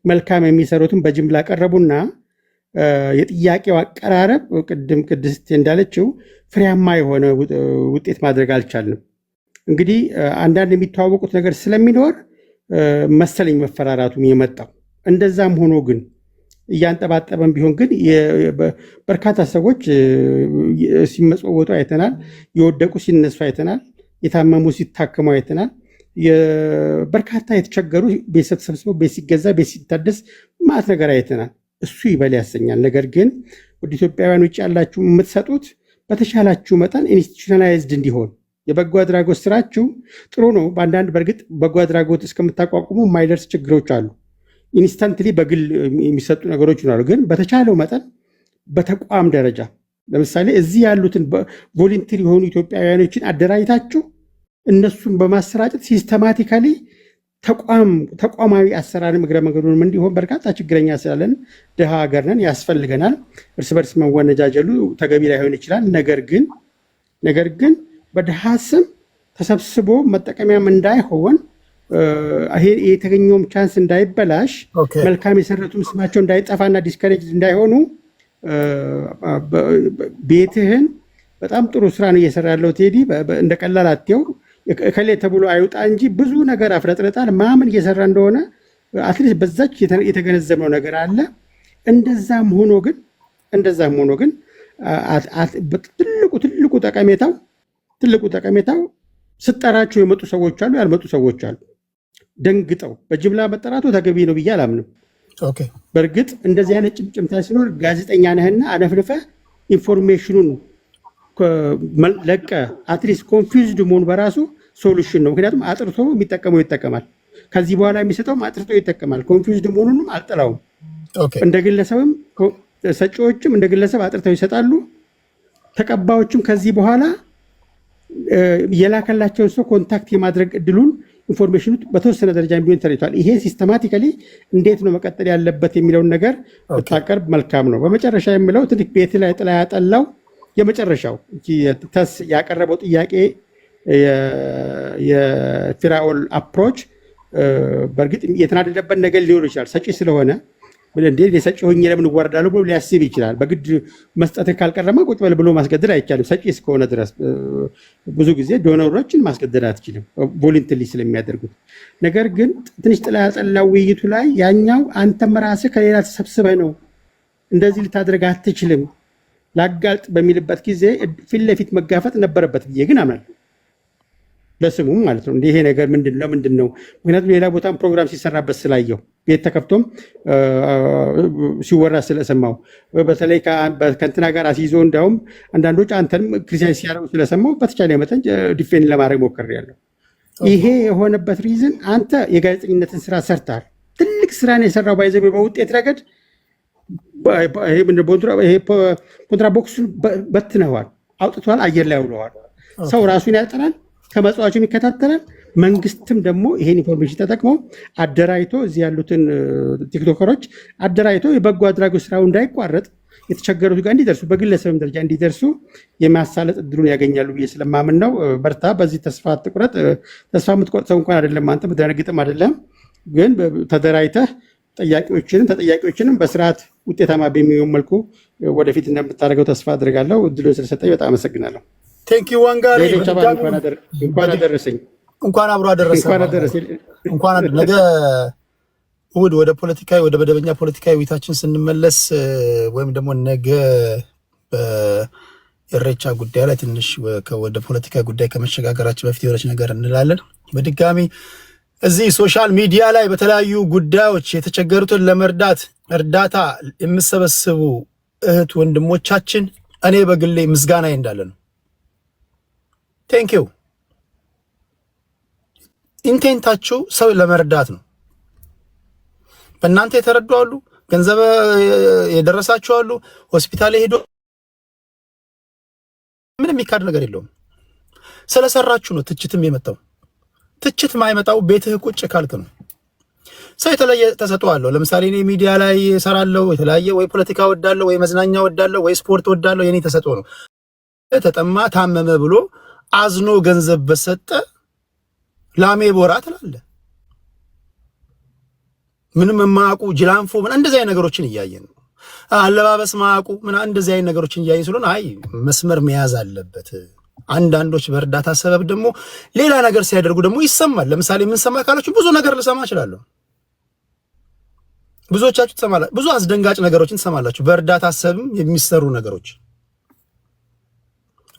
[SPEAKER 10] መልካም የሚሰሩትን በጅምላ ቀረቡና የጥያቄው አቀራረብ ቅድም ቅድስት እንዳለችው ፍሬያማ የሆነ ውጤት ማድረግ አልቻልንም። እንግዲህ አንዳንድ የሚተዋወቁት ነገር ስለሚኖር መሰለኝ መፈራራቱም የመጣው። እንደዛም ሆኖ ግን እያንጠባጠበን ቢሆን ግን በርካታ ሰዎች ሲመጽወቱ አይተናል። የወደቁ ሲነሱ አይተናል። የታመሙ ሲታከሙ አይተናል። በርካታ የተቸገሩ ቤተሰብ ተሰብስበው ቤት ሲገዛ ቤት ሲታደስ ማት ነገር አይተናል። እሱ ይበል ያሰኛል። ነገር ግን ወደ ኢትዮጵያውያን ውጭ ያላችሁ የምትሰጡት በተሻላችሁ መጠን ኢንስቲቱሽናላይዝድ እንዲሆን የበጎ አድራጎት ስራችሁ ጥሩ ነው። በአንዳንድ በእርግጥ በጎ አድራጎት እስከምታቋቁሙ የማይደርስ ችግሮች አሉ። ኢንስታንትሊ በግል የሚሰጡ ነገሮች ይኖራሉ። ግን በተቻለው መጠን በተቋም ደረጃ ለምሳሌ እዚህ ያሉትን ቮሊንቲር የሆኑ ኢትዮጵያውያኖችን አደራጅታችሁ እነሱን በማሰራጨት ሲስተማቲካሊ ተቋማዊ አሰራርም እግረ መንገዱንም እንዲሆን በርካታ ችግረኛ ስላለን ድሃ ሀገር ነን፣ ያስፈልገናል። እርስ በርስ መወነጃጀሉ ተገቢ ላይሆን ይችላል። ነገር ግን በድሃ ስም ተሰብስቦ መጠቀሚያም እንዳይሆን ይሄ የተገኘውም ቻንስ እንዳይበላሽ መልካም የሰረቱም ስማቸው እንዳይጠፋና ዲስከሬጅ እንዳይሆኑ ቤትህን በጣም ጥሩ ስራ ነው እየሰራ ያለው ቴዲ። እንደ ቀላል አትየው። እከሌ ተብሎ አይውጣ እንጂ ብዙ ነገር አፍረጥርጣል። ማምን እየሰራ እንደሆነ አትሊስት በዛች የተገነዘብነው ነገር አለ። እንደዛም ሆኖ ግን ትልቁ ጠቀሜታው ስጠራቸው የመጡ ሰዎች አሉ፣ ያልመጡ ሰዎች አሉ። ደንግጠው በጅምላ መጠራቱ ተገቢ ነው ብዬ አላምንም። በእርግጥ እንደዚህ አይነት ጭምጭምታ ሲኖር ጋዜጠኛ ነህና አነፍንፈህ ኢንፎርሜሽኑን ለቀ አትሊስት ኮንፊውዝድ መሆን በራሱ ሶሉሽን ነው። ምክንያቱም አጥርቶ የሚጠቀመው ይጠቀማል። ከዚህ በኋላ የሚሰጠውም አጥርቶ ይጠቀማል። ኮንፊውዝድ መሆኑንም አልጠላውም። እንደ ግለሰብም ሰጪዎችም እንደ ግለሰብ አጥርተው ይሰጣሉ። ተቀባዮችም ከዚህ በኋላ የላከላቸውን ሰው ኮንታክት የማድረግ እድሉን ኢንፎርሜሽኑ በተወሰነ ደረጃ ቢሆን ተረድቷል። ይሄ ሲስተማቲካሊ እንዴት ነው መቀጠል ያለበት የሚለውን ነገር ብታቀርብ መልካም ነው። በመጨረሻ የምለው ትልቅ ቤት ላይ ጥላ ያጠላው የመጨረሻው ተስ ያቀረበው ጥያቄ የፊራኦል አፕሮች በእርግጥ የተናደደበት ነገር ሊሆን ይችላል። ሰጪ ስለሆነ እንዴት የሰጪ ሆኜ ለምን እወርዳለሁ ብሎ ሊያስብ ይችላል። በግድ መስጠት ካልቀረማ ቁጭ በል ብሎ ማስገደድ አይቻልም። ሰጪ እስከሆነ ድረስ ብዙ ጊዜ ዶነሮችን ማስገደድ አትችልም፣ ቮሊንተሪ ስለሚያደርጉት። ነገር ግን ትንሽ ጥላ ያጠላው ውይይቱ ላይ ያኛው አንተም ራስህ ከሌላ ተሰብስበህ ነው እንደዚህ ልታደርግ አትችልም ላጋልጥ በሚልበት ጊዜ ፊት ለፊት መጋፈጥ ነበረበት ብዬ ግን አምናለሁ። ለስሙም ማለት ነው። ይሄ ነገር ምንድን ነው? ምክንያቱም ሌላ ቦታም ፕሮግራም ሲሰራበት ስላየው ቤት ተከፍቶም ሲወራ ስለሰማው በተለይ ከእንትና ጋር አስይዞ እንዲያውም አንዳንዶች አንተንም ክሪቲሳይዝ ሲያደርጉ ስለሰማው በተቻለ መጠን ዲፌንድ ለማድረግ ሞክሬያለሁ። ይሄ የሆነበት ሪዝን አንተ የጋዜጠኝነትን ስራ ሰርተሃል። ትልቅ ስራን የሰራው ባይዘቤ በውጤት ረገድ ኮንትራቦክሱን በትነዋል፣ አውጥተዋል፣ አየር ላይ አውለዋል። ሰው ራሱን ያጠናል፣ ከመጽዋቹም ይከታተላል። መንግስትም ደግሞ ይሄን ኢንፎርሜሽን ተጠቅመው አደራጅቶ እዚህ ያሉትን ቲክቶከሮች አደራጅቶ የበጎ አድራጎት ስራው እንዳይቋረጥ የተቸገሩት ጋር እንዲደርሱ በግለሰብም ደረጃ እንዲደርሱ የማሳለጥ እድሉን ያገኛሉ ብዬ ስለማምን ነው። በርታ፣ በዚህ ተስፋ አትቁረጥ። ተስፋ የምትቆርጥ ሰው እንኳን አይደለም፣ አንተ ምትደነግጥም አይደለም። ግን ተደራጅተህ ተጠያቂዎችንም በስርዓት ውጤታማ በሚሆን መልኩ ወደፊት እንደምታደርገው ተስፋ አድርጋለሁ። እድሉ ስለሰጠኝ በጣም አመሰግናለሁ።
[SPEAKER 1] ቴንክ ዩ ዋንጋሪ።
[SPEAKER 10] እንኳን አደረሰኝ።
[SPEAKER 1] እንኳን አብሮ አደረሰ። እንኳን ነገ እሑድ ወደ ፖለቲካዊ ወደ መደበኛ ፖለቲካዊ ውይይታችን ስንመለስ ወይም ደግሞ ነገ በኢሬቻ ጉዳይ ላይ ትንሽ ወደ ፖለቲካ ጉዳይ ከመሸጋገራችን በፊት የሆነች ነገር እንላለን። በድጋሚ እዚህ ሶሻል ሚዲያ ላይ በተለያዩ ጉዳዮች የተቸገሩትን ለመርዳት እርዳታ የምሰበስቡ እህት ወንድሞቻችን እኔ በግሌ ምስጋናዬ እንዳለ ነው። ቴንክ ዩ። ኢንቴንታችሁ ሰው ለመርዳት ነው። በእናንተ የተረዱ አሉ፣ ገንዘብ የደረሳችሁ አሉ፣ ሆስፒታል ሄዶ ምንም የሚካድ ነገር የለውም። ስለሰራችሁ ነው ትችትም የመጣው። ትችት ማይመጣው ቤትህ ቁጭ ካልክ ነው። ሰው የተለየ ተሰጥኦ አለው። ለምሳሌ እኔ ሚዲያ ላይ እሰራለሁ፣ የተለያየ ወይ ፖለቲካ ወዳለሁ፣ ወይ መዝናኛ ወዳለሁ፣ ወይ ስፖርት ወዳለሁ። የኔ ተሰጥኦ ነው። ተጠማ ታመመ ብሎ አዝኖ ገንዘብ በሰጠ ላሜ ቦራ ትላለህ። ምንም የማያውቁ ጅላንፎ ምን እንደዚህ አይነት ነገሮችን እያየን ነው። አለባበስ ማያውቁ ምን እንደዚህ አይነት ነገሮችን እያየን ስለሆነ አይ መስመር መያዝ አለበት። አንዳንዶች በእርዳታ ሰበብ ደግሞ ሌላ ነገር ሲያደርጉ ደግሞ ይሰማል። ለምሳሌ ምን ሰማ ካላችሁ ብዙ ነገር ልሰማ እችላለሁ። ብዙዎቻችሁ ትሰማላችሁ። ብዙ አስደንጋጭ ነገሮችን ትሰማላችሁ። በእርዳታ ሰበብ የሚሰሩ ነገሮች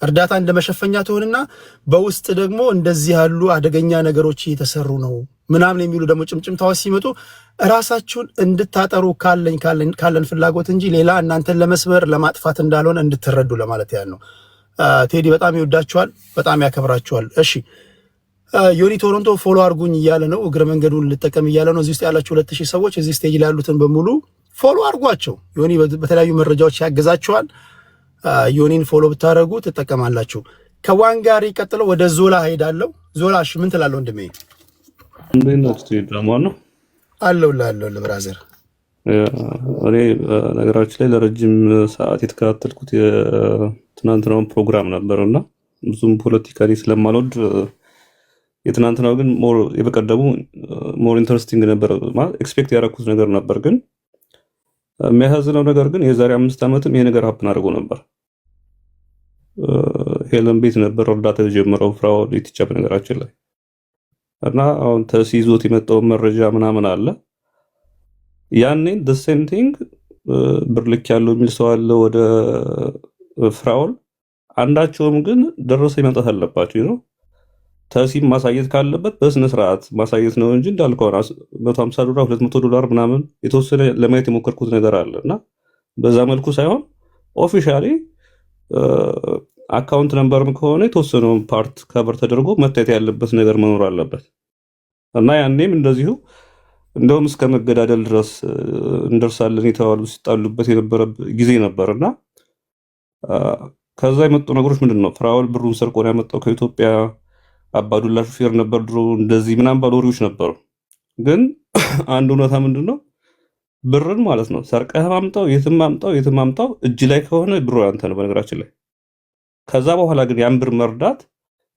[SPEAKER 1] እርዳታ እንደመሸፈኛ ትሆንና በውስጥ ደግሞ እንደዚህ ያሉ አደገኛ ነገሮች እየተሰሩ ነው ምናምን የሚሉ ደግሞ ጭምጭምታዎች ሲመጡ ራሳችሁን እንድታጠሩ ካለን ፍላጎት እንጂ ሌላ እናንተን ለመስበር ለማጥፋት እንዳልሆነ እንድትረዱ ለማለት ያህል ነው። ቴዲ በጣም ይወዳችኋል፣ በጣም ያከብራችኋል። እሺ ዮኒ ቶሮንቶ ፎሎ አድርጉኝ እያለ ነው። እግረ መንገዱን ልጠቀም እያለ ነው። እዚህ ውስጥ ያላችሁ 2000 ሰዎች እዚህ ስቴጅ ላይ ያሉትን በሙሉ ፎሎ አድርጓቸው። ዮኒ በተለያዩ መረጃዎች ያግዛችኋል። ዮኒን ፎሎ ብታደርጉ ትጠቀማላችሁ። ከዋንጋሪ ቀጥለው ወደ ዞላ ሄዳለሁ። ዞላ እሺ ምን ትላለህ ወንድሜ?
[SPEAKER 11] እንዴት ናችሁ? ድራማ ነው
[SPEAKER 1] አለሁ ብራዘር።
[SPEAKER 11] እኔ ነገራችን ላይ ለረጅም ሰዓት የተከታተልኩት የትናንትናውን ፕሮግራም ነበርና ብዙም ፖለቲካሊ ስለማልወድ የትናንትናው ግን የበቀደሙ ሞር ኢንተረስቲንግ ነበር። ማለት ኤክስፔክት ያደረኩት ነገር ነበር። ግን የሚያሳዝነው ነገር ግን የዛሬ 5 ዓመትም ይሄ ነገር ሀፕን አድርጎ ነበር። ሄለን ቤት ነበር እርዳታ የጀመረው ፍራኦል ኢቲቻ በነገራችን ላይ እና አሁን ተሲዞት የመጣው መረጃ ምናምን አለ። ያኔ the same thing ብር ልክ ያለው የሚል ሰው አለ ወደ ፍራኦል። አንዳቸውም ግን ደረሰ ይመጣት አለባቸው ነው። ተሲም ማሳየት ካለበት በስነ ስርዓት ማሳየት ነው እንጂ እንዳልከው $150 $200 ምናምን የተወሰነ ለማየት የሞከርኩት ነገር አለ እና በዛ መልኩ ሳይሆን ኦፊሻሊ አካውንት ነምበርም ከሆነ የተወሰነው ፓርት ከቨር ተደርጎ መታየት ያለበት ነገር መኖር አለበት እና ያኔም እንደዚሁ እንደውም እስከ መገዳደል ድረስ እንደርሳለን የተባሉ ሲጣሉበት የነበረ ጊዜ ነበርና ከዛ የመጡ ነገሮች ምንድነው? ፍራኦል ብሩን ሰርቆ ነው ያመጣው ከኢትዮጵያ። አባዱላ ሹፌር ነበር ድሮ እንደዚህ ምናምን ባሉ ወሬዎች ነበሩ። ግን አንድ እውነታ ምንድነው? ብርን ማለት ነው ሰርቀህ ማምጣው የትም ማምጣው እጅ ላይ ከሆነ ብሩ ያንተ ነው በነገራችን ላይ። ከዛ በኋላ ግን ያን ብር መርዳት፣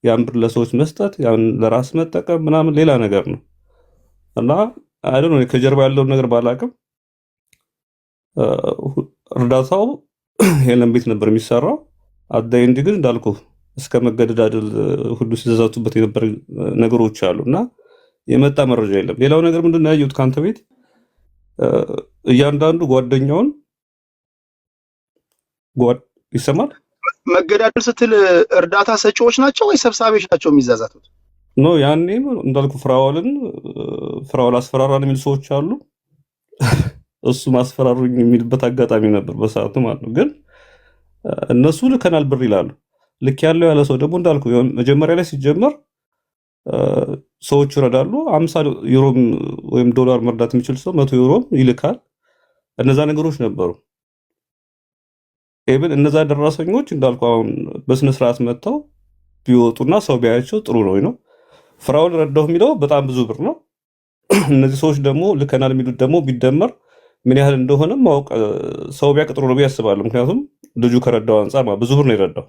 [SPEAKER 11] ያን ብር ለሰዎች መስጠት፣ ያን ለራስ መጠቀም ምናምን ሌላ ነገር ነው እና አይ ዶንት ኖ ከጀርባ ያለውን ነገር ባላቅም እርዳታው ሄለን ቤት ነበር የሚሰራው። አዳይንድ ግን እንዳልኩ እስከ መገደዳደል ሁሉ ሲዘዛቱበት የነበረ ነገሮች አሉና የመጣ መረጃ የለም። ሌላው ነገር ምንድነው ያየሁት ካንተ ቤት እያንዳንዱ ጓደኛውን ይሰማል።
[SPEAKER 1] መገዳደል ስትል እርዳታ ሰጪዎች ናቸው ወይ ሰብሳቢዎች ናቸው የሚዛዛቱት?
[SPEAKER 11] ኖ ያኔ እንዳልኩ ፍራኦል አስፈራራን የሚሉ ሰዎች አሉ። እሱ ማስፈራሩኝ የሚልበት አጋጣሚ ነበር በሰዓቱ ማለት ነው። ግን እነሱ ልከናል ብር ይላሉ። ልክ ያለው ያለ ሰው ደግሞ እንዳልኩ መጀመሪያ ላይ ሲጀመር ሰዎች ይረዳሉ። 50 ዩሮ ወይም ዶላር መርዳት የሚችል ሰው 100 ዩሮ ይልካል። እነዛ ነገሮች ነበሩ። ኤብን እነዛ ደረሰኞች እንዳልኩ አሁን በስነ ስርዓት መጥተው ቢወጡና ሰው ቢያያቸው ጥሩ ነው። ፍራኦል ረዳው የሚለው በጣም ብዙ ብር ነው። እነዚህ ሰዎች ደግሞ ልከናል የሚሉት ደግሞ ቢደመር ምን ያህል እንደሆነ ማወቅ ሰው ቢያውቅ ጥሩ ነው ብዬ አስባለሁ። ምክንያቱም ልጁ ከረዳው አንፃር ብዙ ብር ነው የረዳው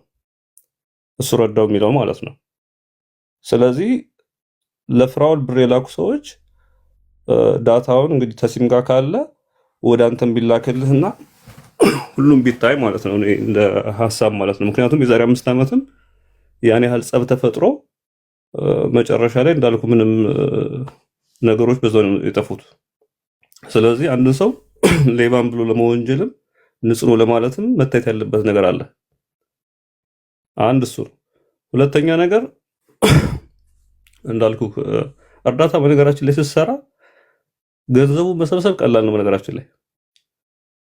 [SPEAKER 11] እሱ ረዳው የሚለው ማለት ነው። ስለዚህ ለፍራኦል ብር የላኩ ሰዎች ዳታውን እንግዲህ ተሲም ጋር ካለ ወደ አንተም ቢላክልህና ሁሉም ቢታይ ማለት ነው፣ እኔ እንደ ሀሳብ ማለት ነው። ምክንያቱም የዛሬ 5 ዓመትም ያን ያህል ጸብ ተፈጥሮ መጨረሻ ላይ እንዳልኩ ምንም ነገሮች በዛው ነው የጠፉት። ስለዚህ አንድ ሰው ሌባን ብሎ ለመወንጀልም ንጹህ ነው ለማለትም መታየት ያለበት ነገር አለ። አንድ እሱ ነው። ሁለተኛ ነገር እንዳልኩ እርዳታ በነገራችን ላይ ስትሰራ ገንዘቡ መሰብሰብ ቀላል ነው። በነገራችን ላይ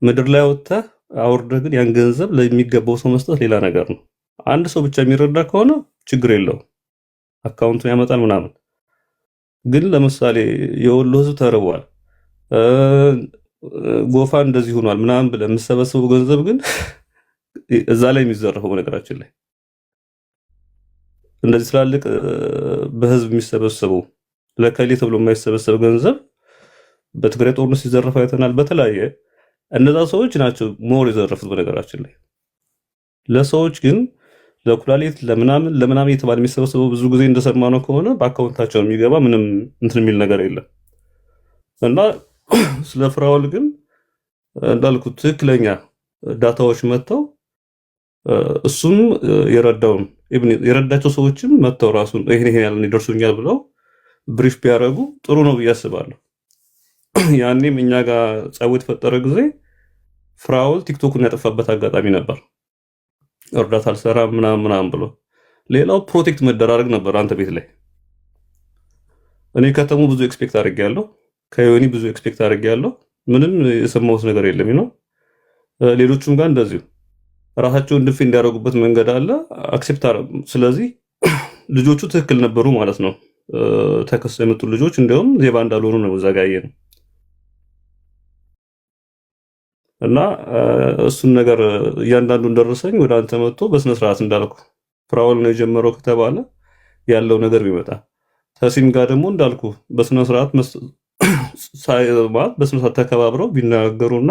[SPEAKER 11] ምድር ላይ ወጥተህ አውርደህ ግን ያን ገንዘብ ለሚገባው ሰው መስጠት ሌላ ነገር ነው። አንድ ሰው ብቻ የሚረዳ ከሆነ ችግር የለውም፣ አካውንቱን ያመጣል ምናምን። ግን ለምሳሌ የወሎ ህዝብ ተርቧል፣ ጎፋ እንደዚህ ሆኗል ምናምን ብለህ የምትሰበስበው ገንዘብ ግን እዛ ላይ የሚዘረፈው በነገራችን ላይ እንደዚህ ትላልቅ በህዝብ የሚሰበሰበው ለከሌ ተብሎ የማይሰበሰብ ገንዘብ በትግራይ ጦርነት ሲዘረፍ አይተናል። በተለያየ እነዛ ሰዎች ናቸው ሞር የዘረፉት በነገራችን ላይ። ለሰዎች ግን ለኩላሊት ለምናምን የተባለ የሚሰበሰበው ብዙ ጊዜ እንደሰማነው ከሆነ በአካውንታቸው የሚገባ ምንም እንትን የሚል ነገር የለም። እና ስለ ፍራኦል ግን እንዳልኩት ትክክለኛ ዳታዎች መጥተው እሱም የረዳቸው ሰዎችም መጥተው ራሱን ይሄን ያህል ይደርሱኛል ብለው ብሪፍ ቢያደርጉ ጥሩ ነው ብዬ አስባለሁ። ያኔም እኛ ጋር ጸብ የተፈጠረ ጊዜ ፍራኦል ቲክቶክን ያጠፋበት አጋጣሚ ነበር። እርዳታ አልሰራም ምናምን ብሎ። ሌላው ፕሮቴክት መደራረግ ነበር። አንተ ቤት ላይ እኔ ከተሙ ብዙ ኤክስፔክት አድርጌያለሁ፣ ከዮኒ ብዙ ኤክስፔክት አድርጌያለሁ። ምንም የሰማሁት ነገር የለም ነው። ሌሎቹም ጋር እንደዚሁ ራሳቸውን ድፍ እንዲያደርጉበት መንገድ አለ። አክሴፕት ስለዚህ ልጆቹ ትክክል ነበሩ ማለት ነው። ተከሰው የመጡ ልጆች እንዲያውም ዜባ እንዳልሆኑ ነው ዘጋየ ነው። እና እሱን ነገር እያንዳንዱን ደረሰኝ ወደ አንተ መጥቶ በስነ ስርዓት እንዳልኩ ፍራኦል ነው የጀመረው ከተባለ ያለው ነገር ቢመጣ ተሲም ጋር ደግሞ እንዳልኩ በስነ ስርዓት በስነ ስርዓት ተከባብረው ቢናገሩና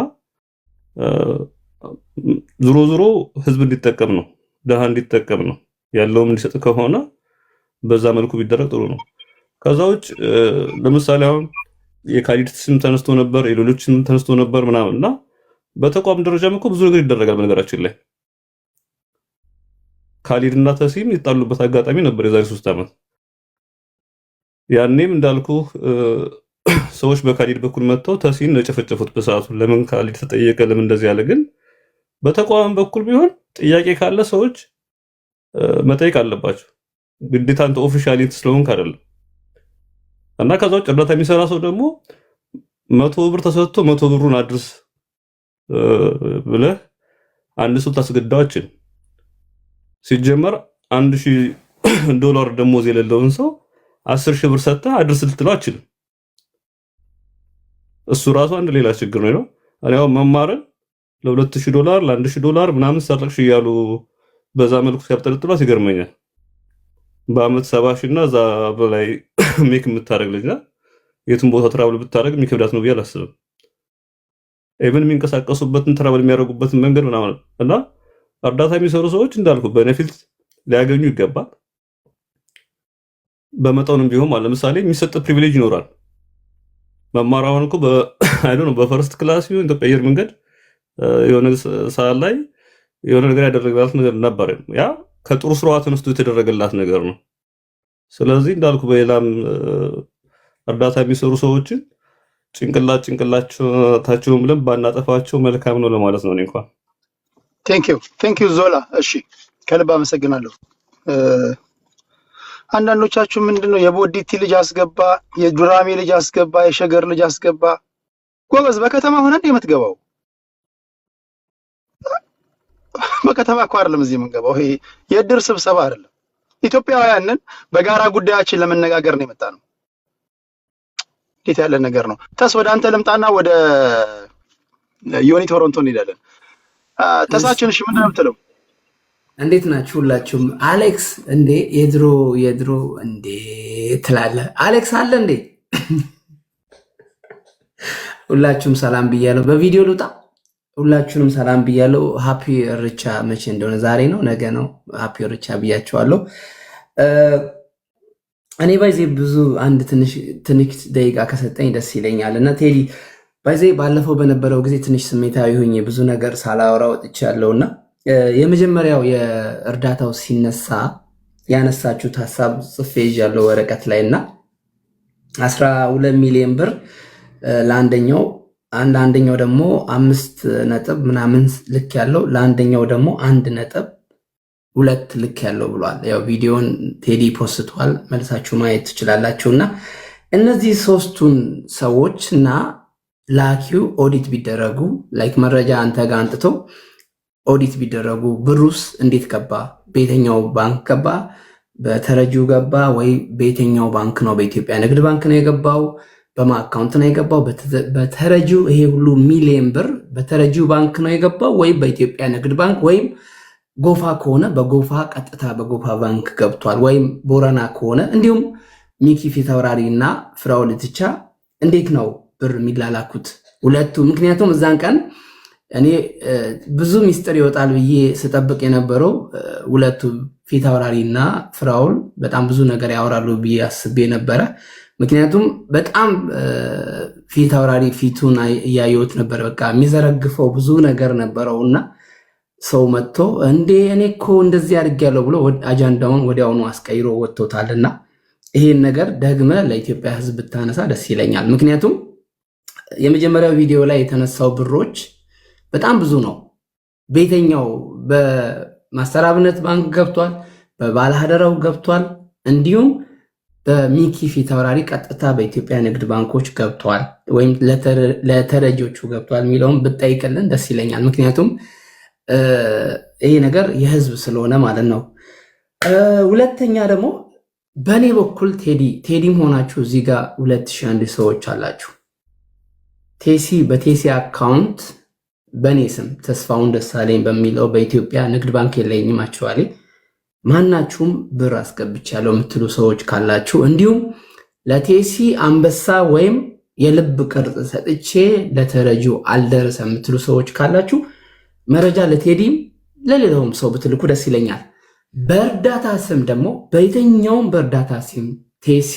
[SPEAKER 11] ዙሮ ህዝብ እንዲጠቀም ነው፣ ደሃ እንዲጠቀም ነው፣ ያለውም እንዲሰጥ ከሆነ በዛ መልኩ ቢደረግ ጥሩ ነው። ከዛ ውጭ ለምሳሌ አሁን የካሊድ ስም ተነስቶ ነበር፣ የሌሎች ስም ተነስቶ ነበር ምናምንና በተቋም ደረጃም እኮ ብዙ ነገር ይደረጋል። በነገራችን ላይ ካሊድ እና ተሲም ይጣሉበት አጋጣሚ ነበር የዛሬ 3 ዓመት። ያኔም እንዳልኩ ሰዎች በካሊድ በኩል መጥተው ተሲን ነው የጨፈጨፉት በሰዓቱ። ለምን ካሊድ ተጠየቀ፣ ለምን እንደዚህ ያለ። ግን በተቋም በኩል ቢሆን ጥያቄ ካለ ሰዎች መጠየቅ አለባቸው። ግዴታ አንተ ኦፊሻሊ ስለሆንክ አይደለም። እና ከዛ ውጭ እርዳታ የሚሰራ ሰው ደግሞ 100 ብር ተሰጥቶ 100 ብሩን አድርስ ብለህ አንድ ሰው ታስገዳዋችን። ሲጀመር $1000 ደሞዝ የሌለውን ሰው 10,000 ብር ሰጥተህ አድርስ ልትለው አችልም። እሱ ራሱ አንድ ሌላ ችግር ነው። አሁን መማርን $2,000 $1,000 ምናምን ሰርቅሽ እያሉ በዛ መልኩ ሲያብጠለጥሏት ይገርመኛል። በአመት 70,000 እና እዛ በላይ ሜክ የምታደርግ ልጅ ናት። የትም ቦታ ትራቭል ብታደርግ የሚከብዳት ነው ብዬ አላስብም። ኢቭን የሚንቀሳቀሱበትን ትራቭል የሚያደርጉበትን መንገድ ምናምን እና እርዳታ የሚሰሩ ሰዎች እንዳልኩ ቤኔፊት ሊያገኙ ይገባል። በመጠኑም ቢሆን ማለት ለምሳሌ የሚሰጥ ፕሪቪሌጅ ይኖራል። መማራውን እኮ በፈርስት ክላስ ይሁን ኢትዮጵያ አየር መንገድ የሆነ ሰዓት ላይ የሆነ ነገር ያደረገላት ነገር ነበር። ያ ከጥሩ ስራዋ ተነስቶ የተደረገላት ነገር ነው። ስለዚህ እንዳልኩ በሌላም እርዳታ የሚሰሩ ሰዎችን ጭንቅላታቸውን ብለን ባናጠፋቸው መልካም ነው ለማለት ነው። እኔ እንኳን
[SPEAKER 1] ቴንክ ዩ ዞላ። እሺ ከልብ አመሰግናለሁ። አንዳንዶቻችሁ ምንድነው የቦዲቲ ልጅ አስገባ፣ የዱራሜ ልጅ አስገባ፣ የሸገር ልጅ አስገባ። ጎበዝ በከተማ ሆነ እንደ የምትገባው በከተማ እኮ አይደለም እዚህ የምንገባው። ይሄ የእድር ስብሰባ አይደለም። ኢትዮጵያውያንን በጋራ ጉዳያችን ለመነጋገር ነው የመጣ ነው። እንዴት ያለ ነገር ነው? ተስ ወደ አንተ ልምጣና ወደ ዮኒ ቶሮንቶ እንሄዳለን። ተሳችን እሺ ምንድን ነው የምትለው?
[SPEAKER 12] እንዴት ናችሁ ሁላችሁም? አሌክስ እንዴ የድሮ እንዴ ትላለህ? አሌክስ አለ እንዴ? ሁላችሁም ሰላም ብያለሁ። በቪዲዮ ልውጣ። ሁላችሁንም ሰላም ብያለሁ። ሃፒ እርቻ መቼ እንደሆነ ዛሬ ነው ነገ ነው። ሃፒ እርቻ ብያችኋለሁ። እኔ ባይዜ ብዙ አንድ ትንሽ ደቂቃ ከሰጠኝ ደስ ይለኛል። እና ቴዲ በዚህ ባለፈው በነበረው ጊዜ ትንሽ ስሜታዊ ሆኜ ብዙ ነገር ሳላወራ ወጥቻለሁና የመጀመሪያው የእርዳታው ሲነሳ ያነሳችሁት ሐሳብ ጽፌ ይዣለሁ ወረቀት ላይና 12 ሚሊዮን ብር ለአንደኛው አንደኛው ደግሞ 5 ነጥብ ምናምን ልክ ያለው ለአንደኛው ደግሞ 1.2 ልክ ያለው ብሏል። ያው ቪዲዮን ቴዲ ፖስቷል፣ መልሳችሁ ማየት ትችላላችሁና እነዚህ ሶስቱን ሰዎችና ላኪው ኦዲት ቢደረጉ ላይክ መረጃ አንተ ጋር አንጥቶ ኦዲት ቢደረጉ ብሩስ እንዴት ገባ? በየትኛው ባንክ ገባ? በተረጂው ገባ ወይ በየትኛው ባንክ ነው? በኢትዮጵያ ንግድ ባንክ ነው የገባው? በማ አካውንት ነው የገባው? በተረጂው ይሄ ሁሉ ሚሊዮን ብር በተረጂው ባንክ ነው የገባው ወይ በኢትዮጵያ ንግድ ባንክ ወይም ጎፋ ከሆነ በጎፋ ቀጥታ በጎፋ ባንክ ገብቷል ወይም ቦረና ከሆነ እንዲሁም ሚኪ ፊታውራሪ እና ፍራኦል ኢቲቻ እንዴት ነው ብር የሚላላኩት ሁለቱ? ምክንያቱም እዛን ቀን እኔ ብዙ ሚስጥር ይወጣል ብዬ ስጠብቅ የነበረው ሁለቱ ፊታውራሪ እና ፍራኦል በጣም ብዙ ነገር ያወራሉ ብዬ አስቤ ነበረ። ምክንያቱም በጣም ፊታውራሪ ፊቱን እያየሁት ነበር። በቃ የሚዘረግፈው ብዙ ነገር ነበረውና ሰው መጥቶ እንዴ እኔ እኮ እንደዚህ አድርጌያለሁ ብሎ አጀንዳውን ወዲያውኑ አስቀይሮ ወጥቶታልና ይሄን ነገር ደግመ ለኢትዮጵያ ሕዝብ ብታነሳ ደስ ይለኛል። ምክንያቱም የመጀመሪያው ቪዲዮ ላይ የተነሳው ብሮች በጣም ብዙ ነው። በየትኛው በማስተራብነት ባንክ ገብቷል፣ በባለሀደራው ገብቷል፣ እንዲሁም በሚኪ ፊታውራሪ ቀጥታ በኢትዮጵያ ንግድ ባንኮች ገብቷል ወይም ለተረጂዎቹ ገብቷል የሚለውን ብጠይቅልን ደስ ይለኛል። ምክንያቱም ይሄ ነገር የህዝብ ስለሆነ ማለት ነው። ሁለተኛ ደግሞ በእኔ በኩል ቴዲም ሆናችሁ እዚህ ጋር 2001 ሰዎች አላችሁ። በቴሲ አካውንት በእኔ ስም ተስፋውን ደሳለኝ በሚለው በኢትዮጵያ ንግድ ባንክ የለኝም አክቹዋሊ ማናችሁም ብር አስገብቻለሁ የምትሉ ሰዎች ካላችሁ እንዲሁም ለቴሲ አንበሳ ወይም የልብ ቅርጽ ሰጥቼ ለተረጂው አልደረሰ የምትሉ ሰዎች ካላችሁ መረጃ ለቴዲም ለሌላውም ሰው ብትልኩ ደስ ይለኛል። በእርዳታ ስም ደግሞ በየትኛውም በእርዳታ ስም ቴሲ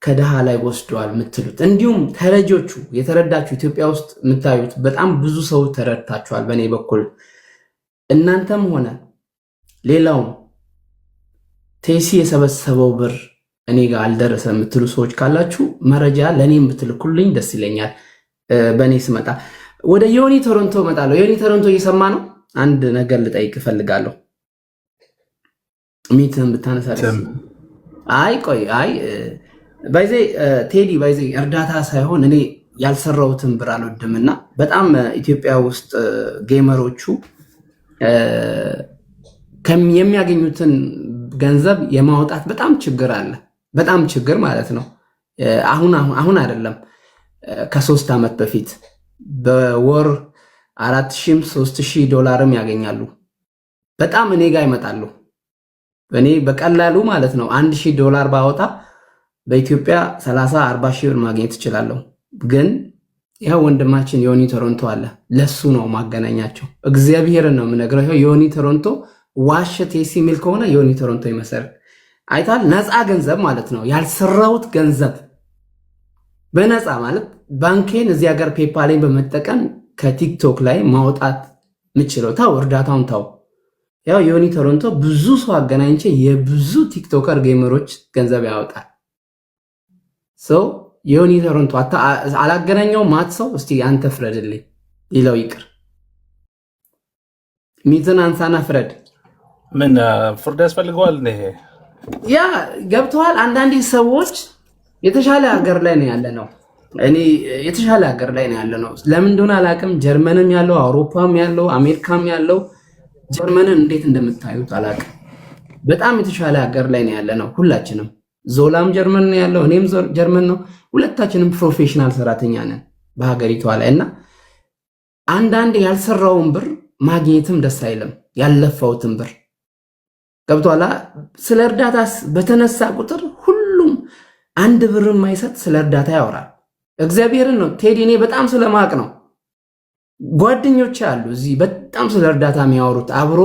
[SPEAKER 12] ከደሃ ላይ ወስዷል የምትሉት እንዲሁም ተረጂዎቹ የተረዳችሁ ኢትዮጵያ ውስጥ የምታዩት በጣም ብዙ ሰው ተረድታችኋል። በእኔ በኩል እናንተም ሆነ ሌላውም ቴሲ የሰበሰበው ብር እኔ ጋር አልደረሰ የምትሉ ሰዎች ካላችሁ መረጃ ለእኔም ብትልኩልኝ ደስ ይለኛል። በእኔ ስመጣ ወደ ዮኒ ቶሮንቶ እመጣለሁ። ዮኒ ቶሮንቶ እየሰማ ነው። አንድ ነገር ልጠይቅ እፈልጋለሁ። ሚትን ብታነሳ ባይዜ ቴዲ ባይዜ እርዳታ ሳይሆን እኔ ያልሰራሁትን ብር አልወድምና በጣም ኢትዮጵያ ውስጥ ጌመሮቹ የሚያገኙትን ገንዘብ የማውጣት በጣም ችግር አለ። በጣም ችግር ማለት ነው። አሁን አይደለም ከ3 ዓመት በፊት በወር 4000 3000 ዶላርም ያገኛሉ። በጣም እኔ ጋር ይመጣሉ። እኔ በቀላሉ ማለት ነው 1000 ዶላር ባወጣ በኢትዮጵያ 30-40 ሺህ ብር ማግኘት እችላለሁ። ግን ይሄው ወንድማችን ዮኒ ቶሮንቶ አለ። ለሱ ነው ማገናኛቸው። እግዚአብሔርን ነው የምነግረው። ይሄው ዮኒ ቶሮንቶ ዋሽ ቴሲ ሚል ከሆነ ዮኒ ቶሮንቶ ይመሰረት አይታል። ነፃ ገንዘብ ማለት ነው። ያልሰራሁት ገንዘብ በነፃ ማለት ባንኬን እዚህ ሀገር ፔፓልን በመጠቀም ከቲክቶክ ላይ ማውጣት ምችለው። ታው እርዳታውን ታው ያው ዮኒ ቶሮንቶ ብዙ ሰው አገናኝቼ የብዙ ቲክቶከር ጌመሮች ገንዘብ ያወጣል። ሰው ዮኒ ቶሮንቶ አላገናኘው ማት ሰው እስቲ አንተ ፍረድልኝ ይለው ይቅር። ሚትን አንሳና ፍረድ።
[SPEAKER 2] ምን ፍርድ ያስፈልገዋል? ይሄ
[SPEAKER 12] ያ ገብተዋል። አንዳንድ ሰዎች የተሻለ ሀገር ላይ ነው ያለ ነው። እኔ የተሻለ ሀገር ላይ ነው ያለ ነው። ለምን እንደሆነ አላውቅም። ጀርመንም ያለው አውሮፓም ያለው አሜሪካም ያለው ጀርመንን እንዴት እንደምታዩት አላውቅም። በጣም የተሻለ ሀገር ላይ ነው ያለ ነው ሁላችንም። ዞላም ጀርመን ነው ያለው፣ እኔም ጀርመን ነው። ሁለታችንም ፕሮፌሽናል ሰራተኛ ነን በሀገሪቷ ላይ እና አንዳንድ ያልሰራውን ብር ማግኘትም ደስ አይልም። ያለፈውትን ብር ገብቷላ። ስለ እርዳታ በተነሳ ቁጥር ሁሉም አንድ ብር የማይሰጥ ስለ እርዳታ ያወራል። እግዚአብሔርን ነው ቴዲ፣ እኔ በጣም ስለማቅ ነው። ጓደኞች አሉ እዚህ በጣም ስለ እርዳታ የሚያወሩት አብሮ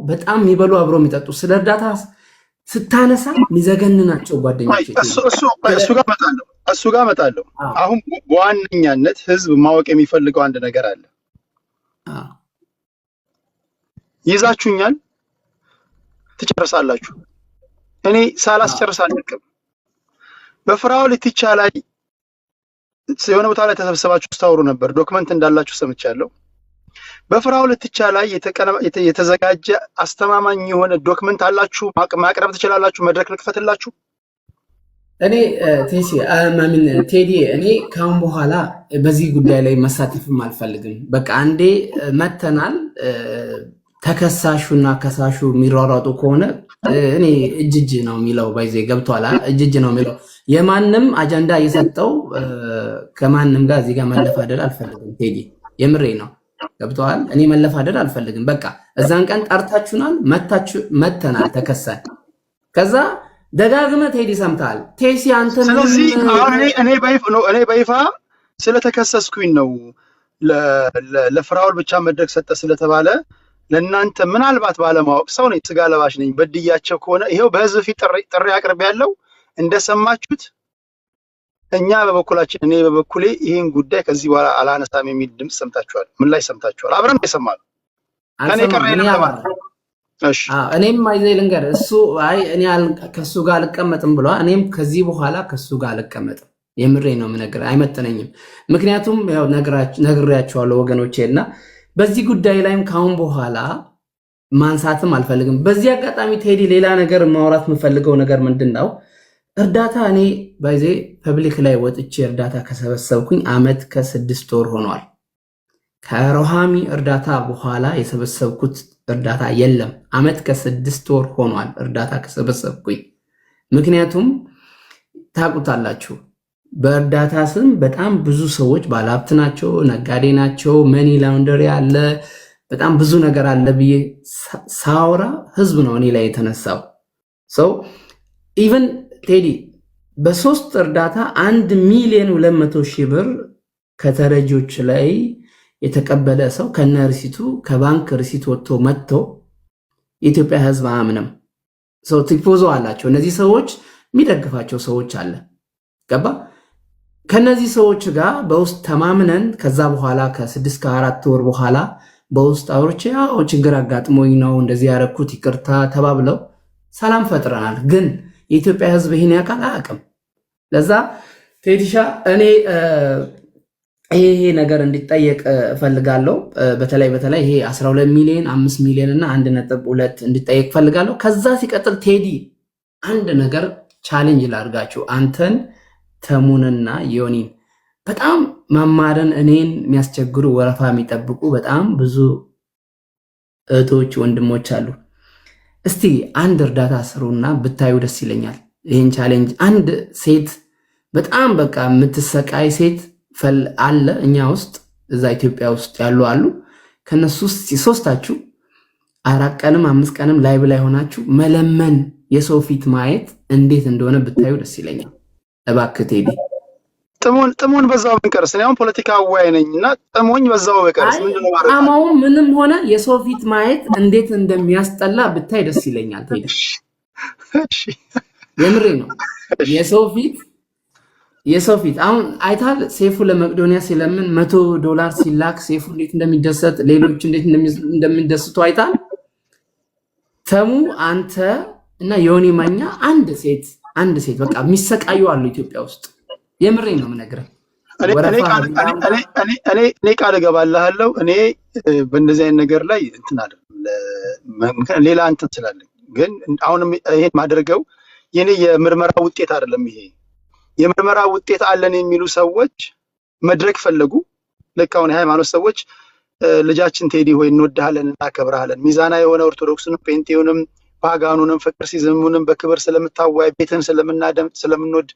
[SPEAKER 12] በጣም የሚበሉ አብሮ የሚጠጡ ስለ እርዳታ ስታነሳ የሚዘገንናቸው ጓደኞች
[SPEAKER 1] እሱ ጋር እመጣለሁ። እሱ ጋር እመጣለሁ። አሁን በዋነኛነት ህዝብ ማወቅ የሚፈልገው አንድ ነገር አለ። ይዛችሁኛል፣ ትጨርሳላችሁ። እኔ ሳላስጨርስ አልለቅም። በፍራኦል ኢቲቻ ላይ የሆነ ቦታ ላይ ተሰብስባችሁ ስታወሩ ነበር። ዶክመንት እንዳላችሁ ሰምቻለሁ። በፍራኦል ኢቲቻ ላይ የተዘጋጀ አስተማማኝ የሆነ ዶክመንት አላችሁ? ማቅረብ ትችላላችሁ? መድረክ ልክፈትላችሁ?
[SPEAKER 12] እኔ ቴዲ እኔ ካሁን በኋላ በዚህ ጉዳይ ላይ መሳተፍም አልፈልግም። በቃ አንዴ መተናል። ተከሳሹና ከሳሹ የሚሯሯጡ ከሆነ እኔ እጅ ነው የሚለው ባይዜ ገብቷላ። እጅ ነው የሚለው የማንም አጀንዳ የሰጠው ከማንም ጋር እዚህ ጋር መለፋደድ አልፈልግም። ቴዲ የምሬ ነው። ገብቷል። እኔ መለፋደድ አልፈልግም። በቃ እዛን ቀን ጠርታችሁናል፣ መተናል፣ ተከሳል። ከዛ ደጋግመ ቴዲ ሰምታል። ቴሲ አንተ
[SPEAKER 1] ስለዚህ እኔ በይፋ ስለተከሰስኩኝ ነው ለፍራኦል ብቻ መድረክ ሰጠ ስለተባለ ለእናንተ ምናልባት ባለማወቅ ሰው ነኝ፣ ስጋ ለባሽ ነኝ። በድያቸው ከሆነ ይሄው በህዝብ ፊት ጥሪ አቅርቤ ያለው እንደሰማችሁት። እኛ በበኩላችን እኔ በበኩሌ ይሄን ጉዳይ ከዚህ በኋላ አላነሳም የሚል ድምጽ ሰምታችኋል። ምን ላይ ሰምታችኋል? አብረን የሰማነው ከኔ
[SPEAKER 12] እኔም አይዘይ ልንገር እሱ እኔ ከሱ ጋር አልቀመጥም ብሏል። እኔም ከዚህ በኋላ ከሱ ጋር አልቀመጥም። የምሬ ነው የምነግርህ፣ አይመጥነኝም። ምክንያቱም ያው ነግሬያቸዋለሁ ወገኖቼ እና በዚህ ጉዳይ ላይም ካሁን በኋላ ማንሳትም አልፈልግም። በዚህ አጋጣሚ ቴዲ ሌላ ነገር ማውራት የምፈልገው ነገር ምንድን ነው? እርዳታ እኔ ባይዜ ፐብሊክ ላይ ወጥቼ እርዳታ ከሰበሰብኩኝ ዓመት ከ6 ወር ሆኗል። ከሮሃሚ እርዳታ በኋላ የሰበሰብኩት እርዳታ የለም። ዓመት ከ6 ወር ሆኗል እርዳታ ከሰበሰብኩኝ። ምክንያቱም ታውቁታላችሁ በእርዳታ ስም በጣም ብዙ ሰዎች ባለሀብት ናቸው፣ ነጋዴ ናቸው፣ መኒ ላውንደሪ አለ፣ በጣም ብዙ ነገር አለ ብዬ ሳወራ ህዝብ ነው እኔ ላይ የተነሳው። ሰው ኢቨን ቴዲ በ3 እርዳታ 1,200,000 ብር ከተረጂዎች ላይ የተቀበለ ሰው ከነ ሪሲቱ ከባንክ ሪሲት ወጥቶ መጥቶ የኢትዮጵያ ህዝብ አያምንም። ሰው ቲፖዞ አላቸው እነዚህ ሰዎች፣ የሚደግፋቸው ሰዎች አለ ገባ። ከነዚህ ሰዎች ጋር በውስጥ ተማምነን ከዛ በኋላ ከ6 ከ4 ወር በኋላ በውስጥ አውርቼ ችግር አጋጥሞኝ ነው እንደዚህ ያረኩት ይቅርታ ተባብለው ሰላም ፈጥረናል። ግን የኢትዮጵያ ህዝብ ይሄን ያውቃል አያውቅም? ለዛ ቴዲሻ እኔ ይሄ ነገር እንዲጠየቅ እፈልጋለሁ። በተለይ ይሄ 12 ሚሊዮን 5 ሚሊዮን እና 1.2 እንዲጠየቅ እፈልጋለሁ። ከዛ ሲቀጥል ቴዲ አንድ ነገር ቻሌንጅ ላድርጋችሁ አንተን ተሙንና ዮኒን በጣም መማርን እኔን የሚያስቸግሩ ወረፋ የሚጠብቁ በጣም ብዙ እህቶች ወንድሞች አሉ። እስቲ አንድ እርዳታ ስሩና ብታዩ ደስ ይለኛል። ይህን ቻሌንጅ አንድ ሴት በጣም በቃ የምትሰቃይ ሴት አለ እኛ ውስጥ እዛ ኢትዮጵያ ውስጥ ያሉ አሉ። ከነሱ ውስጥ ሶስታችሁ 4 ቀንም 5 ቀንም ላይቭ ላይ ሆናችሁ መለመን የሰው ፊት ማየት እንዴት እንደሆነ ብታዩ ደስ ይለኛል። እባክህ ቴዲ
[SPEAKER 1] ጥሙን በዛው ብንቀርስ ነው። አሁን ፖለቲካ አዋይ ነኝና ጥሙኝ በዛው በቀርስ ምንድነው ማለት ነው?
[SPEAKER 12] አማው ምንም ሆነ የሰው ፊት ማየት እንዴት እንደሚያስጠላ ብታይ ደስ ይለኛል ቴዲ። እሺ የምሬ ነው። የሰው ፊት አሁን አይታል ሴፉ ለመቅዶኒያ ሲለምን $100 ሲላክ ሴፉ እንዴት እንደሚደሰት ሌሎች እንዴት እንደሚደሰቱ አይታል። ተሙ አንተ እና ዮኒ ማኛ አንድ ሴት በቃ የሚሰቃዩ አሉ ኢትዮጵያ ውስጥ። የምሬ ነው የምነግርህ።
[SPEAKER 1] እኔ ቃል እገባልሃለሁ። እኔ በእንደዚህ አይነት ነገር ላይ እንትን አይደለም ሌላ እንትን ስላለኝ፣ ግን አሁንም ይሄን ማድረገው የኔ የምርመራ ውጤት አይደለም። ይሄ የምርመራ ውጤት አለን የሚሉ ሰዎች መድረክ ፈለጉ። ልክ አሁን የሃይማኖት ሰዎች ልጃችን ቴዲ ሆይ እንወድሃለን፣ እናከብርሃለን፣ ሚዛና የሆነ ኦርቶዶክስንም ፔንቴውንም ፓጋኑንም ፍቅር ሲዝሙንም በክብር ስለምታዋይ ቤትን ስለምናደምጥ ስለምንወድ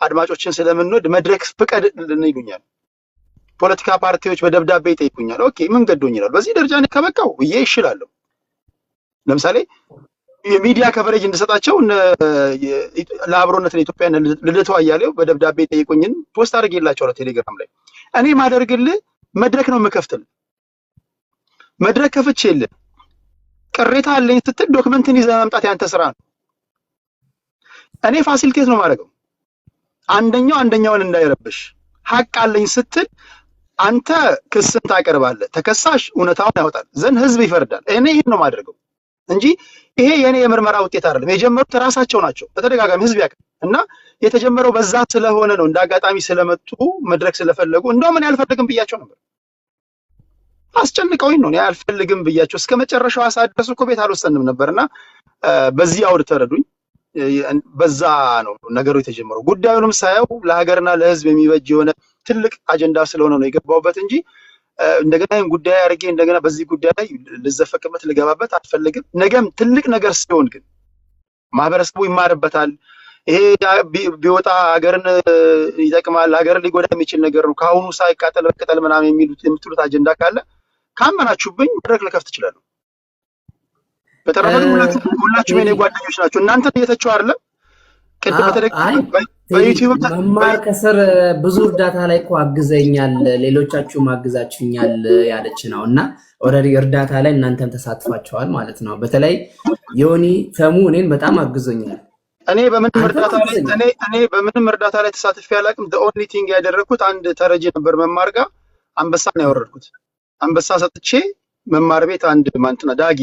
[SPEAKER 1] አድማጮችን ስለምንወድ መድረክ ፍቀድ ይሉኛል። ፖለቲካ ፓርቲዎች በደብዳቤ ይጠይቁኛል። ኦኬ ምን ገዶኝ ይላል። በዚህ ደረጃ እኔ ከበቃው ብዬ ይሽላለሁ። ለምሳሌ የሚዲያ ከቨሬጅ እንድሰጣቸው ለአብሮነት ለኢትዮጵያ ልደቱ አያሌው በደብዳቤ ጠይቁኝን ፖስት አድርጌላቸዋለሁ ቴሌግራም ላይ። እኔ ማደርግልህ መድረክ ነው የምከፍትልህ። መድረክ ከፍቼልህ ቅሬታ አለኝ ስትል ዶክመንትን ይዘህ መምጣት ያንተ ስራ ነው። እኔ ፋሲሊቴት ነው ማድረገው። አንደኛውን እንዳይረብሽ ሀቅ አለኝ ስትል አንተ ክስን ታቀርባለህ፣ ተከሳሽ እውነታውን ያወጣል፣ ዘንድ ህዝብ ይፈርዳል። እኔ ይሄን ነው ማድረገው እንጂ ይሄ የኔ የምርመራ ውጤት አይደለም። የጀመሩት ራሳቸው ናቸው በተደጋጋሚ ህዝብ ያውቃል። እና የተጀመረው በዛ ስለሆነ ነው፣ እንዳጋጣሚ ስለመጡ መድረክ ስለፈለጉ። እንደውም እኔ አልፈልግም ብያቸው ነበር፣ አስጨንቀውኝ ነው። እኔ አልፈልግም ብያቸው እስከ መጨረሻው አሳደሱ እኮ ቤት አልወሰንም ነበርና በዚህ አውድ ተረዱኝ። በዛ ነው ነገሩ የተጀመረው። ጉዳዩንም ሳየው ለሀገርና ለህዝብ የሚበጅ የሆነ ትልቅ አጀንዳ ስለሆነ ነው የገባሁበት እንጂ እንደገና ይሄን ጉዳይ አድርጌ እንደገና በዚህ ጉዳይ ላይ ልዘፈቅበት ልገባበት አልፈልግም። ነገም ትልቅ ነገር ሲሆን ግን ማህበረሰቡ ይማርበታል። ይሄ ቢወጣ ሀገርን ይጠቅማል፣ ሀገርን ሊጎዳ የሚችል ነገር ነው። ከአሁኑ ሳይቃጠል በቅጠል ምናምን የምትሉት አጀንዳ ካለ ካመናችሁብኝ መድረክ ልከፍት እችላለሁ። በተረፈ ሁላችሁም የኔ ጓደኞች ናቸው። እናንተ እየተቸው አይደለም ቅድም በዩቲዩብ
[SPEAKER 12] መማር ከስር ብዙ እርዳታ ላይ እኮ አግዘኛል፣ ሌሎቻችሁም አግዛችሁኛል ያለች ነው እና ኦልሬዲ እርዳታ ላይ እናንተም ተሳትፋችኋል ማለት ነው። በተለይ ዮኒ ተሙ እኔን በጣም አግዞኛል።
[SPEAKER 1] እኔ በምንም እርዳታ ላይ ተሳትፌ አላውቅም። the only thing ያደረኩት አንድ ተረጂ ነበር መማር ጋር አንበሳ ነው ያወረድኩት። አንበሳ ሰጥቼ መማር ቤት አንድ ማንትና ዳጊ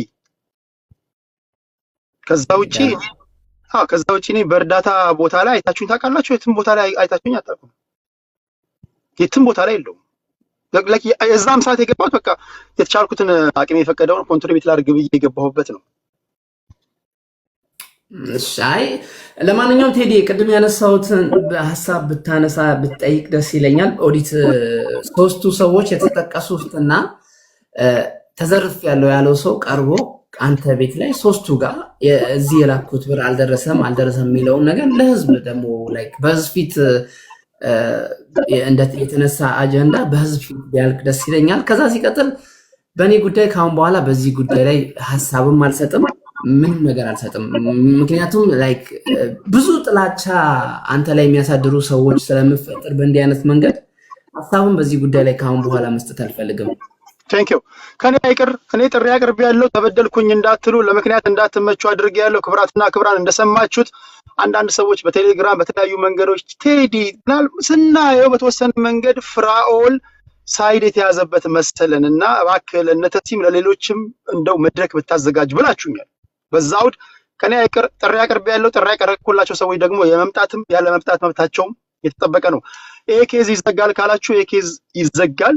[SPEAKER 1] ከዛ ውጪ እኔ በእርዳታ ቦታ ላይ አይታችሁኝ ታውቃላችሁ? የትም ቦታ ላይ አይታችሁኝ አታውቁም። የትም ቦታ ላይ የለውም። እዛም ሰዓት የገባሁት በቃ የተቻልኩትን አቅሜ የፈቀደውን ኮንትሪቢዩት ላድርግ ብዬ የገባሁበት ነው።
[SPEAKER 12] አይ ለማንኛውም ቴዲ ቅድም ያነሳሁትን ሀሳብ ብታነሳ ብትጠይቅ ደስ ይለኛል። ኦዲት ሶስቱ ሰዎች የተጠቀሱትና ተዘርፍ ያለው ሰው ቀርቦ አንተ ቤት ላይ ሶስቱ ጋር እዚህ የላኩት ብር አልደረሰም የሚለውን ነገር ለህዝብ ደግሞ ላይክ በህዝብ ፊት የተነሳ አጀንዳ በህዝብ ፊት ቢያልቅ ደስ ይለኛል። ከዛ ሲቀጥል በእኔ ጉዳይ ካሁን በኋላ በዚህ ጉዳይ ላይ ሀሳብም አልሰጥም፣ ምንም ነገር አልሰጥም። ምክንያቱም ላይክ ብዙ ጥላቻ አንተ ላይ የሚያሳድሩ ሰዎች ስለምፈጥር በእንዲህ አይነት መንገድ ሀሳብም በዚህ ጉዳይ ላይ ካሁን በኋላ መስጠት አልፈልግም።
[SPEAKER 1] ቴንክ ዩ ከኔ አይቀር እኔ ጥሪ አቅርቤ ያለው ተበደልኩኝ እንዳትሉ ለምክንያት እንዳትመቹ አድርጌ ያለው ክብራትና ክብራን እንደሰማችሁት አንዳንድ ሰዎች በቴሌግራም በተለያዩ መንገዶች ቴዲ ስናየው በተወሰነ መንገድ ፍራኦል ሳይድ የተያዘበት መሰለንና እባክህ ለነተሲም ለሌሎችም እንደው መድረክ ብታዘጋጅ ብላችሁኛል። በዛውድ ከኔ አይቀር ጥሪ አቅርቤ ያለው ጥሪ ያቀረብኩላቸው ሰዎች ደግሞ የመምጣትም ያለ መምጣት መብታቸውም የተጠበቀ ነው። ይሄ ኬዝ ይዘጋል ካላችሁ ይሄ ኬዝ ይዘጋል።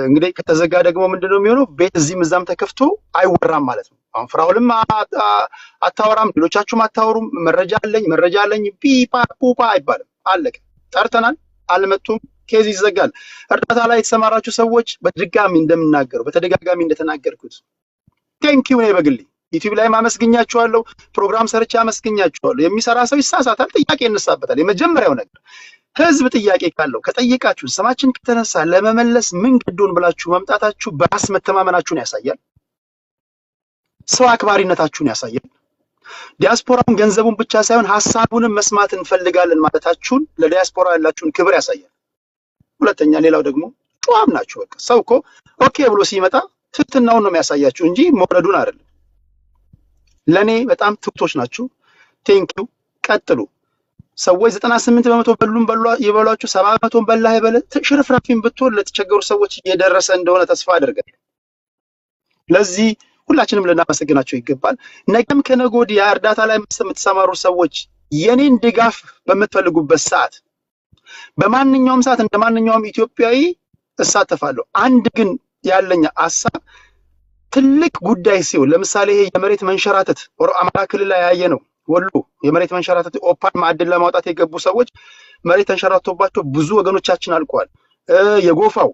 [SPEAKER 1] እንግዲህ ከተዘጋ ደግሞ ምንድነው የሚሆነው? ቤት እዚህም እዛም ተከፍቶ አይወራም ማለት ነው። አሁን ፍራውልም አታወራም፣ ሌሎቻችሁም አታወሩም። መረጃ አለኝ ፒፓ ፑፓ አይባልም። አለቀ። ጠርተናል፣ አልመጡም፣ ኬዝ ይዘጋል። እርዳታ ላይ የተሰማራችሁ ሰዎች በተደጋጋሚ እንደተናገርኩት ቴንኪው ነው በግሌ ዩቲዩብ ላይ ማመስገኛችኋለሁ። ፕሮግራም ሰርቼ አመስገኛችኋለሁ። የሚሰራ ሰው ይሳሳታል፣ ጥያቄ ይነሳበታል። የመጀመሪያው ነገር ህዝብ ጥያቄ ካለው ከጠየቃችሁ ስማችን ከተነሳ ለመመለስ ምን ግዱን ብላችሁ መምጣታችሁ በራስ መተማመናችሁን ያሳያል። ሰው አክባሪነታችሁን ያሳያል። ዲያስፖራውን ገንዘቡን ብቻ ሳይሆን ሐሳቡንም መስማት እንፈልጋለን ማለታችሁን ለዲያስፖራ ያላችሁን ክብር ያሳያል። ሁለተኛ ሌላው ደግሞ ጨዋም ናችሁ። በቃ ሰው እኮ ኦኬ ብሎ ሲመጣ ትህትናውን ነው የሚያሳያችሁ እንጂ መውረዱን አይደለም። ለኔ በጣም ትሁቶች ናችሁ። ቴንኪው። ቀጥሉ። ሰዎች 98% በሉን ይበሏችሁ፣ 70% በላህ ይበለ ሽርፍራፊን ብትወል ለተቸገሩ ሰዎች እየደረሰ እንደሆነ ተስፋ አደርጋለሁ። ለዚህ ሁላችንም ልናመሰግናቸው ይገባል። ነገም ከነገ ወዲያ እርዳታ ላይ የምትሰማሩ ሰዎች የኔን ድጋፍ በምትፈልጉበት ሰዓት በማንኛውም ሰዓት እንደማንኛውም ኢትዮጵያዊ እሳተፋለሁ። አንድ ግን ያለኝ ሐሳብ ትልቅ ጉዳይ ሲሆን ለምሳሌ ይሄ የመሬት መንሸራተት አማራ ክልል ላይ ያየ ነው። ወሎ የመሬት መንሸራተት ኦፓን ማዕድን ለማውጣት የገቡ ሰዎች መሬት ተንሸራቶባቸው ብዙ ወገኖቻችን አልቀዋል። የጎፋው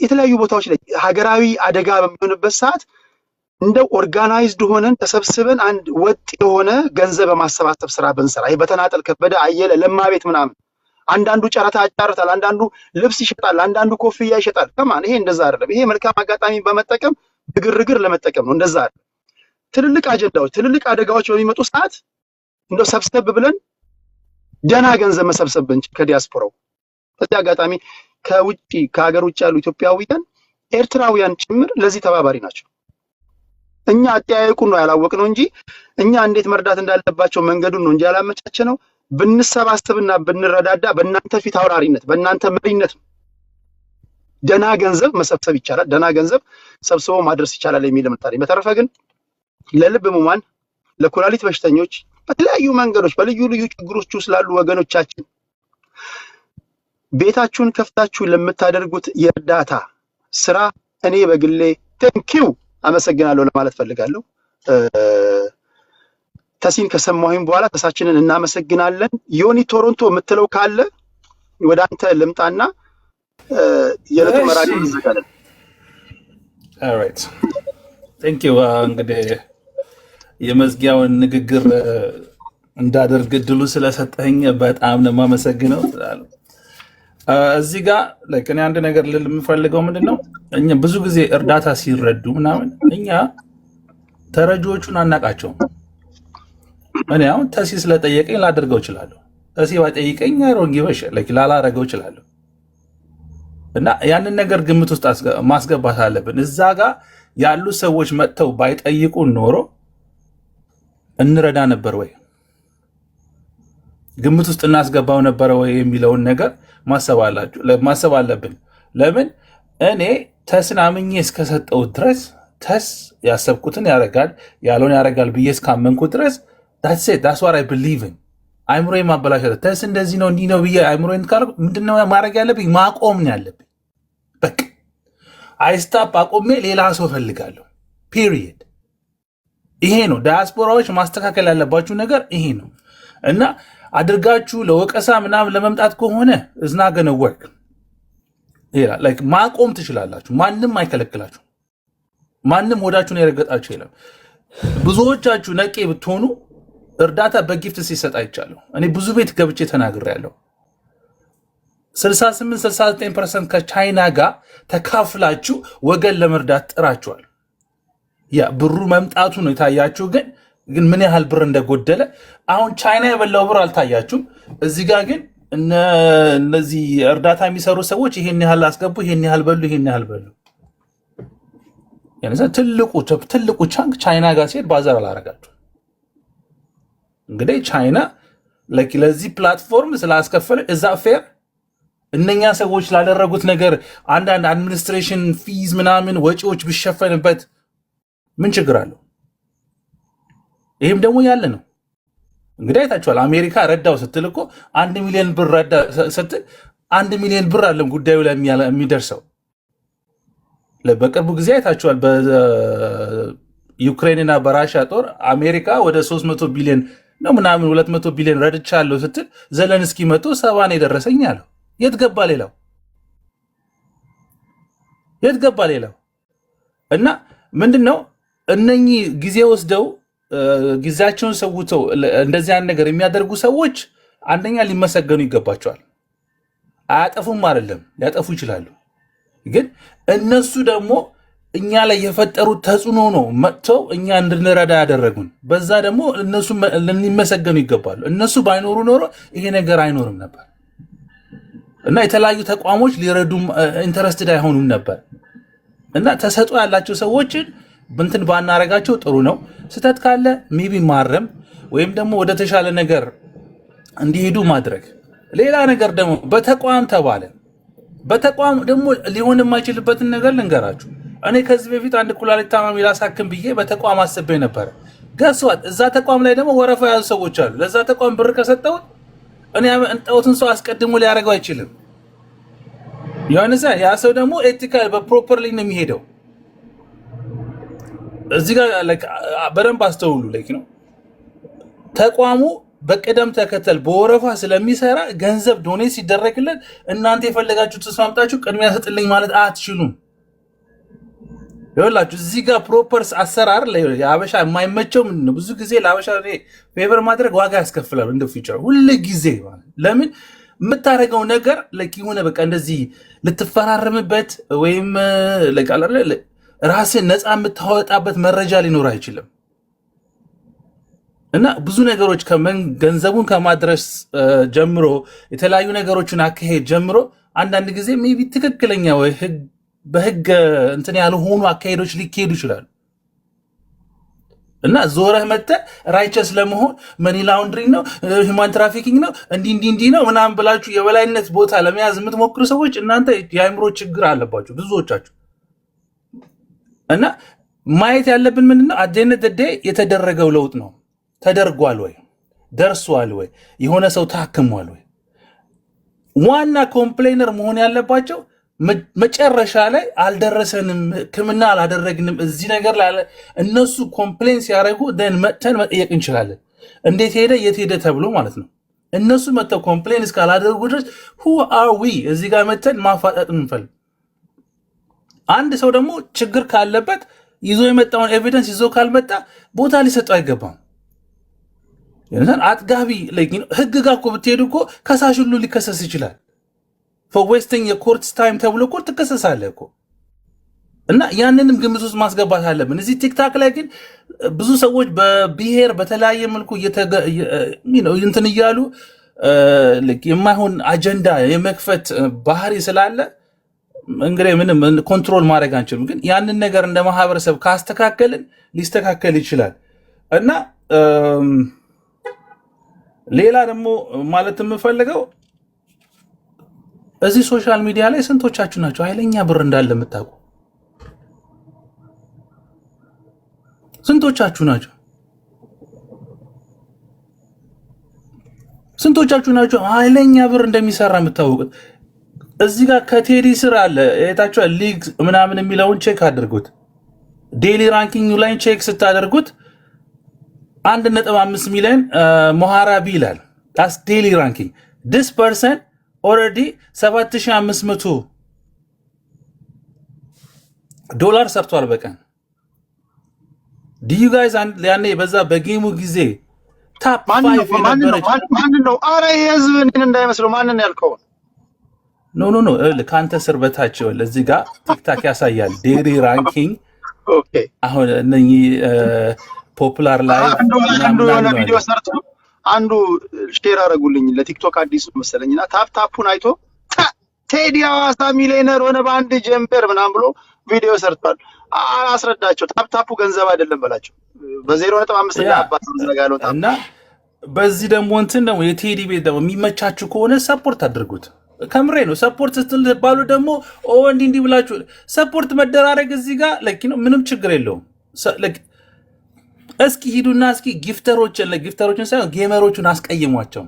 [SPEAKER 1] የተለያዩ ቦታዎች ላይ ሀገራዊ አደጋ በሚሆንበት ሰዓት እንደው ኦርጋናይዝድ ሆነን ተሰብስበን አንድ ወጥ የሆነ ገንዘብ በማሰባሰብ ስራ ብንሰራ፣ ይሄ በተናጠል ከበደ አየለ ለማ ቤት ምናምን አንዳንዱ ጨረታ ያጫርታል፣ አንዳንዱ ልብስ ይሸጣል፣ አንዳንዱ ኮፍያ ይሸጣል። ከማን ይሄ እንደዛ አይደለም። ይሄ መልካም አጋጣሚ በመጠቀም ግርግር ለመጠቀም ነው። እንደዛ አይደለም። ትልልቅ አጀንዳዎች ትልልቅ አደጋዎች በሚመጡ ሰዓት እንደው ሰብሰብ ብለን ደና ገንዘብ መሰብሰብ ብንችል ከዲያስፖራው በዚህ አጋጣሚ ከሀገር ውጭ ያሉ ኢትዮጵያውያን ኤርትራውያን ጭምር ለዚህ ተባባሪ ናቸው። እኛ አጠያየቁን ነው ያላወቅነው እንጂ እኛ እንዴት መርዳት እንዳለባቸው መንገዱን ነው እንጂ ያላመቻቸ ነው። ብንሰባሰብና ብንረዳዳ በእናንተ ፊት አውራሪነት በእናንተ መሪነት ደና ገንዘብ መሰብሰብ ይቻላል፣ ደና ገንዘብ ሰብስቦ ማድረስ ይቻላል የሚል ምጣኔ። በተረፈ ግን ለልብ ህሙማን፣ ለኩላሊት በሽተኞች፣ በተለያዩ መንገዶች በልዩ ልዩ ችግሮች ውስጥ ላሉ ወገኖቻችን ቤታችሁን ከፍታችሁ ለምታደርጉት የእርዳታ ስራ እኔ በግሌ ቴንኪው አመሰግናለሁ ለማለት ፈልጋለሁ። ተሲን ከሰማሁኝ በኋላ ተሳችንን እናመሰግናለን። ዮኒ ቶሮንቶ የምትለው ካለ ወደ አንተ ልምጣና የለቱ መራጭ ይዘጋለን።
[SPEAKER 2] ኦልራይት ቴንኪው። እንግዲህ የመዝጊያውን ንግግር እንዳደርግ እድሉ ስለሰጠኝ በጣም ነው የማመሰግነው። እዚህ ጋር እኔ አንድ ነገር ልል የምፈልገው ምንድነው፣ እኛ ብዙ ጊዜ እርዳታ ሲረዱ ምናምን እኛ ተረጂዎቹን አናቃቸውም። እኔ አሁን ተሲ ስለጠየቀኝ ላደርገው እችላለሁ። ተሲ ባይጠይቀኝ ሮንግ ይበሽ ላላረገው እችላለሁ። እና ያንን ነገር ግምት ውስጥ ማስገባት አለብን። እዛ ጋር ያሉ ሰዎች መጥተው ባይጠይቁን ኖሮ እንረዳ ነበር ወይ? ግምት ውስጥ እናስገባው ነበር ወይ የሚለውን ነገር ማሰብ አለብን። ለምን እኔ ተስን አምኜ እስከሰጠው ድረስ ተስ ያሰብኩትን ያደርጋል ያለውን ያደርጋል ብዬ እስካመንኩት ድረስ that's what I believe in። አይምሮዬ ማበላሸት ተስ እንደዚህ ነው እንዲህ ነው ብዬ አይምሮዬን ካልኩ ምንድነው ማድረግ ያለብኝ? ማቆም ነው ያለብኝ። በቃ አይስታፕ አቆሜ ሌላ ሰው ፈልጋለሁ። ፒሪየድ። ይሄ ነው ዳያስፖራዎች ማስተካከል ያለባችሁ ነገር ይሄ ነው። እና አድርጋችሁ ለወቀሳ ምናምን ለመምጣት ከሆነ እዝና ገነ ወርክ ማቆም ትችላላችሁ። ማንም አይከለክላችሁ። ማንም ወዳችሁን የረገጣችሁ የለም። ብዙዎቻችሁ ነቄ ብትሆኑ እርዳታ በጊፍት ሲሰጥ አይቻለሁ። እኔ ብዙ ቤት ገብቼ ተናግሬያለሁ። 68-69% ከቻይና ጋር ተካፍላችሁ ወገን ለመርዳት ጥራችኋል። ያ ብሩ መምጣቱ ነው የታያችሁ። ግን ምን ያህል ብር እንደጎደለ አሁን ቻይና የበላው ብር አልታያችሁም። እዚህ ጋር ግን እነዚህ እርዳታ የሚሰሩ ሰዎች ይሄን ያህል አስገቡ፣ ይሄን ያህል በሉ፣ ይሄን ያህል በሉ። ትልቁ ቻንክ ቻይና ጋር ሲሄድ ባዛር አላረጋችሁ። እንግዲህ ቻይና ለዚህ ፕላትፎርም ስላስከፈለ እዛ ፌር እነኛ ሰዎች ላደረጉት ነገር አንዳንድ አድሚኒስትሬሽን ፊዝ ምናምን ወጪዎች ቢሸፈንበት ምን ችግር አለው? ይህም ደግሞ ያለ ነው። እንግዲህ አይታችኋል። አሜሪካ ረዳው ስትል እኮ 1 ሚሊዮን ብር ረዳ ስትል 1 ሚሊዮን ብር አለም ጉዳዩ ላይ የሚደርሰው። በቅርቡ ጊዜ አይታችኋል። በዩክሬንና በራሽያ ጦር አሜሪካ ወደ 300 ቢሊዮን ነው ምናምን 200 ቢሊዮን ረድቻለሁ ስትል ዘለንስኪ መጥቶ 70 ነው የደረሰኝ አለው። የት ገባ ሌላው? የት ገባ ሌላው? እና ምንድነው እነኚህ ጊዜ ወስደው ጊዜያቸውን ሰውተው እንደዚህ አይነት ነገር የሚያደርጉ ሰዎች አንደኛ ሊመሰገኑ ይገባቸዋል። አያጠፉም አይደለም፣ ሊያጠፉ ይችላሉ። ግን እነሱ ደግሞ እኛ ላይ የፈጠሩት ተጽዕኖ ነው መጥተው እኛ እንድንረዳ ያደረጉን። በዛ ደግሞ እነሱ ሊመሰገኑ ይገባሉ። እነሱ ባይኖሩ ኖሮ ይሄ ነገር አይኖርም ነበር እና የተለያዩ ተቋሞች ሊረዱም ኢንተረስትድ አይሆኑም ነበር። እና ተሰጥኦ ያላቸው ሰዎችን እንትን ባናረጋቸው ጥሩ ነው። ስህተት ካለ ሜቢ ማረም ወይም ደግሞ ወደ ተሻለ ነገር እንዲሄዱ ማድረግ። ሌላ ነገር ደግሞ በተቋም ተባለ። በተቋም ደግሞ ሊሆን የማይችልበትን ነገር ልንገራችሁ። እኔ ከዚህ በፊት አንድ ኩላሊት ታማሚ ላሳክም ብዬ በተቋም አስቤ ነበር። ገስዋት እዛ ተቋም ላይ ደግሞ ወረፋ ያዙ ሰዎች አሉ። ለዛ ተቋም ብር ከሰጠሁት እኔ ያመጣሁትን ሰው አስቀድሞ ሊያደርገው አይችልም። ዮሐንስ ያ ሰው ደግሞ ኤቲካል በፕሮፐርሊ ነው የሚሄደው። እዚህ ጋር በደንብ አስተውሉ። ነው ተቋሙ በቅደም ተከተል በወረፋ ስለሚሰራ ገንዘብ ዶኔት ሲደረግለት እናንተ የፈለጋችሁ ተስማምታችሁ ቅድሚያ ሰጥልኝ ማለት አትችሉም። ይኸውላችሁ እዚህ ጋር ፕሮፐርስ አሰራር ለአበሻ የማይመቸው ምንድን ነው? ብዙ ጊዜ ለአበሻ ፌቨር ማድረግ ዋጋ ያስከፍላል። እንደ ፊቸር ሁሉ ጊዜ ለምን የምታደርገው ነገር የሆነ በቃ እንደዚህ ልትፈራረምበት ወይም ራስን ነፃ የምታወጣበት መረጃ ሊኖር አይችልም። እና ብዙ ነገሮች ገንዘቡን ከማድረስ ጀምሮ የተለያዩ ነገሮችን አካሄድ ጀምሮ አንዳንድ ጊዜ ሜቢ ትክክለኛ ወይ በህግ እንትን ያልሆኑ አካሄዶች ሊካሄዱ ይችላሉ። እና ዞረህ መጥተህ ራይቸስ ለመሆን መኒ ላውንድሪንግ ነው ሂውማን ትራፊኪንግ ነው እንዲህ ነው ምናምን ብላችሁ የበላይነት ቦታ ለመያዝ የምትሞክሩ ሰዎች እናንተ የአእምሮ ችግር አለባችሁ ብዙዎቻችሁ። እና ማየት ያለብን ምንድነው አደነት ደደ የተደረገው ለውጥ ነው። ተደርጓል ወይ? ደርሷል ወይ? የሆነ ሰው ታክሟል ወይ? ዋና ኮምፕሌነር መሆን ያለባቸው መጨረሻ ላይ አልደረሰንም፣ ሕክምና አላደረግንም እዚህ ነገር ላይ እነሱ ኮምፕሌን ሲያደርጉ ደን መጥተን መጠየቅ እንችላለን። እንዴት ሄደ የት ሄደ ተብሎ ማለት ነው። እነሱ መጥተው ኮምፕሌን እስካላደረጉ ድረስ who are we እዚህ ጋር መጥተን ማፋጠጥ እንፈልግ። አንድ ሰው ደግሞ ችግር ካለበት ይዞ የመጣውን ኤቪደንስ ይዞ ካልመጣ ቦታ ሊሰጠው አይገባም። አጥጋቢ ህግ ጋር እኮ ብትሄዱ እኮ ከሳሽ ሁሉ ሊከሰስ ይችላል። for wasting your court's time ተብሎ እኮ ትከሰሳለህ እኮ። እና ያንንም ግምት ውስጥ ማስገባት አለብን። እዚህ ቲክታክ ላይ ግን ብዙ ሰዎች በብሔር በተለያየ መልኩ እንትን እያሉ የማይሆን አጀንዳ የመክፈት ባህሪ ስላለ እንግዲህ ምንም ኮንትሮል ማድረግ አንችልም። ግን ያንን ነገር እንደ ማህበረሰብ ካስተካከልን ሊስተካከል ይችላል። እና ሌላ ደግሞ ማለት የምፈልገው እዚህ ሶሻል ሚዲያ ላይ ስንቶቻችሁ ናቸው ኃይለኛ ብር እንዳለ የምታውቁ? ስንቶቻችሁ ናቸው? ስንቶቻችሁ ናቸው ኃይለኛ ብር እንደሚሰራ የምታውቁት? እዚህ ጋር ከቴዲ ስር አለ የታችሁ ሊግ ምናምን የሚለውን ቼክ አድርጉት። ዴሊ ራንኪንግ ላይ ቼክ ስታደርጉት 1.5 ሚሊዮን ሞሃራቢ ይላል። ዳስ ዴሊ ራንኪንግ this person already 7500 ዶላር ሰርቷል በቀን። do you guys ያኔ በዛ በጌሙ ጊዜ ታፕ 5 የነበረች
[SPEAKER 1] ማን ነው? አረ የህዝብ እኔን እንዳይመስለው ማን ነው ያልከው?
[SPEAKER 2] ኖ ካንተ ስር በታች ይወል እዚህ ጋር ቲክታክ ያሳያል ዴሊ ራንኪንግ።
[SPEAKER 1] ኦኬ
[SPEAKER 2] አሁን እነኚህ ፖፑላር ላይ
[SPEAKER 1] አንዱ የሆነ ቪዲዮ ሰርቶ አንዱ ሼር አደረጉልኝ ለቲክቶክ አዲስ መሰለኝና ታፑን አይቶ ቴዲ ሐዋሳ ሚሊዮነር ሆነ በአንድ ጀምበር ምናምን ብሎ ቪዲዮ ሰርቷል። አስረዳቸው። ታፑ ገንዘብ አይደለም በላቸው። በ0.5 አባቱ ዘጋለው
[SPEAKER 2] እና በዚህ ደግሞ እንትን ደግሞ የቴዲ ቤት ደግሞ የሚመቻችሁ ከሆነ ሰፖርት አድርጉት። ከምሬ ነው። ሰፖርት ስትባሉ ደግሞ እንዲህ ብላችሁ ሰፖርት መደራረግ እዚህ ጋር ምንም ችግር የለውም። እስኪ ሂዱና እስኪ ጊፍተሮችን ሳይሆን ጌመሮቹን አስቀይሟቸው።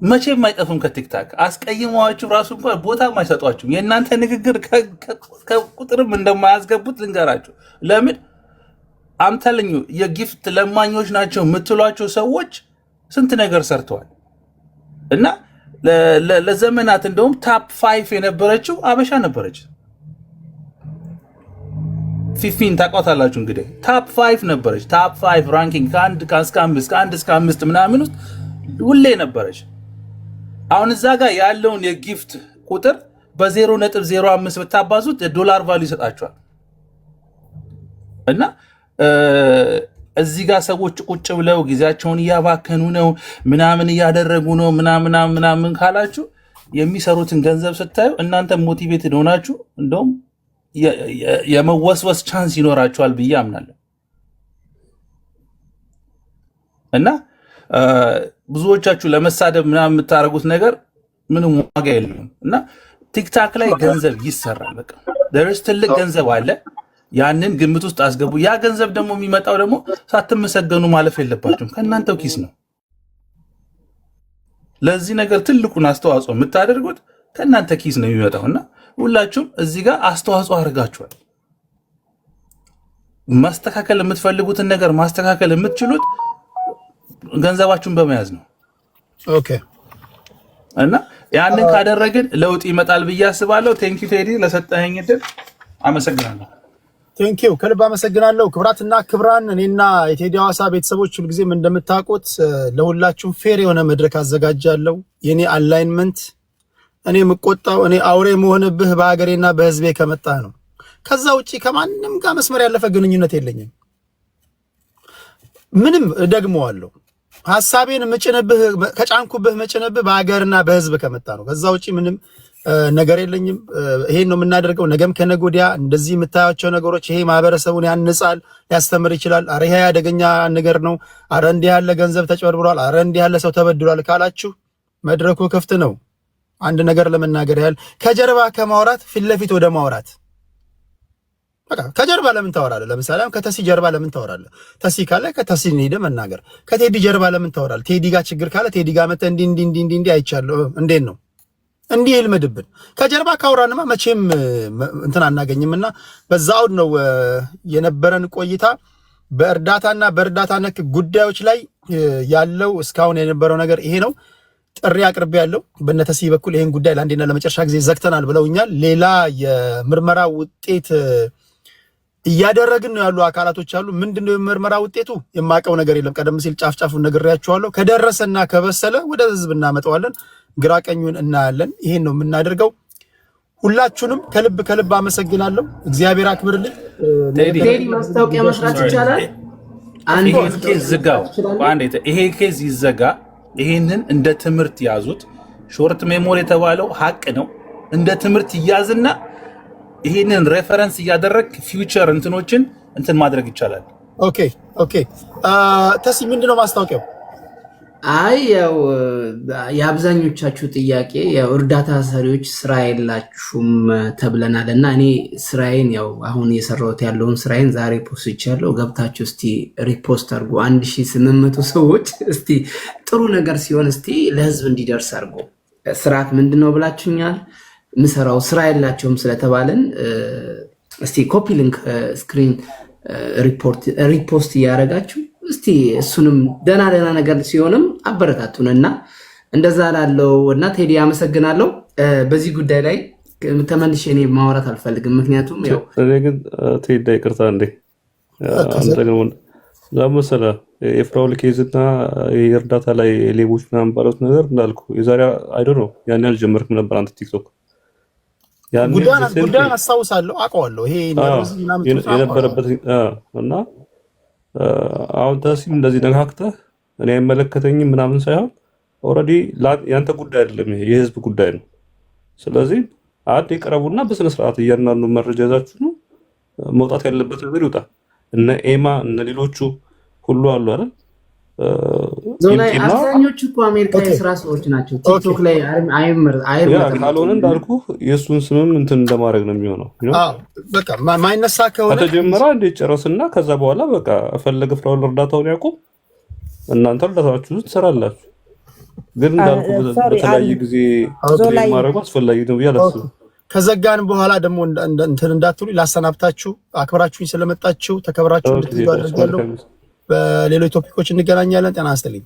[SPEAKER 2] መቼም አይጠፉም ከቲክታክ አስቀይሟችሁ ራሱ እንኳን ቦታም አይሰጧችሁም። የእናንተ ንግግር ከቁጥርም እንደማያስገቡት ልንገራችሁ። ለምን አምተልኙ የጊፍት ለማኞች ናቸው የምትሏቸው ሰዎች ስንት ነገር ሰርተዋል። እና ለዘመናት እንደውም ታፕ 5 የነበረችው አበሻ ነበረች። ፊፊን ታውቃታላችሁ እንግዲህ ታፕ 5 ነበረች። ታፕ 5 ራንኪንግ ከ1 እስከ 5 ምናምን ውስጥ ሁሌ ነበረች። አሁን እዛ ጋር ያለውን የጊፍት ቁጥር በ0.05 ብታባዙት የዶላር ቫልዩ ይሰጣቸዋል። እና እዚህ ጋር ሰዎች ቁጭ ብለው ጊዜያቸውን እያባከኑ ነው ምናምን እያደረጉ ነው ምናምን ካላችሁ የሚሰሩትን ገንዘብ ስታዩ እናንተ ሞቲቬትድ ሆናችሁ እንደውም የመወስወስ ቻንስ ይኖራቸዋል ብዬ አምናለሁ። እና ብዙዎቻችሁ ለመሳደብ ምናምን የምታደርጉት ነገር ምንም ዋጋ የለውም። እና ቲክታክ ላይ ገንዘብ ይሰራል። በቃ ደርስ ትልቅ ገንዘብ አለ። ያንን ግምት ውስጥ አስገቡ። ያ ገንዘብ ደግሞ የሚመጣው ደግሞ ሳትመሰገኑ ማለፍ የለባችሁም፣ ከእናንተው ኪስ ነው። ለዚህ ነገር ትልቁን አስተዋጽኦ የምታደርጉት ከእናንተ ኪስ ነው የሚመጣውና ሁላችሁም እዚህ ጋር አስተዋጽኦ አድርጋችኋል። ማስተካከል የምትፈልጉትን ነገር ማስተካከል የምትችሉት ገንዘባችሁን በመያዝ ነው።
[SPEAKER 1] ኦኬ።
[SPEAKER 2] እና ያንን ካደረግን ለውጥ ይመጣል ብዬ አስባለሁ። ቴንክ ዩ ቴዲ ለሰጠኸኝ እድል አመሰግናለሁ።
[SPEAKER 1] ቴንክ ዩ ከልብ አመሰግናለሁ። ክብራትና ክብራን፣ እኔና የቴዲ ሐዋሳ ቤተሰቦች ሁልጊዜም እንደምታውቁት ለሁላችሁም ፌር የሆነ መድረክ አዘጋጃለሁ። የኔ አላይንመንት እኔ የምቆጣው እኔ አውሬ መሆንብህ በሀገሬና በህዝቤ ከመጣህ ነው። ከዛ ውጪ ከማንም ጋር መስመር ያለፈ ግንኙነት የለኝም። ምንም ደግመዋለሁ። ሐሳቤን መጨነብህ ከጫንኩብህ መጨነብህ በሀገርና በህዝብ ከመጣ ነው። ከዛ ውጪ ምንም ነገር የለኝም ይሄን ነው የምናደርገው ነገም ከነገ ወዲያ እንደዚህ የምታያቸው ነገሮች ይሄ ማህበረሰቡን ያንጻል ሊያስተምር ይችላል አረ ይሄ አደገኛ ነገር ነው አረ እንዲህ ያለ ገንዘብ ተጨበርብሯል አረ እንዲህ ያለ ሰው ተበድሏል ካላችሁ መድረኩ ክፍት ነው አንድ ነገር ለመናገር ያህል ከጀርባ ከማውራት ፊት ለፊት ወደ ማውራት በቃ ከጀርባ ለምን ታወራለህ ለምሳሌ ከተሲ ጀርባ ለምን ታወራለህ ተሲ ካለ ከተሲ ሄደ መናገር ከቴዲ ጀርባ ለምን ታወራለህ ቴዲ ጋር ችግር ካለ ቴዲ ጋር መተ እንዲ አይቻለሁ እንዴት ነው እንዲህ ይልመድብን ከጀርባ ካወራንማ መቼም እንትን አናገኝምና በዛው ነው የነበረን ቆይታ በእርዳታና በእርዳታ ነክ ጉዳዮች ላይ ያለው እስካሁን የነበረው ነገር ይሄ ነው ጥሪ አቅርቤ ያለው በነተሲ በኩል ይሄን ጉዳይ ለአንዴና ለመጨረሻ ጊዜ ዘግተናል ብለውኛል ሌላ የምርመራ ውጤት እያደረግን ነው ያሉ አካላቶች አሉ ምንድነው የምርመራ ውጤቱ የማቀው ነገር የለም ቀደም ሲል ጫፍጫፉን ነግሬያችኋለሁ ከደረሰና ከበሰለ ወደ ህዝብ እናመጣዋለን ግራቀኙን እናያለን ይሄን ነው የምናደርገው ሁላችሁንም ከልብ አመሰግናለሁ እግዚአብሔር አክብርልኝ
[SPEAKER 12] ቴዲ ማስታወቂያ መስራት ይቻላል አንድ
[SPEAKER 2] ኬዝ ዝጋው ይሄ ኬዝ ይዘጋ ይሄንን እንደ ትምህርት ያዙት ሾርት ሜሞሪ የተባለው ሀቅ ነው እንደ ትምህርት ይያዝና ይሄንን ሬፈረንስ እያደረግ ፊውቸር እንትኖችን እንትን ማድረግ ይቻላል
[SPEAKER 1] ኦኬ ተሲ ምንድነው ማስታወቂያው
[SPEAKER 12] አይ ያው የአብዛኞቻችሁ ጥያቄ ያው እርዳታ ሰሪዎች ስራ የላችሁም ተብለናል እና እኔ ስራዬን ያው አሁን እየሰራሁት ያለውን ስራዬን ዛሬ ፖስት ያለው ገብታችሁ እስቲ ሪፖስት አድርጉ 1800 ሰዎች እስቲ ጥሩ ነገር ሲሆን እስቲ ለህዝብ እንዲደርስ አድርጉ ስርዓት ምንድነው ብላችሁኛል ምሰራው ስራ የላቸውም ስለተባለን እስቲ ኮፒ ሊንክ ስክሪን ሪፖስት ያደረጋችሁ እስቲ እሱንም ደና ነገር ሲሆንም አበረታቱንና እንደዛ ላለው እና ቴዲ አመሰግናለሁ በዚህ ጉዳይ ላይ ተመልሼ እኔ ማውራት አልፈልግም ምክንያቱም ያው
[SPEAKER 11] እኔ ግን ቴዲ ይቅርታ እንዴ አንተ ግን ለምሳሌ የፍራውል ኬዝና የእርዳታ ላይ ሌቦች ምናምን ባሉት ነገር እንዳልኩ የዛሬ አይ ዶንት ኖ ያን ያልጀመርኩም ነበር አንተ ቲክቶክ
[SPEAKER 1] ጉዳዩን አስታውሳለሁ አውቀዋለሁ ይሄ
[SPEAKER 11] የነበረበት እና አሁን ተሲም እንደዚህ ነካክተህ እኔ አይመለከተኝም ምናምን ሳይሆን ኦልሬዲ ያንተ ጉዳይ አይደለም ይሄ የህዝብ ጉዳይ ነው ስለዚህ አንድ ይቀርቡና በስነ ስርዓት እያንዳንዱ መረጃ ይዛችሁ ነው መውጣት ያለበት ነገር ይውጣ እነ ኤማ እነ ሌሎቹ ሁሉ አሉ አይደል
[SPEAKER 12] ዞላይ አብዛኞቹ እኮ አሜሪካ የስራ ሰዎች ናቸው ቲክቶክ ላይ አይመርጥ
[SPEAKER 11] ካልሆነ እንዳልኩ የሱን ስምም እንትን እንደማድረግ ነው የሚሆነው
[SPEAKER 1] በቃ ማይነሳ ከሆነ
[SPEAKER 11] ከተጀመረ እንደ ጨረስና ከዛ በኋላ በቃ ፈለገ ፍራውል እርዳታውን ያቁም እናንተ እርዳታችሁ ትሰራላችሁ ግን እንዳልኩ በተለያየ ጊዜ ማድረግ አስፈላጊ ነው ያላችሁ
[SPEAKER 1] ከዘጋን በኋላ ደግሞ እንትን እንዳትሉ ላሰናብታችሁ አክብራችሁኝ ስለመጣችሁ ተከብራችሁ እንድትይዙ አድርጋለሁ በሌሎች ቶፒኮች እንገናኛለን ጤና ይስጥልኝ